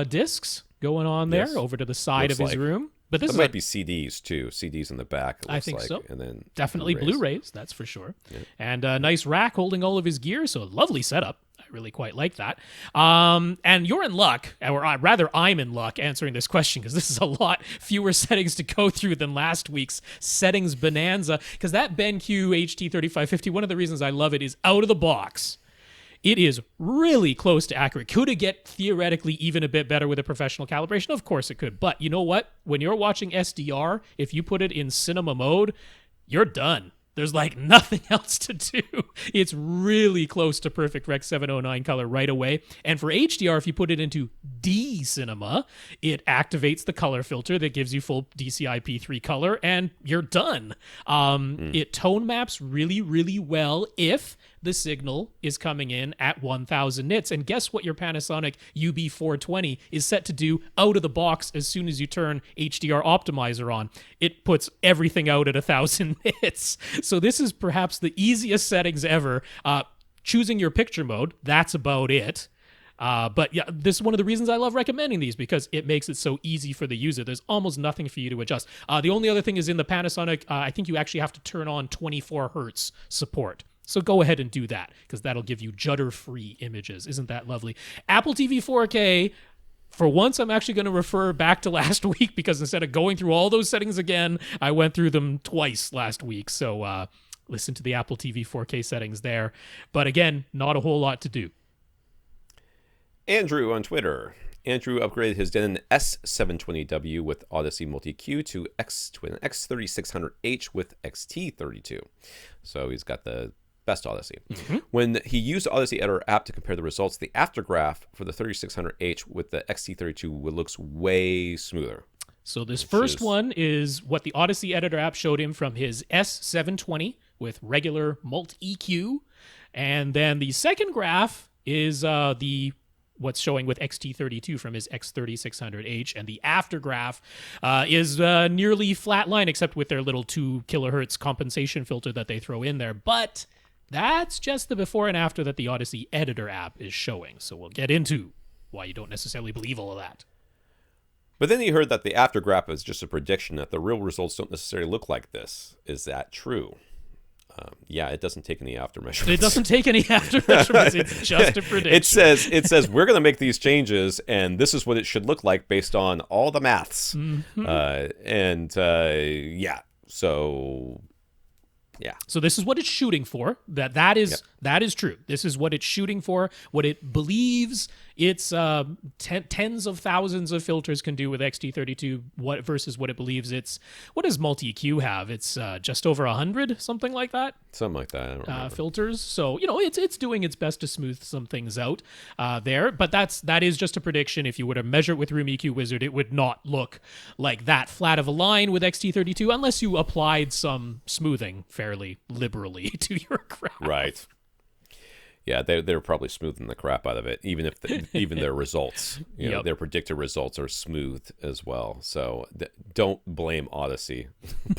discs going on there over to the side of his room. But this might be CDs too. CDs in the back. I think so. And then definitely Blu-rays, that's for sure. Yeah. And a nice rack holding all of his gear. So a lovely setup. I really quite like that. And you're in luck, or rather, I'm in luck answering this question because this is a lot fewer settings to go through than last week's settings bonanza. Because that BenQ HT3550, one of the reasons I love it is out of the box. It is really close to accurate. Could it get theoretically even a bit better with a professional calibration? Of course it could. But you know what? When you're watching SDR, if you put it in cinema mode, you're done. There's like nothing else to do. It's really close to perfect Rec 709 color right away. And for HDR, if you put it into D Cinema, it activates the color filter that gives you full DCI-P3 color, and you're done. It tone maps really, really well if the signal is coming in at 1000 nits. And guess what your Panasonic UB420 is set to do out of the box as soon as you turn HDR Optimizer on? It puts everything out at 1000 nits. So this is perhaps the easiest settings ever. Choosing your picture mode, that's about it. But yeah, this is one of the reasons I love recommending these, because it makes it so easy for the user. There's almost nothing for you to adjust. The only other thing is in the Panasonic, I think you actually have to turn on 24 hertz support. So go ahead and do that, because that'll give you judder-free images. Isn't that lovely? Apple TV 4K, for once, I'm actually going to refer back to last week, because instead of going through all those settings again, I went through them twice last week. So listen to the Apple TV 4K settings there. But again, not a whole lot to do. Andrew on Twitter. Andrew upgraded his Denon S720W with Audyssey Multi-Q to X3600H with XT32. So he's got the best Audyssey. When he used the Audyssey Editor App to compare the results, the aftergraph for the 3600H with the XT32 looks way smoother. So this first one is what the Audyssey Editor App showed him from his S720 with regular Multi-EQ. And then the second graph is what's showing with XT32 from his X3600H, and the aftergraph is nearly flat line, except with their little 2 kilohertz compensation filter that they throw in there. But that's just the before and after that the Audyssey Editor App is showing. So we'll get into why you don't necessarily believe all of that. But then he heard that the aftergraph is just a prediction, that the real results don't necessarily look like this. Is that true? Yeah, it doesn't take any after measurements. It doesn't take any after measurements. It's just a prediction. It says we're going to make these changes, and this is what it should look like based on all the maths. So this is what it's shooting for. That is true. This is what it's shooting for. What it believes its tens of thousands of filters can do with XT32 versus what it believes it's... What does Multi-EQ have? It's just over 100, something like that? Something like that. I don't remember. Filters. So, it's doing its best to smooth some things out there. But that is just a prediction. If you were to measure it with Room EQ Wizard, it would not look like that flat of a line with XT32 unless you applied some smoothing fairly liberally to your graph. Right. Yeah, they're probably smoothing the crap out of it, even if even their results, their predicted results are smooth as well. So don't blame Audyssey.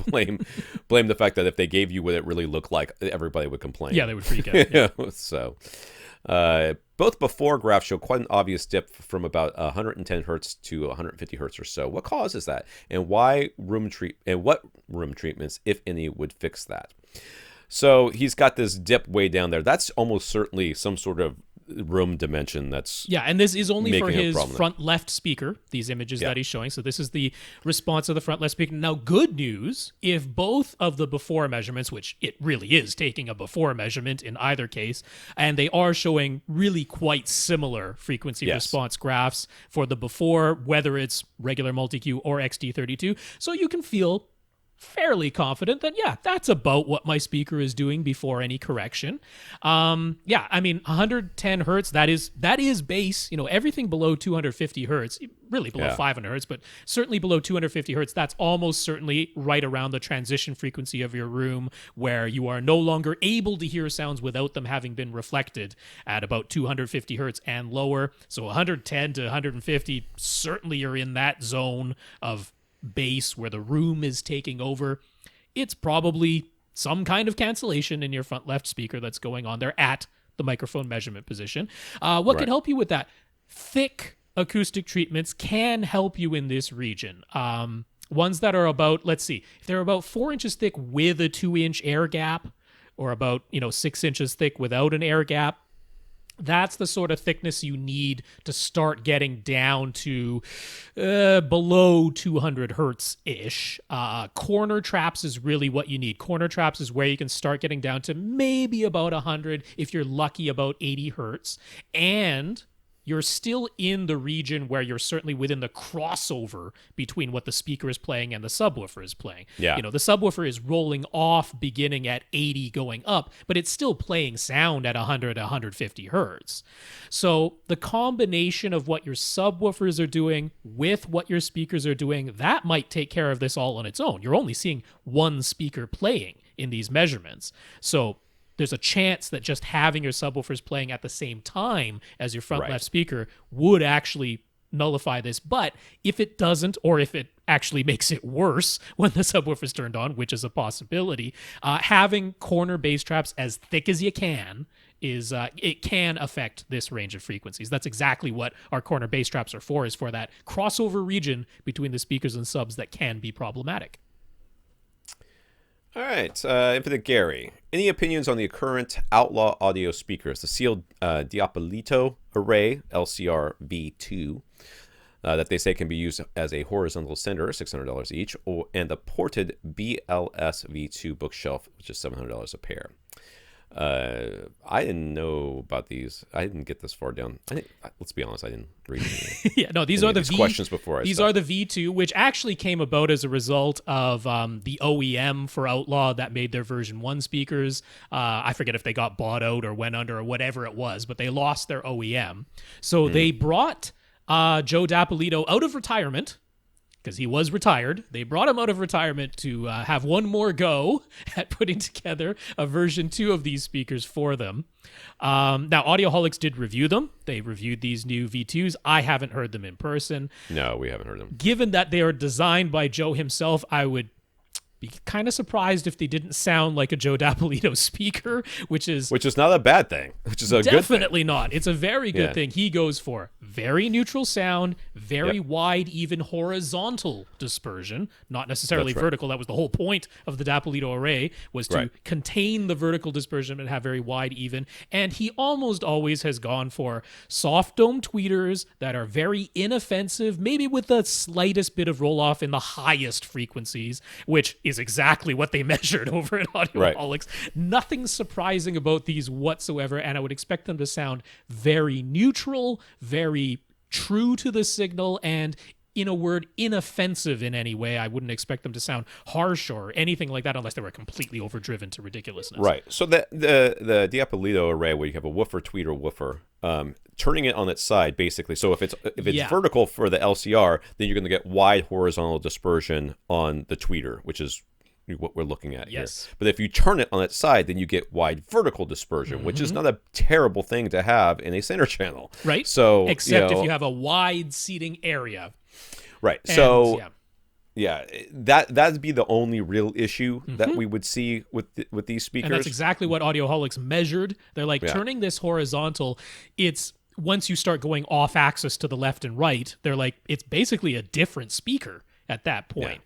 blame the fact that if they gave you what it really looked like, everybody would complain. Yeah, they would freak out. Yeah. So both before graphs show quite an obvious dip from about 110 hertz to 150 hertz or so. What causes that, and what room treatments, if any, would fix that? So he's got this dip way down there. That's almost certainly some sort of room dimension that's... Yeah, and this is only for his front left speaker, these images that he's showing. So this is the response of the front left speaker. Now, good news, if both of the before measurements, which it really is taking a before measurement in either case, and they are showing really quite similar frequency response graphs for the before, whether it's regular Multi-Q or XT32, so you can feel fairly confident that, that's about what my speaker is doing before any correction. 110 hertz, that is bass. Everything below 250 hertz, really below 500 hertz, but certainly below 250 hertz, that's almost certainly right around the transition frequency of your room, where you are no longer able to hear sounds without them having been reflected at about 250 hertz and lower. So 110 to 150, certainly you're in that zone of bass where the room is taking over. It's probably some kind of cancellation in your front left speaker that's going on there at the microphone measurement position. What can help you with that? Thick acoustic treatments can help you in this region. Ones that are about, let's see, if they're about 4 inches thick with a 2-inch air gap, or about 6 inches thick without an air gap, that's the sort of thickness you need to start getting down to below 200 hertz-ish. Corner traps is really what you need. Corner traps is where you can start getting down to maybe about 100, if you're lucky, about 80 hertz. And you're still in the region where you're certainly within the crossover between what the speaker is playing and the subwoofer is playing. Yeah. You know, the subwoofer is rolling off beginning at 80 going up, but it's still playing sound at 100, 150 hertz. So the combination of what your subwoofers are doing with what your speakers are doing, that might take care of this all on its own. You're only seeing one speaker playing in these measurements. So there's a chance that just having your subwoofers playing at the same time as your front left speaker would actually nullify this. But if it doesn't, or if it actually makes it worse when the subwoofer's turned on, which is a possibility, having corner bass traps as thick as you can is it can affect this range of frequencies. That's exactly what our corner bass traps are for, is for that crossover region between the speakers and subs that can be problematic. All right, Infinite Gary. Any opinions on the current Outlaw audio speakers, the sealed Diapolito array, LCRv2, that they say can be used as a horizontal sender, $600 each, and the ported BLSv2 bookshelf, which is $700 a pair. I didn't know about these. I didn't get this far down. Let's be honest, I didn't read any. Yeah, no, these are the questions before. These are the V2, which actually came about as a result of the OEM for Outlaw that made their version 1 speakers. I forget if they got bought out or went under or whatever it was, but they lost their OEM. So they brought Joe Dapolito out of retirement, because he was retired. They brought him out of retirement to have one more go at putting together a version 2 of these speakers for them. Now, Audioholics did review them. They reviewed these new V2s. I haven't heard them in person. No, we haven't heard them. Given that they are designed by Joe himself, I would be kind of surprised if they didn't sound like a Joe Dapolito speaker, which is not a bad thing, which is a good thing. Definitely not. It's a very good thing. He goes for very neutral sound, very wide, even horizontal dispersion, not necessarily vertical. That was the whole point of the Dapolito array, was to contain the vertical dispersion and have very wide, even. And he almost always has gone for soft dome tweeters that are very inoffensive, maybe with the slightest bit of roll off in the highest frequencies, which is exactly what they measured over at Audioholics. Nothing surprising about these whatsoever, and I would expect them to sound very neutral, very true to the signal, and in a word, inoffensive in any way. I wouldn't expect them to sound harsh or anything like that unless they were completely overdriven to ridiculousness. Right. So the Diapolito array, where you have a woofer, tweeter, woofer, turning it on its side, basically. So if it's vertical for the LCR, then you're going to get wide horizontal dispersion on the tweeter, which is what we're looking at here. But if you turn it on its side, then you get wide vertical dispersion, which is not a terrible thing to have in a center channel. Right. So except if you have a wide seating area. Right. And, so that'd be the only real issue that we would see with these speakers. And that's exactly what Audioholics measured. They're like, turning this horizontal, it's once you start going off axis to the left and right, they're like, it's basically a different speaker at that point.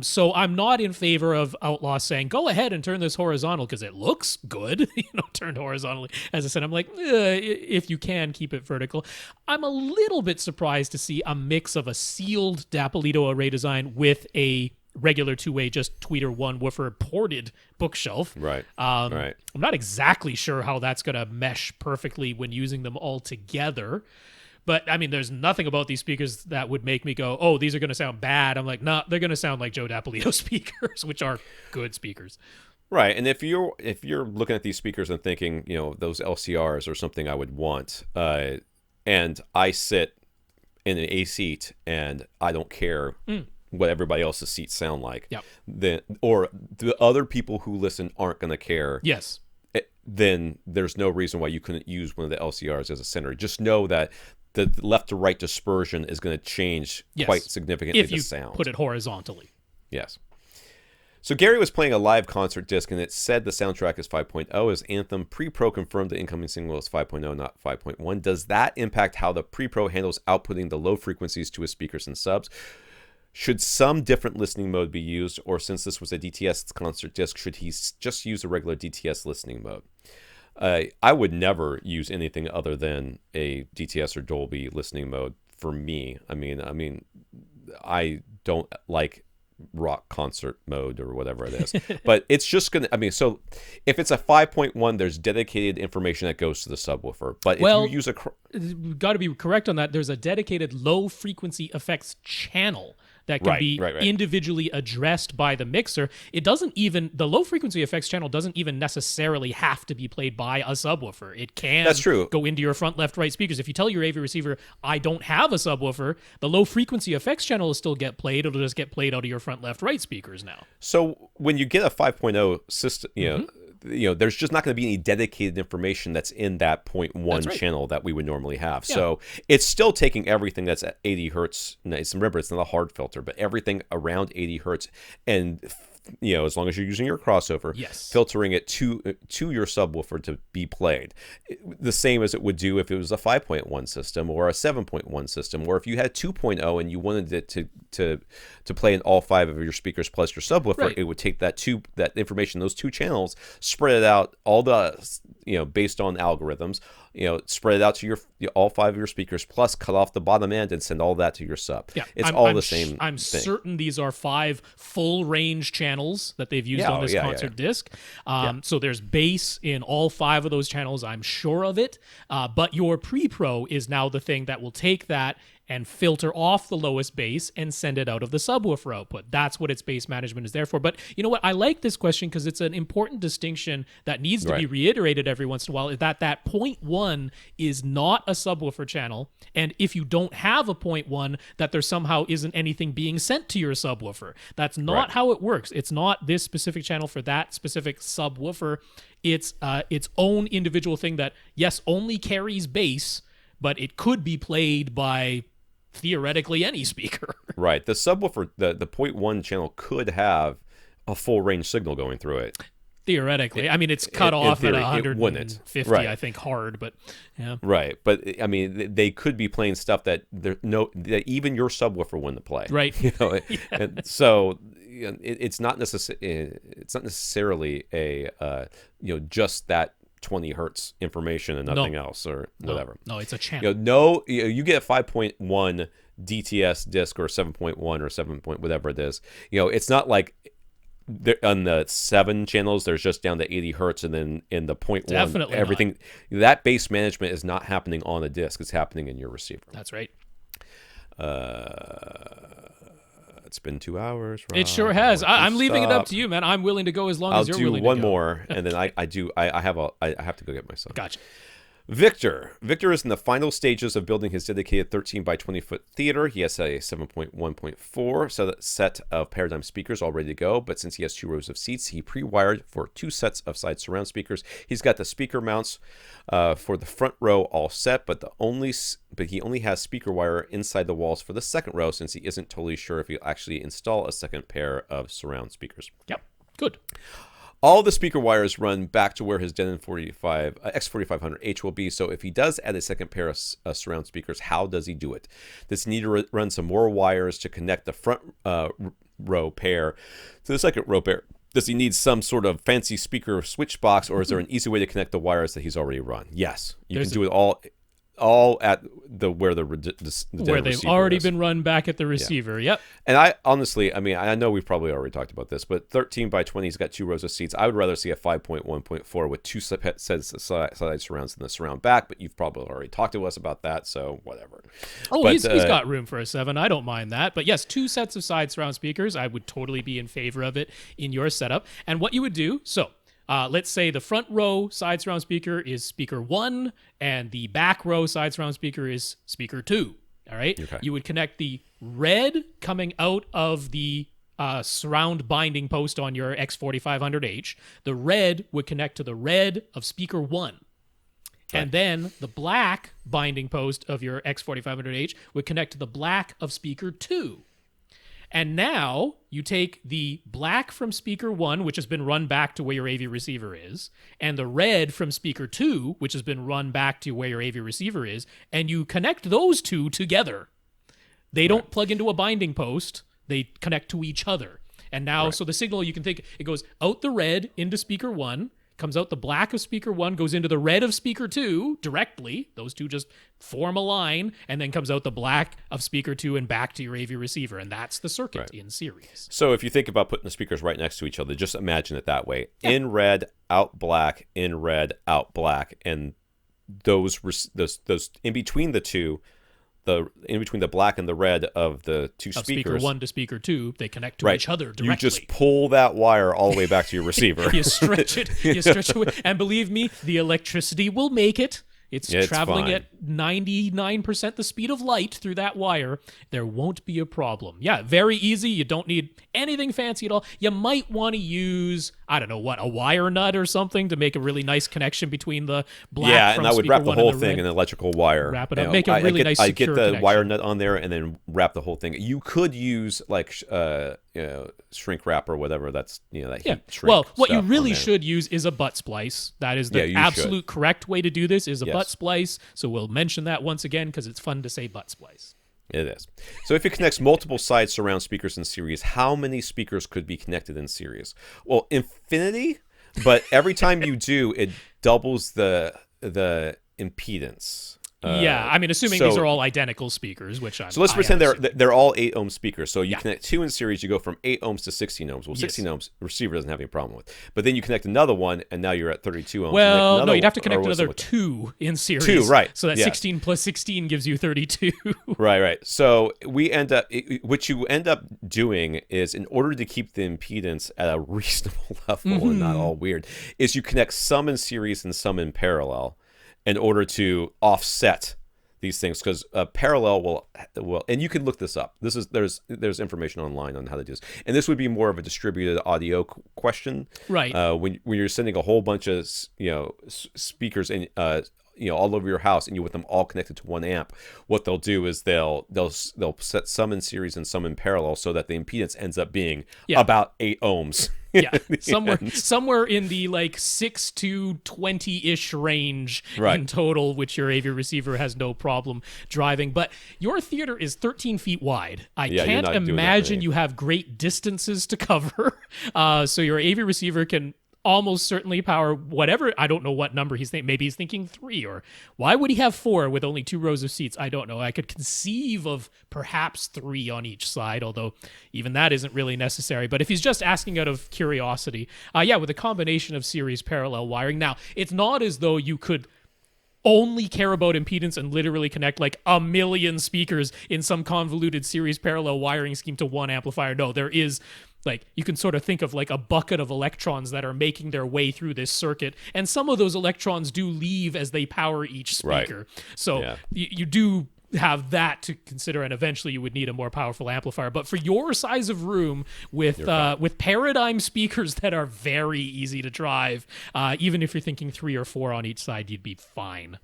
So I'm not in favor of Outlaw saying, go ahead and turn this horizontal because it looks good, turned horizontally. As I said, I'm like, if you can, keep it vertical. I'm a little bit surprised to see a mix of a sealed Dapolito array design with a regular two-way, just tweeter one woofer ported bookshelf. Right. I'm not exactly sure how that's going to mesh perfectly when using them all together. But, I mean, there's nothing about these speakers that would make me go, oh, these are going to sound bad. I'm like, no, they're going to sound like Joe Dapolito speakers, which are good speakers. Right. And if you're looking at these speakers and thinking, those LCRs are something I would want, and I sit in an A seat and I don't care what everybody else's seats sound like, then, or the other people who listen aren't going to care. Yes. Then there's no reason why you couldn't use one of the LCRs as a center. Just know that the left to right dispersion is going to change quite significantly if you the sound. Put it horizontally. Yes. So Gary was playing a live concert disc, and it said the soundtrack is 5.0. His Anthem pre-pro confirmed the incoming signal is 5.0, not 5.1. Does that impact how the pre-pro handles outputting the low frequencies to his speakers and subs? Should some different listening mode be used, or since this was a DTS concert disc, should he just use a regular DTS listening mode? I would never use anything other than a DTS or Dolby listening mode for me. I mean, I don't like rock concert mode or whatever it is. But it's just going to, I mean, so if it's a 5.1, there's dedicated information that goes to the subwoofer. But if you use we've got to be correct on that. There's a dedicated low frequency effects channel that can be individually addressed by the mixer. It doesn't even, the low frequency effects channel doesn't even necessarily have to be played by a subwoofer. It can go into your front, left, right speakers. If you tell your AV receiver, I don't have a subwoofer, the low frequency effects channel will still get played. It'll just get played out of your front, left, right speakers now. So when you get a 5.0 system, you know, there's just not going to be any dedicated information that's in that 0.1 channel that we would normally have. Yeah. So it's still taking everything that's at 80 hertz. Remember, it's not a hard filter, but everything around 80 hertz, and you know, as long as you're using your crossover, filtering it to your subwoofer to be played, the same as it would do if it was a 5.1 system or a 7.1 system, or if you had 2.0 and you wanted it to play in all 5 of your speakers plus your subwoofer, it would take that information, those 2 channels, spread it out, all the, you know, based on algorithms, you know, spread it out to all 5 of your speakers, plus cut off the bottom end and send all that to your sub. Yeah, it's all the same thing. I'm certain these are 5 full range channels that they've used on this concert disc. So there's bass in all 5 of those channels. I'm sure of it. But your pre-pro is now the thing that will take that and filter off the lowest bass and send it out of the subwoofer output. That's what its bass management is there for. But you know what? I like this question because it's an important distinction that needs to be reiterated every once in a while, is that 0.1 is not a subwoofer channel. And if you don't have a 0.1, that there somehow isn't anything being sent to your subwoofer. That's not how it works. It's not this specific channel for that specific subwoofer. It's its own individual thing that, yes, only carries bass, but it could be played by theoretically any speaker. Right. The subwoofer, the 0.1 channel could have a full range signal going through it. Theoretically. I mean, it's cut off at 150, I think, hard, but yeah. Right. But I mean, they could be playing stuff that that even your subwoofer wouldn't play. Right. You know, and so it's not necessarily a just that 20 hertz information and nothing else or whatever. No, it's a channel. You get a 5.1 DTS disc or 7.1 or 7 point whatever it is. You know, it's not like on the 7 channels there's just down to 80 hertz, and then in the 0.1 everything that bass management is not happening on a disc. It's happening in your receiver. That's right. It's been 2 hours. Rob. It sure has. I'm leaving it up to you, man. I'm willing to go as long as you're willing to go. I'll do one more, and then I have to go get my son. Gotcha. Victor is in the final stages of building his dedicated 13 by 20 foot theater. He has a 7.1.4 set of Paradigm speakers all ready to go, but since he has 2 rows of seats, he pre-wired for 2 sets of side surround speakers. He's got the speaker mounts for the front row all set, but he only has speaker wire inside the walls for the second row, since he isn't totally sure if he'll actually install a second pair of surround speakers. Yep, good. All the speaker wires run back to where his Denon X4500H will be. So if he does add a second pair of surround speakers, how does he do it? Does he need to run some more wires to connect the front row pair to the second row pair? Does he need some sort of fancy speaker switch box, or is there an easy way to connect the wires that he's already run? Yes, you can do it all at where they've already been run back at the receiver. Yep. And I honestly, I mean, I know we've probably already talked about this, but 13 by 20's got 2 rows of seats. I would rather see a 5.1.4 with 2 sets of side surrounds than the surround back, but you've probably already talked to us about that, so whatever. He's got room for a 7. I don't mind that. But yes, 2 sets of side surround speakers. I would totally be in favor of it in your setup. And what you would do, let's say the front row side surround speaker is speaker 1 and the back row side surround speaker is speaker 2. All right. Okay. You would connect the red coming out of the surround binding post on your X4500H. The red would connect to the red of speaker 1. Right. And then the black binding post of your X4500H would connect to the black of speaker 2. And now you take the black from speaker 1, which has been run back to where your AV receiver is, and the red from speaker 2, which has been run back to where your AV receiver is, and you connect those 2 together. They don't plug into a binding post. They connect to each other. And now, so the signal, you can think, it goes out the red into speaker 1, comes out the black of speaker 1, goes into the red of speaker 2 directly. Those two just form a line, and then comes out the black of speaker 2 and back to your AV receiver, and that's the circuit in series. So if you think about putting the speakers right next to each other, just imagine it that way. In red, out black, in red, out black, and those in between the two, in between the black and the red of the two speakers. Speaker 1 to speaker 2, they connect to each other directly. You just pull that wire all the way back to your receiver. You stretch it, and believe me, the electricity will make it. It's traveling fine. at 99% the speed of light through that wire. There won't be a problem. Yeah, very easy. You don't need anything fancy at all. You might want to use, I don't know what, a wire nut or something to make a really nice connection between the black from and I would speaker wrap the 1 whole and the thing red. in an electrical wire. Wrap it up. Make a really nice, secure I get the connection. wire nut on there and then wrap the whole thing. You could use like shrink wrap or whatever. That's that heat shrink. Well, what you stuff really on there. should use is a butt splice. That is the you absolute correct way to do this. Is a Yes. butt splice. So we'll mention that once again because it's fun to say butt splice. It is. So if it connects multiple side surround speakers in series, how many speakers could be connected in series? Well, infinity, but every time you do, it doubles the impedance. I mean, assuming these are all identical speakers, which I'm. So let's pretend they're all 8 ohm speakers. So you connect 2 in series, you go from 8 ohms to 16 ohms. Well, 16 ohms, receiver doesn't have any problem with. But then you connect another one, and now you're at 32 ohms. Well, no, you'd have to connect another 2 in series. 2, right. So that 16 plus 16 gives you 32. Right. So what you end up doing is, in order to keep the impedance at a reasonable level and not all weird, is you connect some in series and some in parallel, in order to offset these things, because parallel will, and you can look this up. There's information online on how to do this, and this would be more of a distributed audio question, right? When you're sending a whole bunch of speakers in all over your house, and you want them all connected to one amp, what they'll do is they'll set some in series and some in parallel, so that the impedance ends up being about 8 ohms. Yeah, somewhere in the like 6 to 20-ish range in total, which your AV receiver has no problem driving. But your theater is 13 feet wide. I can't imagine you have great distances to cover. So your AV receiver can almost certainly power whatever. I don't know what number he's thinking. Maybe he's thinking 3, or why would he have 4 with only 2 rows of seats? I don't know. I could conceive of perhaps 3 on each side, although even that isn't really necessary. But if he's just asking out of curiosity, with a combination of series parallel wiring. Now, it's not as though you could only care about impedance and literally connect like a million speakers in some convoluted series parallel wiring scheme to one amplifier. No, there is, like, you can sort of think of like a bucket of electrons that are making their way through this circuit, and some of those electrons do leave as they power each speaker. Right. So you do have that to consider, and eventually you would need a more powerful amplifier. But for your size of room, with paradigm speakers that are very easy to drive, even if you're thinking 3 or 4 on each side, you'd be fine.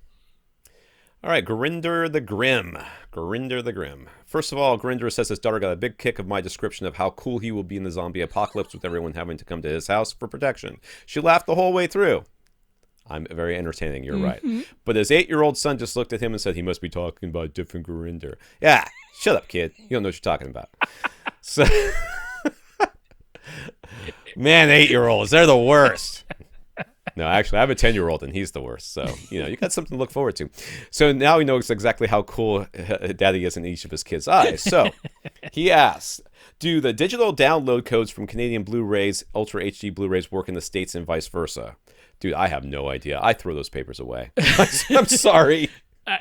All right, Gurinder the Grim. Gurinder the Grim. First of all, Gurinder says his daughter got a big kick of my description of how cool he will be in the zombie apocalypse with everyone having to come to his house for protection. She laughed the whole way through. I'm very entertaining, you're right. But his 8-year-old son just looked at him and said he must be talking about a different Gurinder. Yeah, shut up, kid. You don't know what you're talking about. So, man, 8-year-olds, they're the worst. No, actually, I have a 10-year-old, and he's the worst. So, you got something to look forward to. So now he knows exactly how cool Daddy is in each of his kids' eyes. So he asks, do the digital download codes from Canadian Blu-rays, Ultra HD Blu-rays work in the States and vice versa? Dude, I have no idea. I throw those papers away. I'm sorry.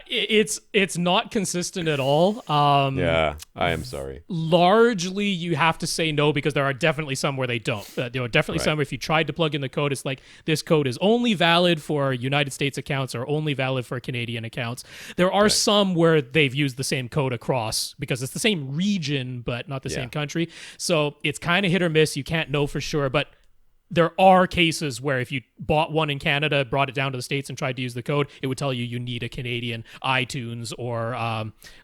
It's not consistent at all. Yeah, I am sorry. Largely, you have to say no, because there are definitely some where they don't. There are definitely some where if you tried to plug in the code, it's like, this code is only valid for United States accounts or only valid for Canadian accounts. There are some where they've used the same code across, because it's the same region, but not the same country. So it's kind of hit or miss. You can't know for sure, but there are cases where if you bought one in Canada, brought it down to the States and tried to use the code, it would tell you need a Canadian iTunes, or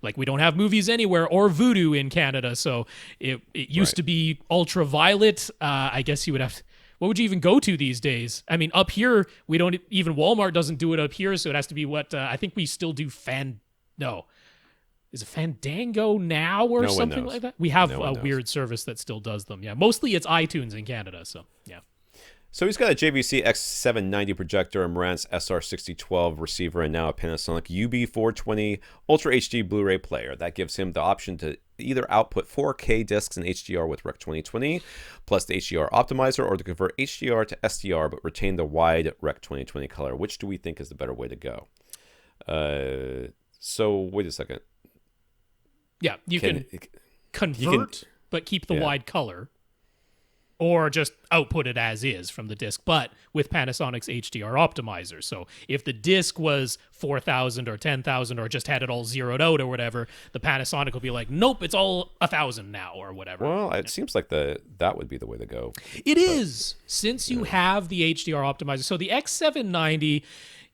like we don't have Movies Anywhere or Vudu in Canada. So it used to be Ultraviolet. I guess you would have to, what would you even go to these days? I mean, up here, we don't, even Walmart doesn't do it up here. So it has to be what, I think we still do is it Fandango now or something like that? We have a weird service that still does them. Yeah. Mostly it's iTunes in Canada. So yeah. So he's got a JVC X790 projector, a Marantz SR6012 receiver, and now a Panasonic UB420 Ultra HD Blu-ray player. That gives him the option to either output 4K discs in HDR with Rec 2020, plus the HDR optimizer, or to convert HDR to SDR but retain the wide Rec 2020 color. Which do we think is the better way to go? So wait a second. Yeah, you can convert but keep the wide color. Or just output it as is from the disc, but with Panasonic's HDR optimizer. So if the disc was 4,000 or 10,000 or just had it all zeroed out or whatever, the Panasonic will be like, nope, it's all 1,000 now or whatever. Well, it seems like that would be the way to go. It is, since you have the HDR optimizer. So the X790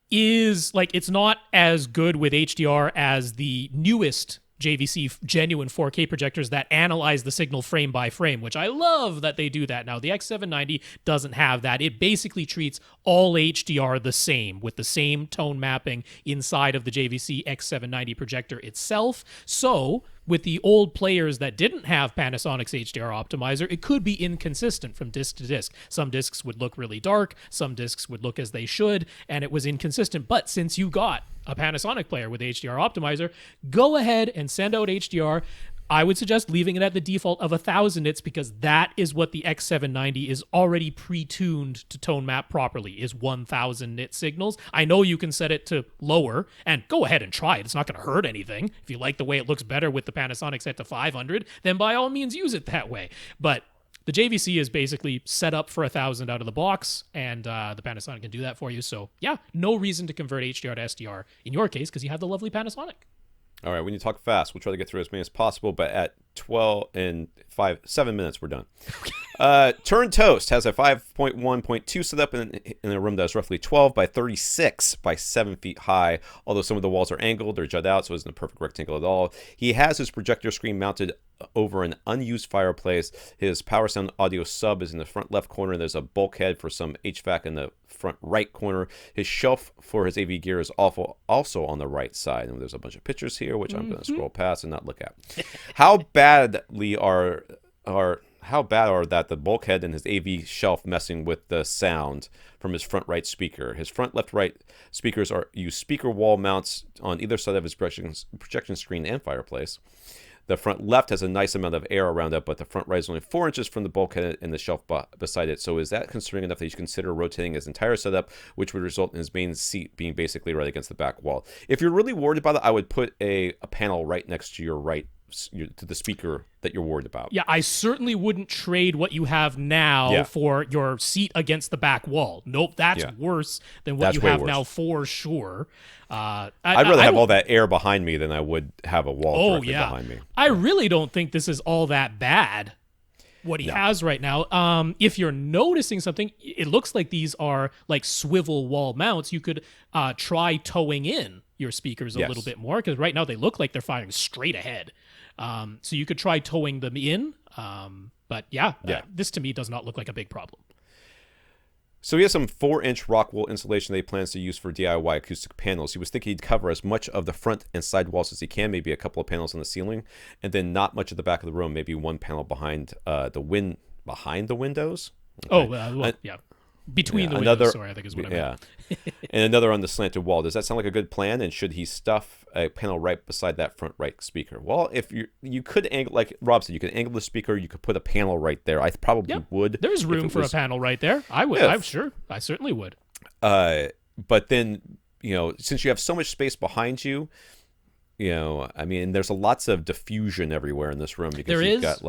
is like, it's not as good with HDR as the newest JVC genuine 4K projectors that analyze the signal frame by frame, which I love that they do that now. The X790 doesn't have that. It basically treats all HDR the same, with the same tone mapping inside of the JVC X790 projector itself. So with the old players that didn't have Panasonic's HDR optimizer, it could be inconsistent from disc to disc. Some discs would look really dark, some discs would look as they should, and it was inconsistent. But since you got a Panasonic player with HDR optimizer, go ahead and send out HDR. I would suggest leaving it at the default of 1,000 nits, because that is what the X790 is already pre-tuned to tone map properly, is 1,000 nit signals. I know you can set it to lower, and go ahead and try it. It's not going to hurt anything. If you like the way it looks better with the Panasonic set to 500, then by all means use it that way. But the JVC is basically set up for 1,000 out of the box, and the Panasonic can do that for you. So yeah, no reason to convert HDR to SDR in your case, because you have the lovely Panasonic. All right, when you talk fast, we'll try to get through as many as possible, but at 7 minutes, we're done. TurnedToast has a 5.1.2 setup in a room that's roughly 12 by 36 by 7 feet high, although some of the walls are angled or jut out, so it isn't a perfect rectangle at all. He has his projector screen mounted over an unused fireplace. His power sound audio sub is in the front left corner. There's a bulkhead for some HVAC in the front right corner. His shelf for his AV gear is also on the right side. And there's a bunch of pictures here, which I'm going to scroll past and not look at. How bad are that the bulkhead and his AV shelf messing with the sound from his front right speaker? His front left right speakers use speaker wall mounts on either side of his projection screen and fireplace. The front left has a nice amount of air around it, but the front right is only 4 inches from the bulkhead and the shelf beside it. So is that concerning enough that you should consider rotating his entire setup, which would result in his main seat being basically right against the back wall? If you're really worried about it, I would put a panel right next to your right, to the speaker that you're worried about. Yeah, I certainly wouldn't trade what you have now for your seat against the back wall. Nope, that's worse than what you have now for sure. I'd rather have all that air behind me than I would have a wall directly behind me. I really don't think this is all that bad, what he has right now. If you're noticing something, it looks like these are like swivel wall mounts. You could try towing in your speakers a little bit more, because right now they look like they're firing straight ahead. So you could try towing them in. But this to me does not look like a big problem. So he has some 4-inch rock wool insulation that he plans to use for DIY acoustic panels. He was thinking he'd cover as much of the front and side walls as he can, maybe a couple of panels on the ceiling, and then not much of the back of the room, maybe one panel behind the windows. Okay. Between the windows, sorry, I think is what I meant. And another on the slanted wall. Does that sound like a good plan? And should he stuff a panel right beside that front right speaker? Well, if you could angle, like Rob said, you could angle the speaker, you could put a panel right there. I probably would. There's room for a panel right there. I would. I'm sure. I certainly would. But then, since you have so much space behind you, I mean, there's lots of diffusion everywhere in this room, because you've got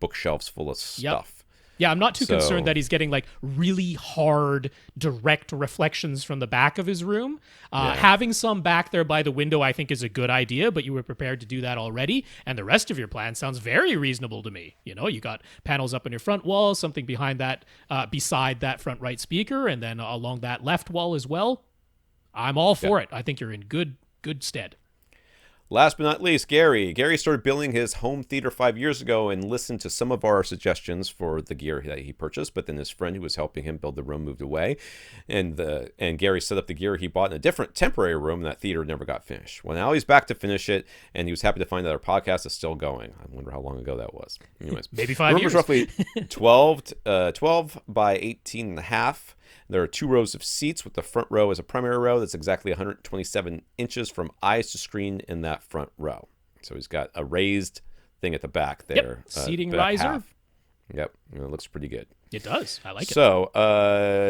bookshelves full of stuff. Yeah, I'm not too concerned that he's getting like really hard, direct reflections from the back of his room. Having some back there by the window, I think, is a good idea, but you were prepared to do that already. And the rest of your plan sounds very reasonable to me. You got panels up on your front wall, something behind that, beside that front right speaker, and then along that left wall as well. I'm all for it. I think you're in good stead. Last but not least, Gary. Gary started building his home theater 5 years ago and listened to some of our suggestions for the gear that he purchased, but then his friend who was helping him build the room moved away, and Gary set up the gear he bought in a different temporary room, and that theater never got finished. Well, now he's back to finish it, and he was happy to find that our podcast is still going. I wonder how long ago that was. Anyways, maybe 5 years. The room is roughly 12 by 18 and a half. There are 2 rows of seats, with the front row as a primary row that's exactly 127 inches from eyes to screen in that front row. So he's got a raised thing at the back there. Yep. Seating riser. Half. Yep. It looks pretty good. It does. I like it. So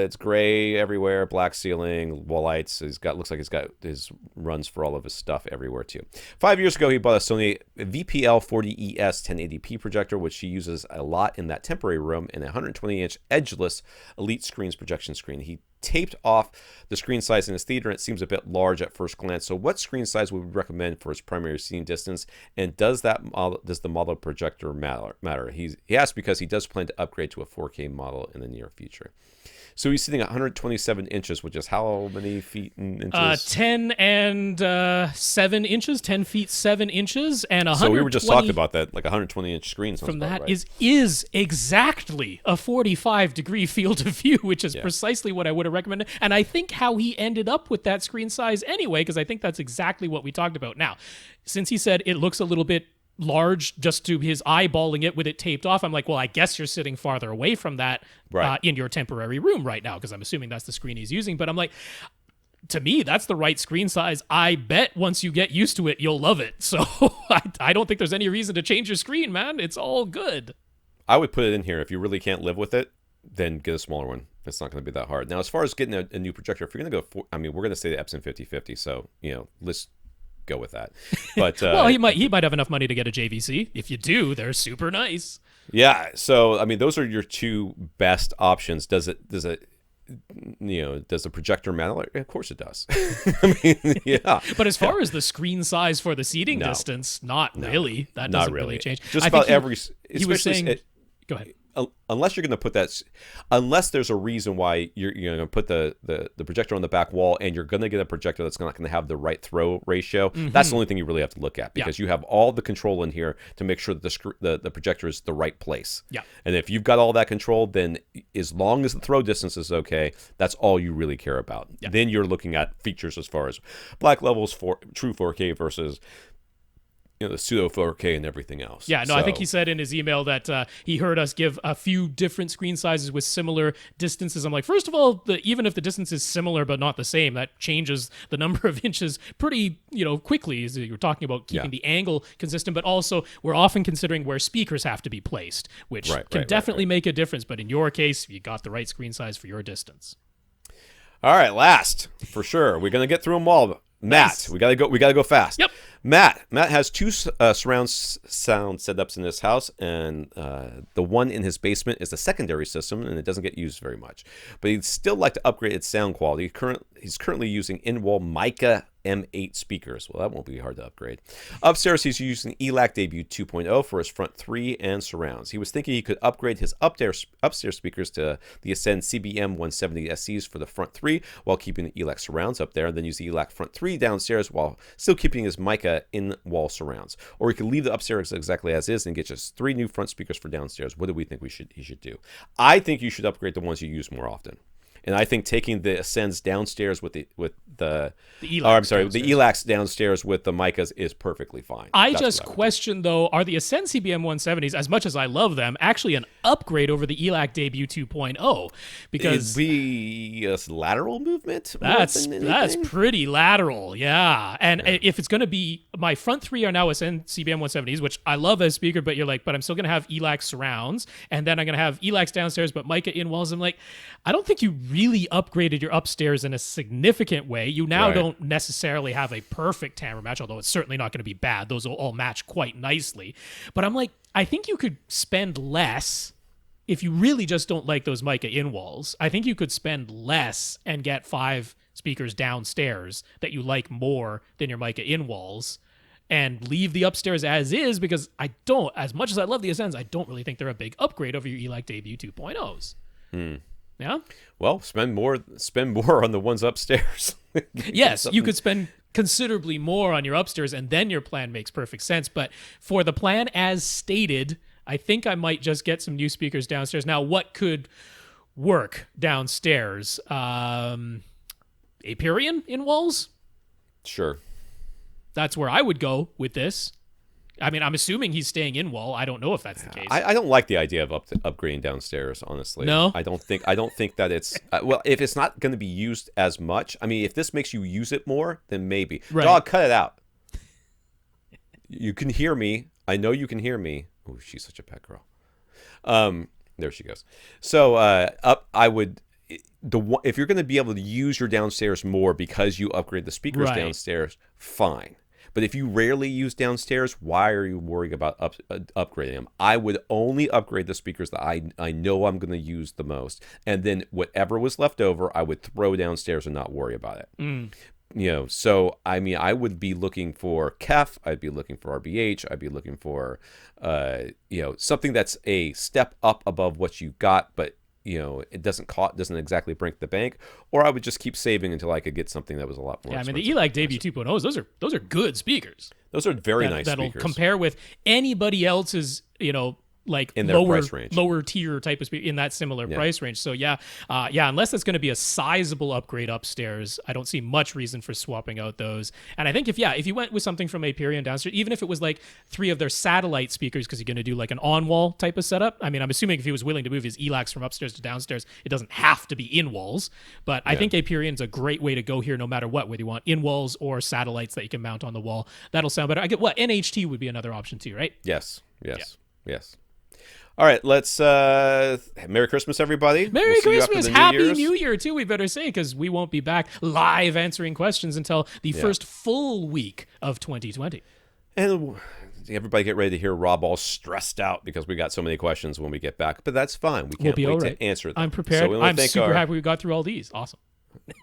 it's gray everywhere, black ceiling, wall lights. Looks like he's got his runs for all of his stuff everywhere too. 5 years ago, he bought a Sony VPL40ES 1080p projector, which he uses a lot in that temporary room, and a 120-inch edgeless Elite Screens projection screen. He taped off the screen size in his theater, and it seems a bit large at first glance. So what screen size would we recommend for his primary seating distance, and does the model projector matter? He asked because he does plan to upgrade to a 4K model in the near future. So he's sitting at 127 inches, which is how many feet in inches? 10 and 7 inches, 10 feet 7 inches, and 120. So we were just talking about that, like 120-inch screen. From that right. is exactly a 45-degree field of view, which is precisely what I would have recommended. And I think how he ended up with that screen size anyway, because I think that's exactly what we talked about. Now, since he said it looks a little bit large just to his eyeballing it with it taped off, I'm like, well, I guess you're sitting farther away from that in your temporary room right now, because I'm assuming that's the screen he's using. But I'm like, to me, that's the right screen size. I bet once you get used to it, you'll love it. So I don't think there's any reason to change your screen, man. It's all good. I would put it in here. If you really can't live with it, then get a smaller one. It's not going to be that hard. Now, as far as getting a new projector, if you're going to go we're going to say the Epson 5050, so, let's go with that. But well, he might have enough money to get a JVC. If you do, they're super nice. Yeah, so those are your 2 best options. Does the projector matter? Of course it does. Yeah. But as far as the screen size for the seating distance, not really. That doesn't really change. Just about he was saying. Go ahead. Unless you're going to put that, unless there's a reason why you're going to put the projector on the back wall, and you're going to get a projector that's not going to have the right throw ratio, that's the only thing you really have to look at, because you have all the control in here to make sure that the projector is the right place. Yeah. And if you've got all that control, then as long as the throw distance is okay, that's all you really care about. Yeah. Then you're looking at features as far as black levels for true 4K versus the pseudo 4K and everything else. Yeah, no, I think he said in his email that he heard us give a few different screen sizes with similar distances. I'm like, first of all, even if the distance is similar but not the same, that changes the number of inches pretty, quickly. As you're talking about keeping the angle consistent, but also we're often considering where speakers have to be placed, which can definitely make a difference. But in your case, you got the right screen size for your distance. All right, last for sure. We're gonna get through them all. Matt, nice. we gotta go fast. Yep. Matt has 2 surround sound setups in his house, and the one in his basement is the secondary system, and it doesn't get used very much. But he'd still like to upgrade its sound quality. He's currently using in-wall Mica M8 speakers. Well, that won't be hard to upgrade. Upstairs, he's using ELAC Debut 2.0 for his front 3 and surrounds. He was thinking he could upgrade his upstairs speakers to the Ascend CBM 170 SCs for the front 3 while keeping the ELAC surrounds up there, and then use the ELAC front 3 downstairs while still keeping his Mica in-wall surrounds. Or he could leave the upstairs exactly as is and get just 3 new front speakers for downstairs. What do we think he should do? I think you should upgrade the ones you use more often. And I think taking the Ascends downstairs with the ELACs downstairs with the Micas is perfectly fine. I just question, though, are the Ascend CBM 170s, as much as I love them, actually an upgrade over the ELAC Debut 2.0? Because it'd be a lateral movement. That's pretty lateral, yeah. And if it's going to be, my front 3 are now Ascend CBM 170s, which I love as speaker, but you're like, but I'm still going to have ELAC surrounds, and then I'm going to have ELACs downstairs, but Mica in walls. I'm like, I don't think you really upgraded your upstairs in a significant way. You now don't necessarily have a perfect timbre match, although it's certainly not going to be bad. Those will all match quite nicely. But I'm like, I think you could spend less if you really just don't like those Mica in walls. I think you could spend less and get 5 speakers downstairs that you like more than your Mica in walls, and leave the upstairs as is, because as much as I love the Ascends, I don't really think they're a big upgrade over your ELAC Debut 2.0s. Yeah. Well, spend more on the ones upstairs. Yes, you could spend considerably more on your upstairs, and then your plan makes perfect sense. But for the plan as stated, I think I might just get some new speakers downstairs. Now, what could work downstairs? Aperion in walls? Sure. That's where I would go with this. I mean, I'm assuming he's staying in wall. I don't know if that's the case. I don't like the idea of upgrading downstairs, honestly. No? I don't think that it's well, if it's not going to be used as much. I mean, if this makes you use it more, then maybe. Right. Dog, cut it out. You can hear me. I know you can hear me. Oh, she's such a pet girl. There she goes. So I would if you're going to be able to use your downstairs more because you upgrade the speakers downstairs, fine. But if you rarely use downstairs, why are you worrying about upgrading them? I would only upgrade the speakers that I know I'm going to use the most. And then whatever was left over, I would throw downstairs and not worry about it. So, I mean, I would be looking for KEF. I'd be looking for RBH. I'd be looking for, something that's a step up above what you got, but it doesn't exactly break the bank. Or I would just keep saving until I could get something that was a lot more expensive. I mean, the ELAC Debut 2.0s, those are good speakers. Those are very nice that'll speakers. Compare with anybody else's, like in their price range. lower tier type of speaker in that similar price range. So unless it's going to be a sizable upgrade upstairs, I don't see much reason for swapping out those. And I think if you went with something from Aperion downstairs, even if it was like 3 of their satellite speakers, because you're going to do like an on-wall type of setup. I mean, I'm assuming if he was willing to move his ELACs from upstairs to downstairs, it doesn't have to be in walls. But I think Aperion's a great way to go here, no matter what, whether you want in walls or satellites that you can mount on the wall. That'll sound better. I get NHT would be another option too, right? Yes. All right, let's Merry Christmas, everybody. Merry Christmas, Happy New Year too, we better say, because we won't be back live answering questions until the first full week of 2020. And everybody get ready to hear Rob all stressed out because we got so many questions when we get back, but that's fine. We can't wait to answer them. I'm prepared. So I'm super happy we got through all these. Awesome.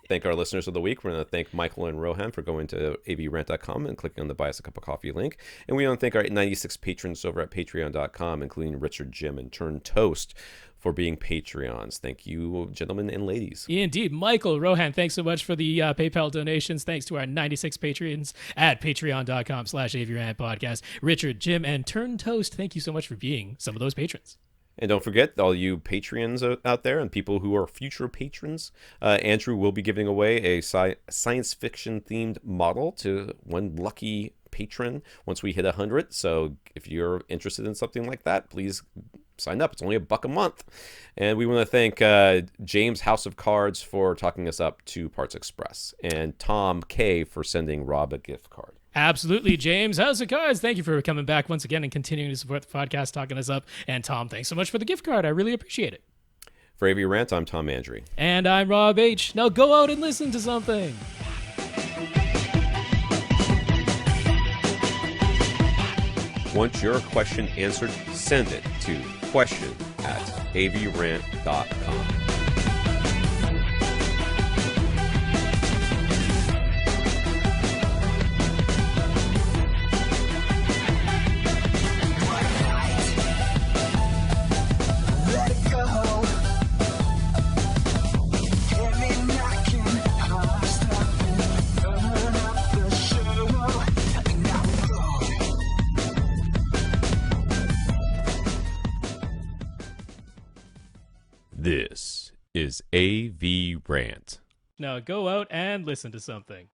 Thank our listeners of the week. We're going to thank Michael and Rohan for going to avrant.com and clicking on the Buy Us a Cup of Coffee link. And we want to thank our 96 patrons over at patreon.com, including Richard, Jim, and TurnedToast for being Patreons. Thank you, gentlemen and ladies. Indeed. Michael, Rohan, thanks so much for the PayPal donations. Thanks to our 96 patrons at patreon.com/AVRant Podcast. Richard, Jim, and TurnedToast, thank you so much for being some of those patrons. And don't forget, all you Patreons out there and people who are future patrons, Andrew will be giving away a science fiction-themed model to one lucky patron once we hit 100. So if you're interested in something like that, please sign up. It's only $1 a month. And we want to thank James House of Cards for talking us up to Parts Express, and Tom K for sending Rob a gift card. Absolutely, James. How's it, guys? Thank you for coming back once again and continuing to support the podcast, talking us up. And Tom, thanks so much for the gift card. I really appreciate it. For AVRant, I'm Tom Andry. And I'm Rob H. Now go out and listen to something. Want your question answered? Send it to question@avrant.com. This is AVRant. Now go out and listen to something.